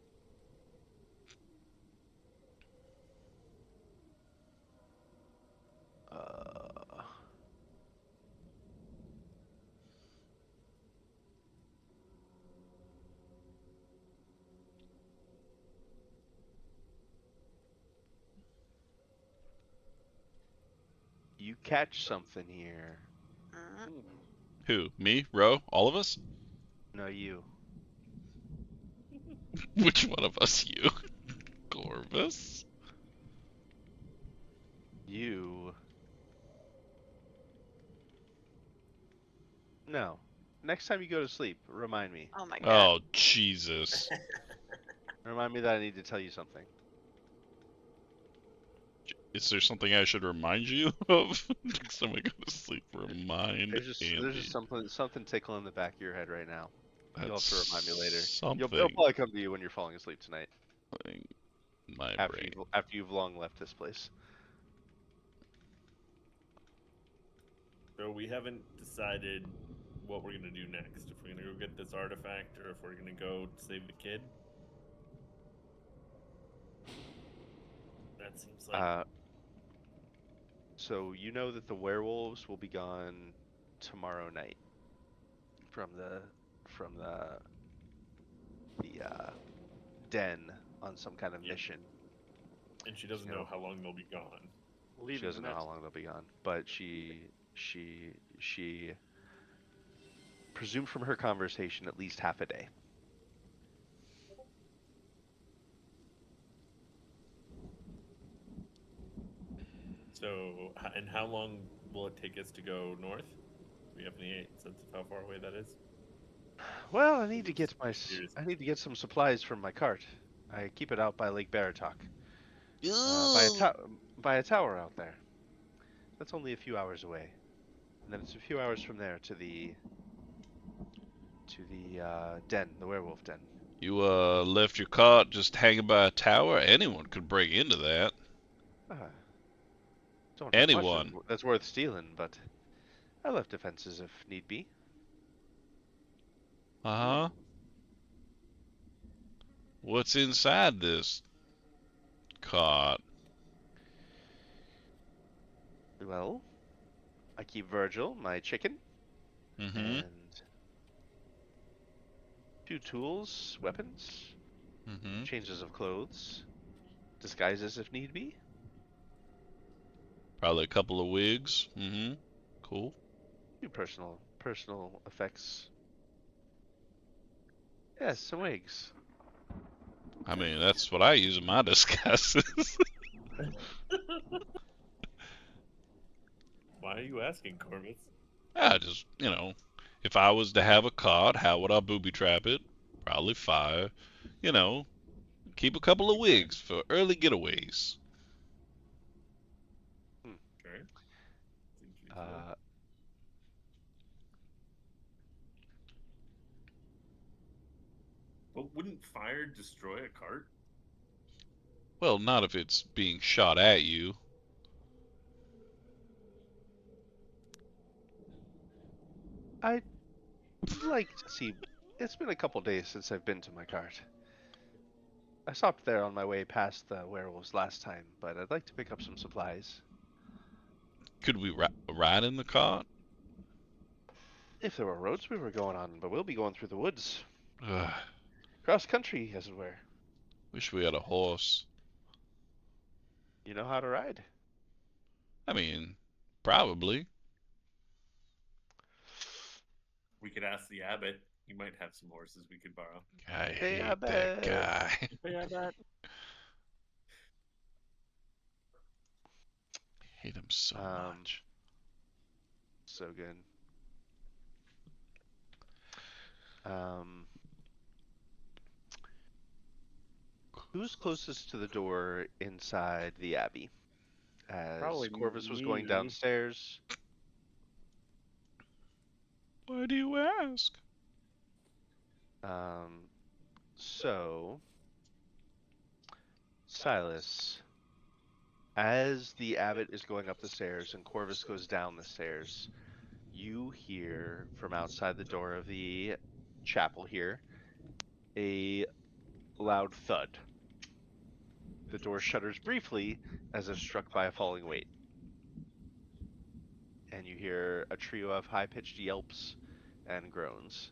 You catch something here. Who? Me? Ro? All of us? No, you. Which one of us? You? Corvus? You. No. Next time you go to sleep, remind me. Oh my god. Oh, Jesus. Remind me that I need to tell you something. Is there something I should remind you of? Next time I go to sleep, remind There's just Andy. something tickling in the back of your head right now. You'll have to That's remind me later. something It'll probably come to you when you're falling asleep tonight. in my brain. After you've long left this place. So we haven't decided what we're gonna do next. If we're gonna go get this artifact, or if we're gonna go save the kid. That seems like So you know that the werewolves will be gone tomorrow night from the den on some kind of Yep. mission. and she doesn't know how long they'll be gone. She doesn't know how long they'll be gone, but she presumed from her conversation at least half a day. So, and how long will it take us to go north? Do we have any sense of how far away that is? Well, I need to get Curious. I need to get some supplies from my cart. I keep it out by Lake Baratok, Ooh. by a tower out there. That's only a few hours away, and then it's a few hours from there to the den, the werewolf den. You left your cart just hanging by a tower? Anyone could break into that. Ah, don't have much Anyone. that's worth stealing, but I left defenses if need be. Uh-huh. What's inside this cart? Well, I keep Virgil, my chicken, Mm-hmm. and few tools, weapons, Mm-hmm. changes of clothes, disguises if need be. Probably a couple of wigs. Mm-hmm. Cool. Few personal effects. Yes, some wigs. I mean, that's what I use in my disguises. Why are you asking, Corvus? I just, if I was to have a cart, how would I booby trap it? Probably fire. You know, keep a couple of wigs for early getaways. Okay. Seems reasonable. Uh, But wouldn't fire destroy a cart? Well, not if it's being shot at you. I'd like to see. It's been a couple days since I've been to my cart. I stopped there on my way past the werewolves last time, but I'd like to pick up some supplies. Could we ride in the cart? If there were roads we were going on, but we'll be going through the woods. Ugh, Cross country, as it were. wish we had a horse. You know how to ride. I mean, probably. We could ask the abbot. He might have some horses we could borrow. I Hey, I hate that bet. guy. Yeah, that. Hate him so much. So good. Um, who's closest to the door inside the abbey? As Probably Corvus was going me. downstairs. Why do you ask? So, Silas, as the abbot is going up the stairs and Corvus goes down the stairs, you hear from outside the door of the chapel here a loud thud. The door shudders briefly as if struck by a falling weight. And you hear a trio of high-pitched yelps and groans.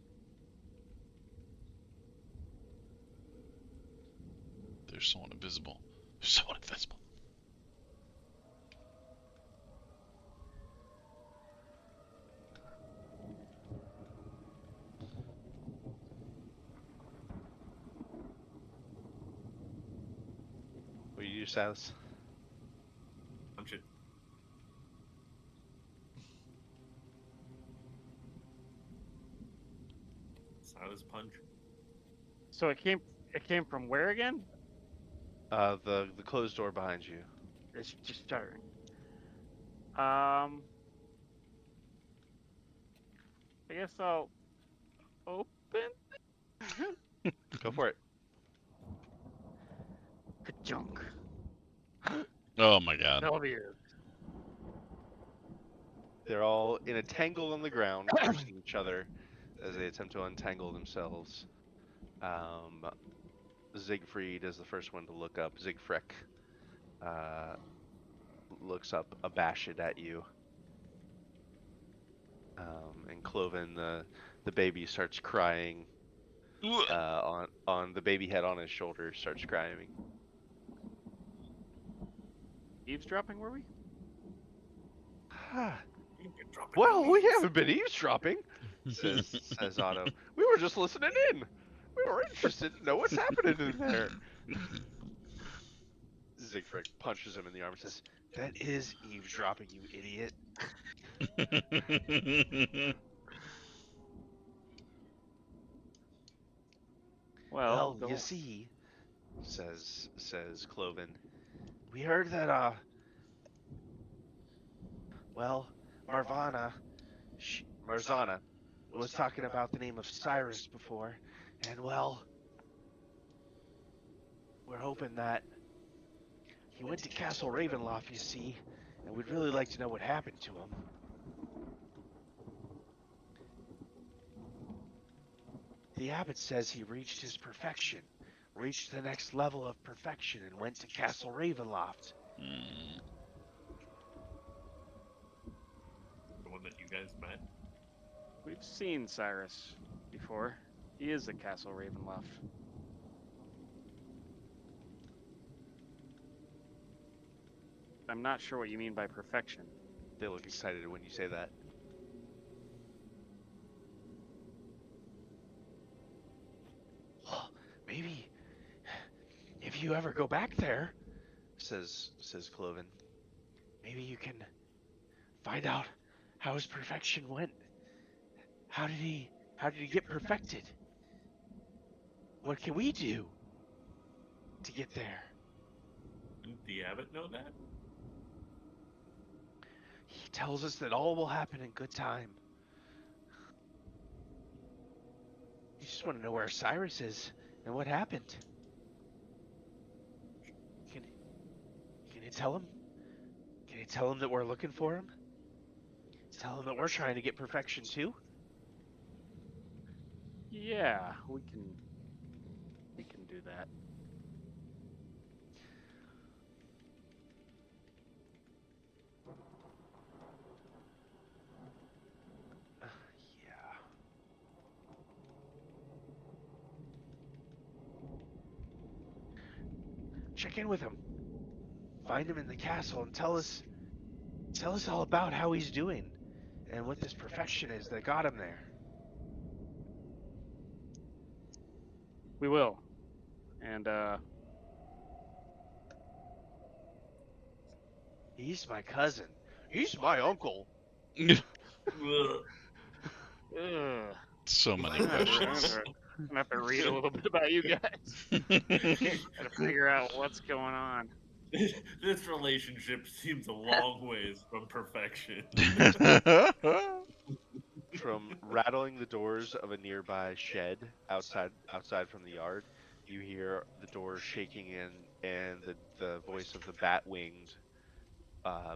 There's someone invisible. There's someone invisible. What do you do, Silas? Punch it. Silas punch. So it came from where again? The closed door behind you. It's just starting. I guess I'll open. Go for it. Junk. Oh my god. W. They're all in a tangle on the ground, cursing each other as they attempt to untangle themselves. Siegfried is the first one to look up. Siegfried looks up abashed at you. And Cloven, the baby, starts crying. On the baby head on his shoulder, starts crying. Eavesdropping, were we? You can drop it Well, in we these. haven't been eavesdropping, says Otto. We were just listening in. We were interested to know what's happening in there. Siegfried punches him in the arm and says, That is eavesdropping, you idiot. Well, Well, you don't. see, says Cloven, we heard that well, Marvana, Marzana was talking about the name of Cyrus before, and well, we're hoping that he went to Castle Ravenloft, you see, and we'd really like to know what happened to him. The abbot says he reached his perfection, reached the next level of perfection, and went to Castle Ravenloft. Mm. The one that you guys met. We've seen Cyrus before. He is at Castle Ravenloft. I'm not sure what you mean by perfection. They look excited when you say that. Well, maybe if you ever go back there, says Cloven, maybe you can find out how his perfection went. How did he get perfected? What can we do to get there? Didn't the abbot know that? He tells us that all will happen in good time. You just want to know where Cyrus is and what happened. Can you tell him? Can you tell him that we're looking for him? Tell him that we're trying to get perfection too? Yeah, we can do that. Yeah. Check in with him. Find him in the castle and tell us all about how he's doing and what this perfection is that got him there. We will. And He's my cousin. He's my uncle. Ugh. ugh, So many I'm questions. gonna have to read a little bit about you guys. Gotta figure out what's going on. This relationship seems a long ways from perfection. From rattling the doors of a nearby shed outside from the yard, you hear the doors shaking in and the voice of the bat-winged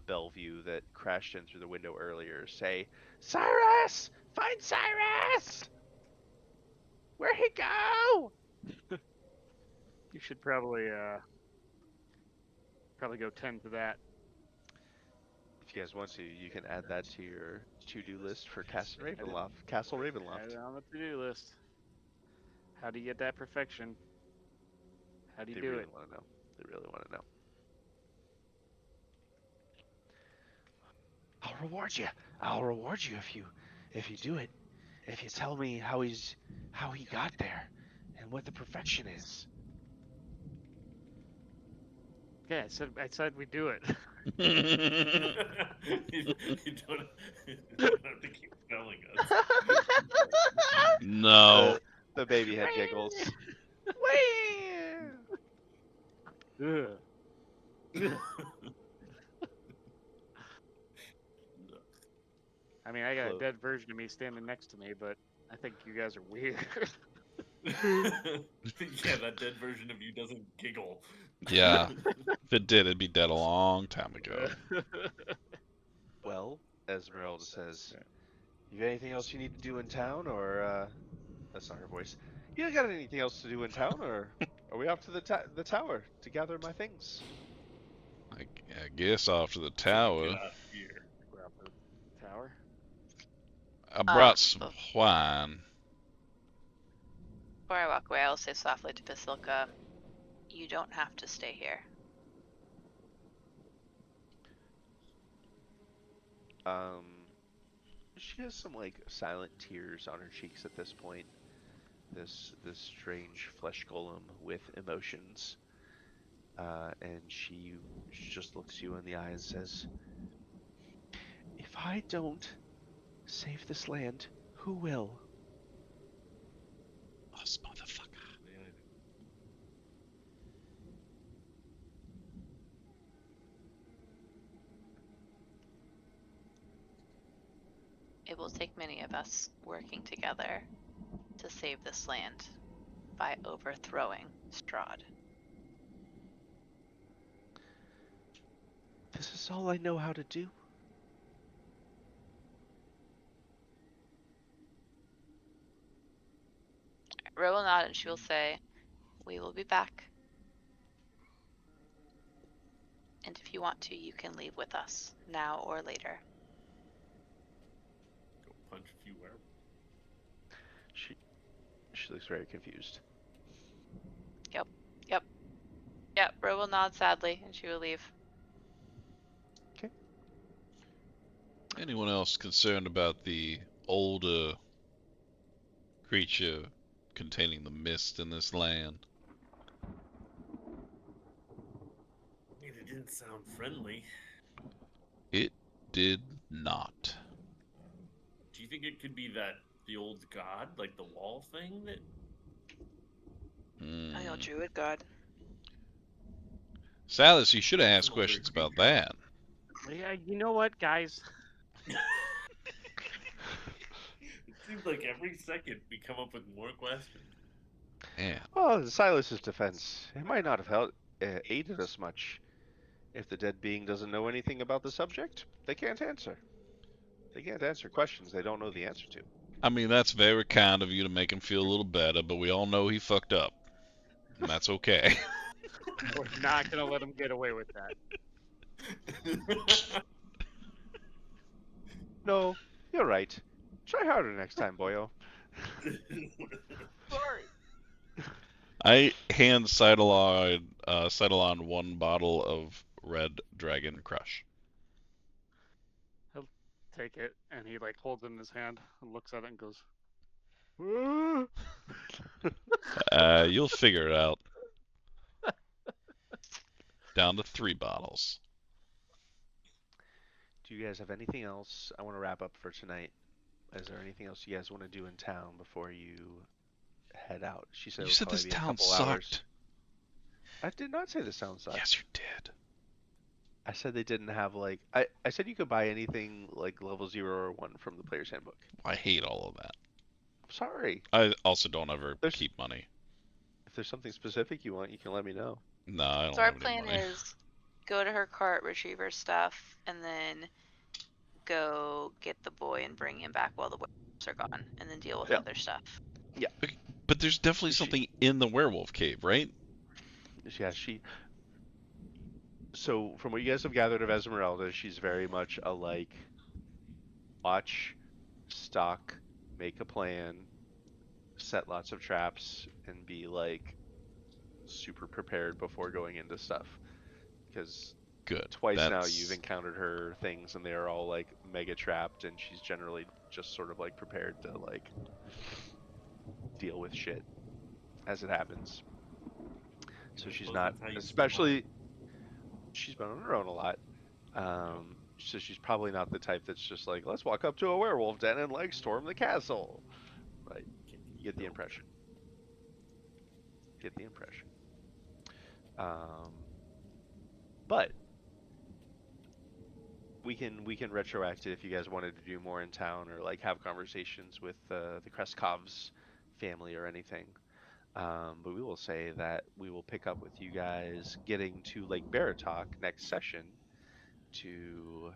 Bellevue that crashed in through the window earlier say, "Cyrus! Find Cyrus! Where'd he go?" You should probably go tend to that. If you guys want to, you can add that to your to-do list for Castle Add it, Ravenloft. Castle add Ravenloft. it on the to-do list. How do you get that perfection? How do you They do really it? want to know. They really want to know. I'll reward you. I'll reward you if you do it. If you tell me how he got there and what the perfection is. Yeah, I said we do it. You don't have to keep telling us. No. The baby head giggles. Ugh. I mean, I got a dead version of me standing next to me, but I think you guys are weird. Yeah, that dead version of you doesn't giggle. Yeah. If it did, it'd be dead a long time ago. Well, Esmeralda says, "You got anything else you need to do in town, or that's not her voice. You got anything else to do in town, or are we off to the tower to gather my things?" I guess off to the So we get tower. out here. We're up the tower. I brought some Before wine. I walk away, I'll say softly to Basilka, "You don't have to stay here." Um, she has some like silent tears on her cheeks at this point. This strange flesh golem with emotions. and she just looks you in the eye and says, "If I don't save this land, who will?" Us, motherfucker. It will take many of us working together to save this land by overthrowing Strahd. This is all I know how to do. Ro will nod and she will say, "We will be back. And if you want to, you can leave with us, now or later." Go punch a few werewolves. She looks very confused. Yep, Ro will nod sadly and she will leave. Okay. Anyone else concerned about the older creature containing the mist in this land? I mean, it didn't sound friendly. It did not. Do you think it could be that the old god, like the wall thing that? Oh, your Hmm. druid god. Silas, you should have It's asked an older questions about creature. that. Yeah, you know what, guys? It seems like every second we come up with more questions. Man, Well, in Silas's defense, it might not have aided us much. If the dead being doesn't know anything about the subject, they can't answer. They can't answer questions they don't know the answer to. I mean, that's very kind of you to make him feel a little better, but we all know he fucked up. And that's okay. We're not gonna let him get away with that. No, you're right. Try harder next time, boyo. Sorry. I hand Cytalon one bottle of Red Dragon Crush. He'll take it and he like holds it in his hand and looks at it and goes, You'll figure it out. Down to 3 bottles. Do you guys have anything else? I want to wrap up for tonight. Is there anything else you guys want to do in town before you head out? She said You it'll said probably this be a town couple hours. sucked. I did not say this town sucked. Yes, you did. I said they didn't have like I said you could buy anything like level 0 or 1 from the player's handbook. I hate all of that. I'm sorry. I also don't ever There's- keep money. If there's something specific you want, you can let me know. No, I don't So our have any plan money. is go to her cart, retrieve her stuff, and then go get the boy and bring him back while the werewolves are gone, and then deal with Yeah. other stuff. But there's definitely She- something in the werewolf cave, right? Yeah, so from what you guys have gathered of Esmeralda, she's very much a like watch, stalk, make a plan, set lots of traps, and be like super prepared before going into stuff. Because Good. twice now That's- you've encountered her things and they're all like mega trapped, and she's generally just sort of like prepared to like deal with shit as it happens. So I she's suppose not, that's how you especially she's been on her own a lot. So she's probably not the type that's just like, let's walk up to a werewolf den and like storm the castle. Right? You get the impression. Get the impression. But we can retroact it if you guys wanted to do more in town or like have conversations with the Kreskov's family or anything. But we will say that we will pick up with you guys getting to Lake Baratok next session to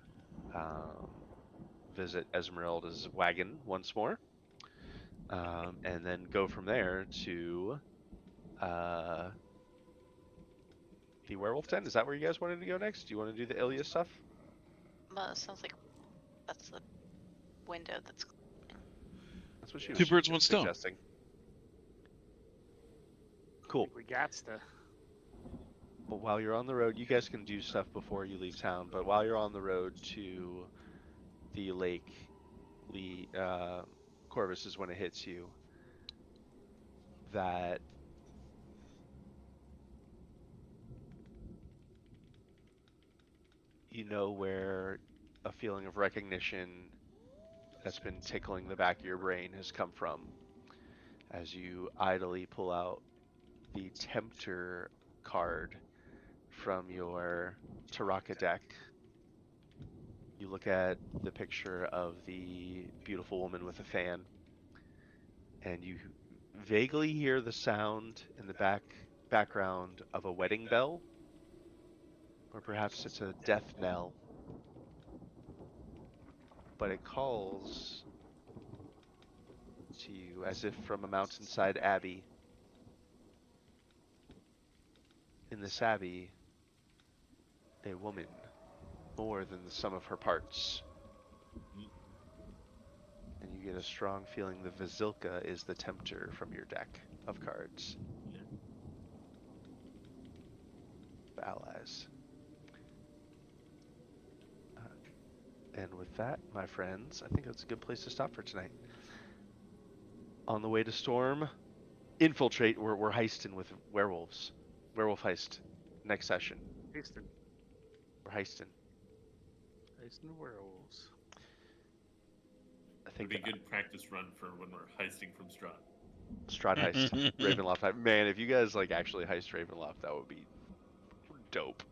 visit Esmeralda's wagon once more, and then go from there to the werewolf den. Is that where you guys wanted to go next? Do you want to do the Ilya stuff? Well, it sounds like that's the window that's closing. That's what she was Two birds, one stone. suggesting. I Cool. think we got to. But while you're on the road, you guys can do stuff before you leave town. But while you're on the road to the lake, Corvus is when it hits you that you know where a feeling of recognition that's been tickling the back of your brain has come from as you idly pull out the Tempter card from your Taraka deck. You look at the picture of the beautiful woman with a fan, and you vaguely hear the sound in the background of a wedding bell, or perhaps it's a death knell, but it calls to you as if from a mountainside abbey. In this abbey, a woman more than the sum of her parts. And you get a strong feeling the Vasilka is the tempter from your deck of cards. The allies. And with that, my friends, I think that's a good place to stop for tonight. On the way to Storm, infiltrate. We're heisting with werewolves. Werewolf heist. Next session. Houston. We're heisting. Houston werewolves. I It'd think be a good practice run for when we're heisting from Strahd. Strahd heist. Ravenloft. Man, if you guys like actually heist Ravenloft, that would be dope.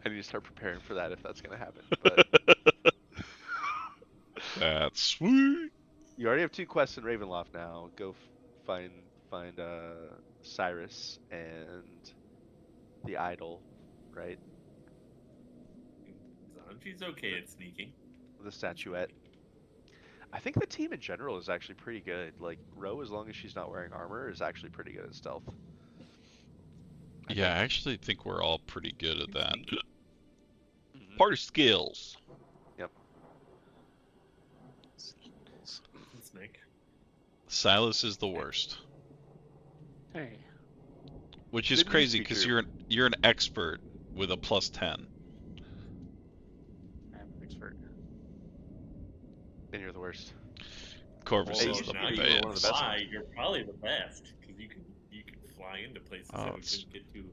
I need to start preparing for that if that's gonna happen. But That's sweet. you already have 2 quests in Ravenloft now. Go find Cyrus and the idol, right? She's okay at sneaking. The statuette. I think the team in general is actually pretty good. Like Ro, as long as she's not wearing armor, is actually pretty good at stealth. Yeah, I actually think we're all pretty good at that. Mhm. Party skills. Yep. Snake. Silas is the worst. Hey. Which is Didn't used crazy to be because true. you're an expert with a +10. I'm an expert. And you're the worst. Corvus Hey, is you the should now be you one can of best. the best. fly. You're probably the best because you can fly into places Oh, that we it's- couldn't get to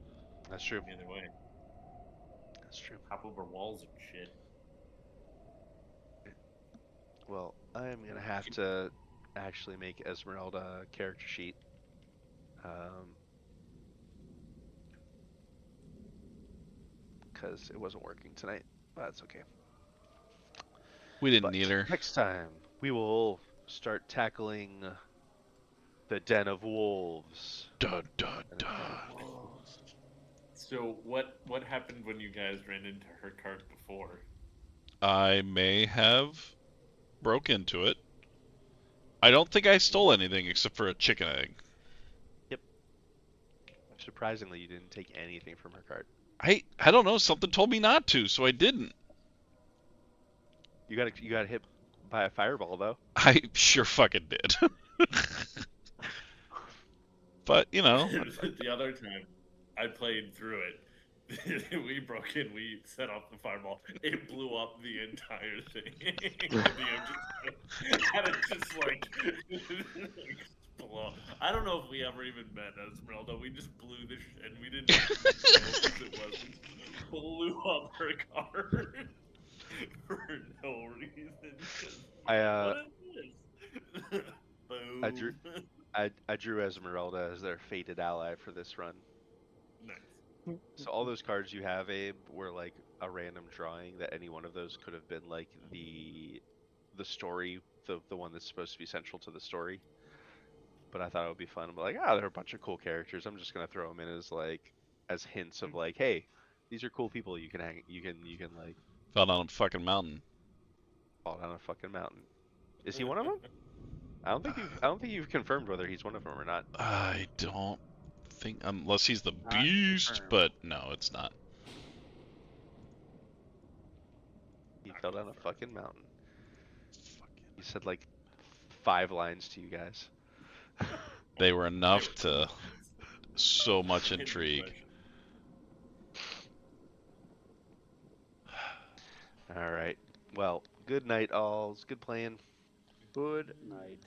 That's true. any other way. That's true. Hop over walls and shit. Well, I am gonna have to actually make Esmeralda a character sheet. Because it wasn't working tonight. But that's okay. We didn't But need her. next time we will start tackling the Den of Wolves. Dun, dun, And dun. So what happened when you guys ran into her cart before? I may have broke into it. I don't think I stole anything except for a chicken egg. Surprisingly, you didn't take anything from her cart. I don't know. Something told me not to, so I didn't. You got hit by a fireball though. I sure fucking did. But you know, The other time I played through it, we broke in, we set off the fireball. It blew up the entire thing. The DM just had it just like explode. I don't know if we ever even met Esmeralda. We just blew the shit, and we didn't know who it was. We just blew up her car for no reason. What is this? Boom. I drew Esmeralda as their fated ally for this run. Nice. So all those cards you have, Abe, were like a random drawing that any one of those could have been like the story, the one that's supposed to be central to the story. But I thought it would be fun. I'm like, they're a bunch of cool characters. I'm just gonna throw them in as hints of like, hey, these are cool people you can like fell down a fucking mountain. fall down a fucking mountain. Is he one of them? I don't think you've confirmed whether he's one of them or not. I don't think, unless he's the Not beast, confirmed. but no, it's not. He fell down a fucking mountain. He said like 5 lines to you guys. They were enough to so much intrigue. All right. Well, good night, all. It's good playing. Good night.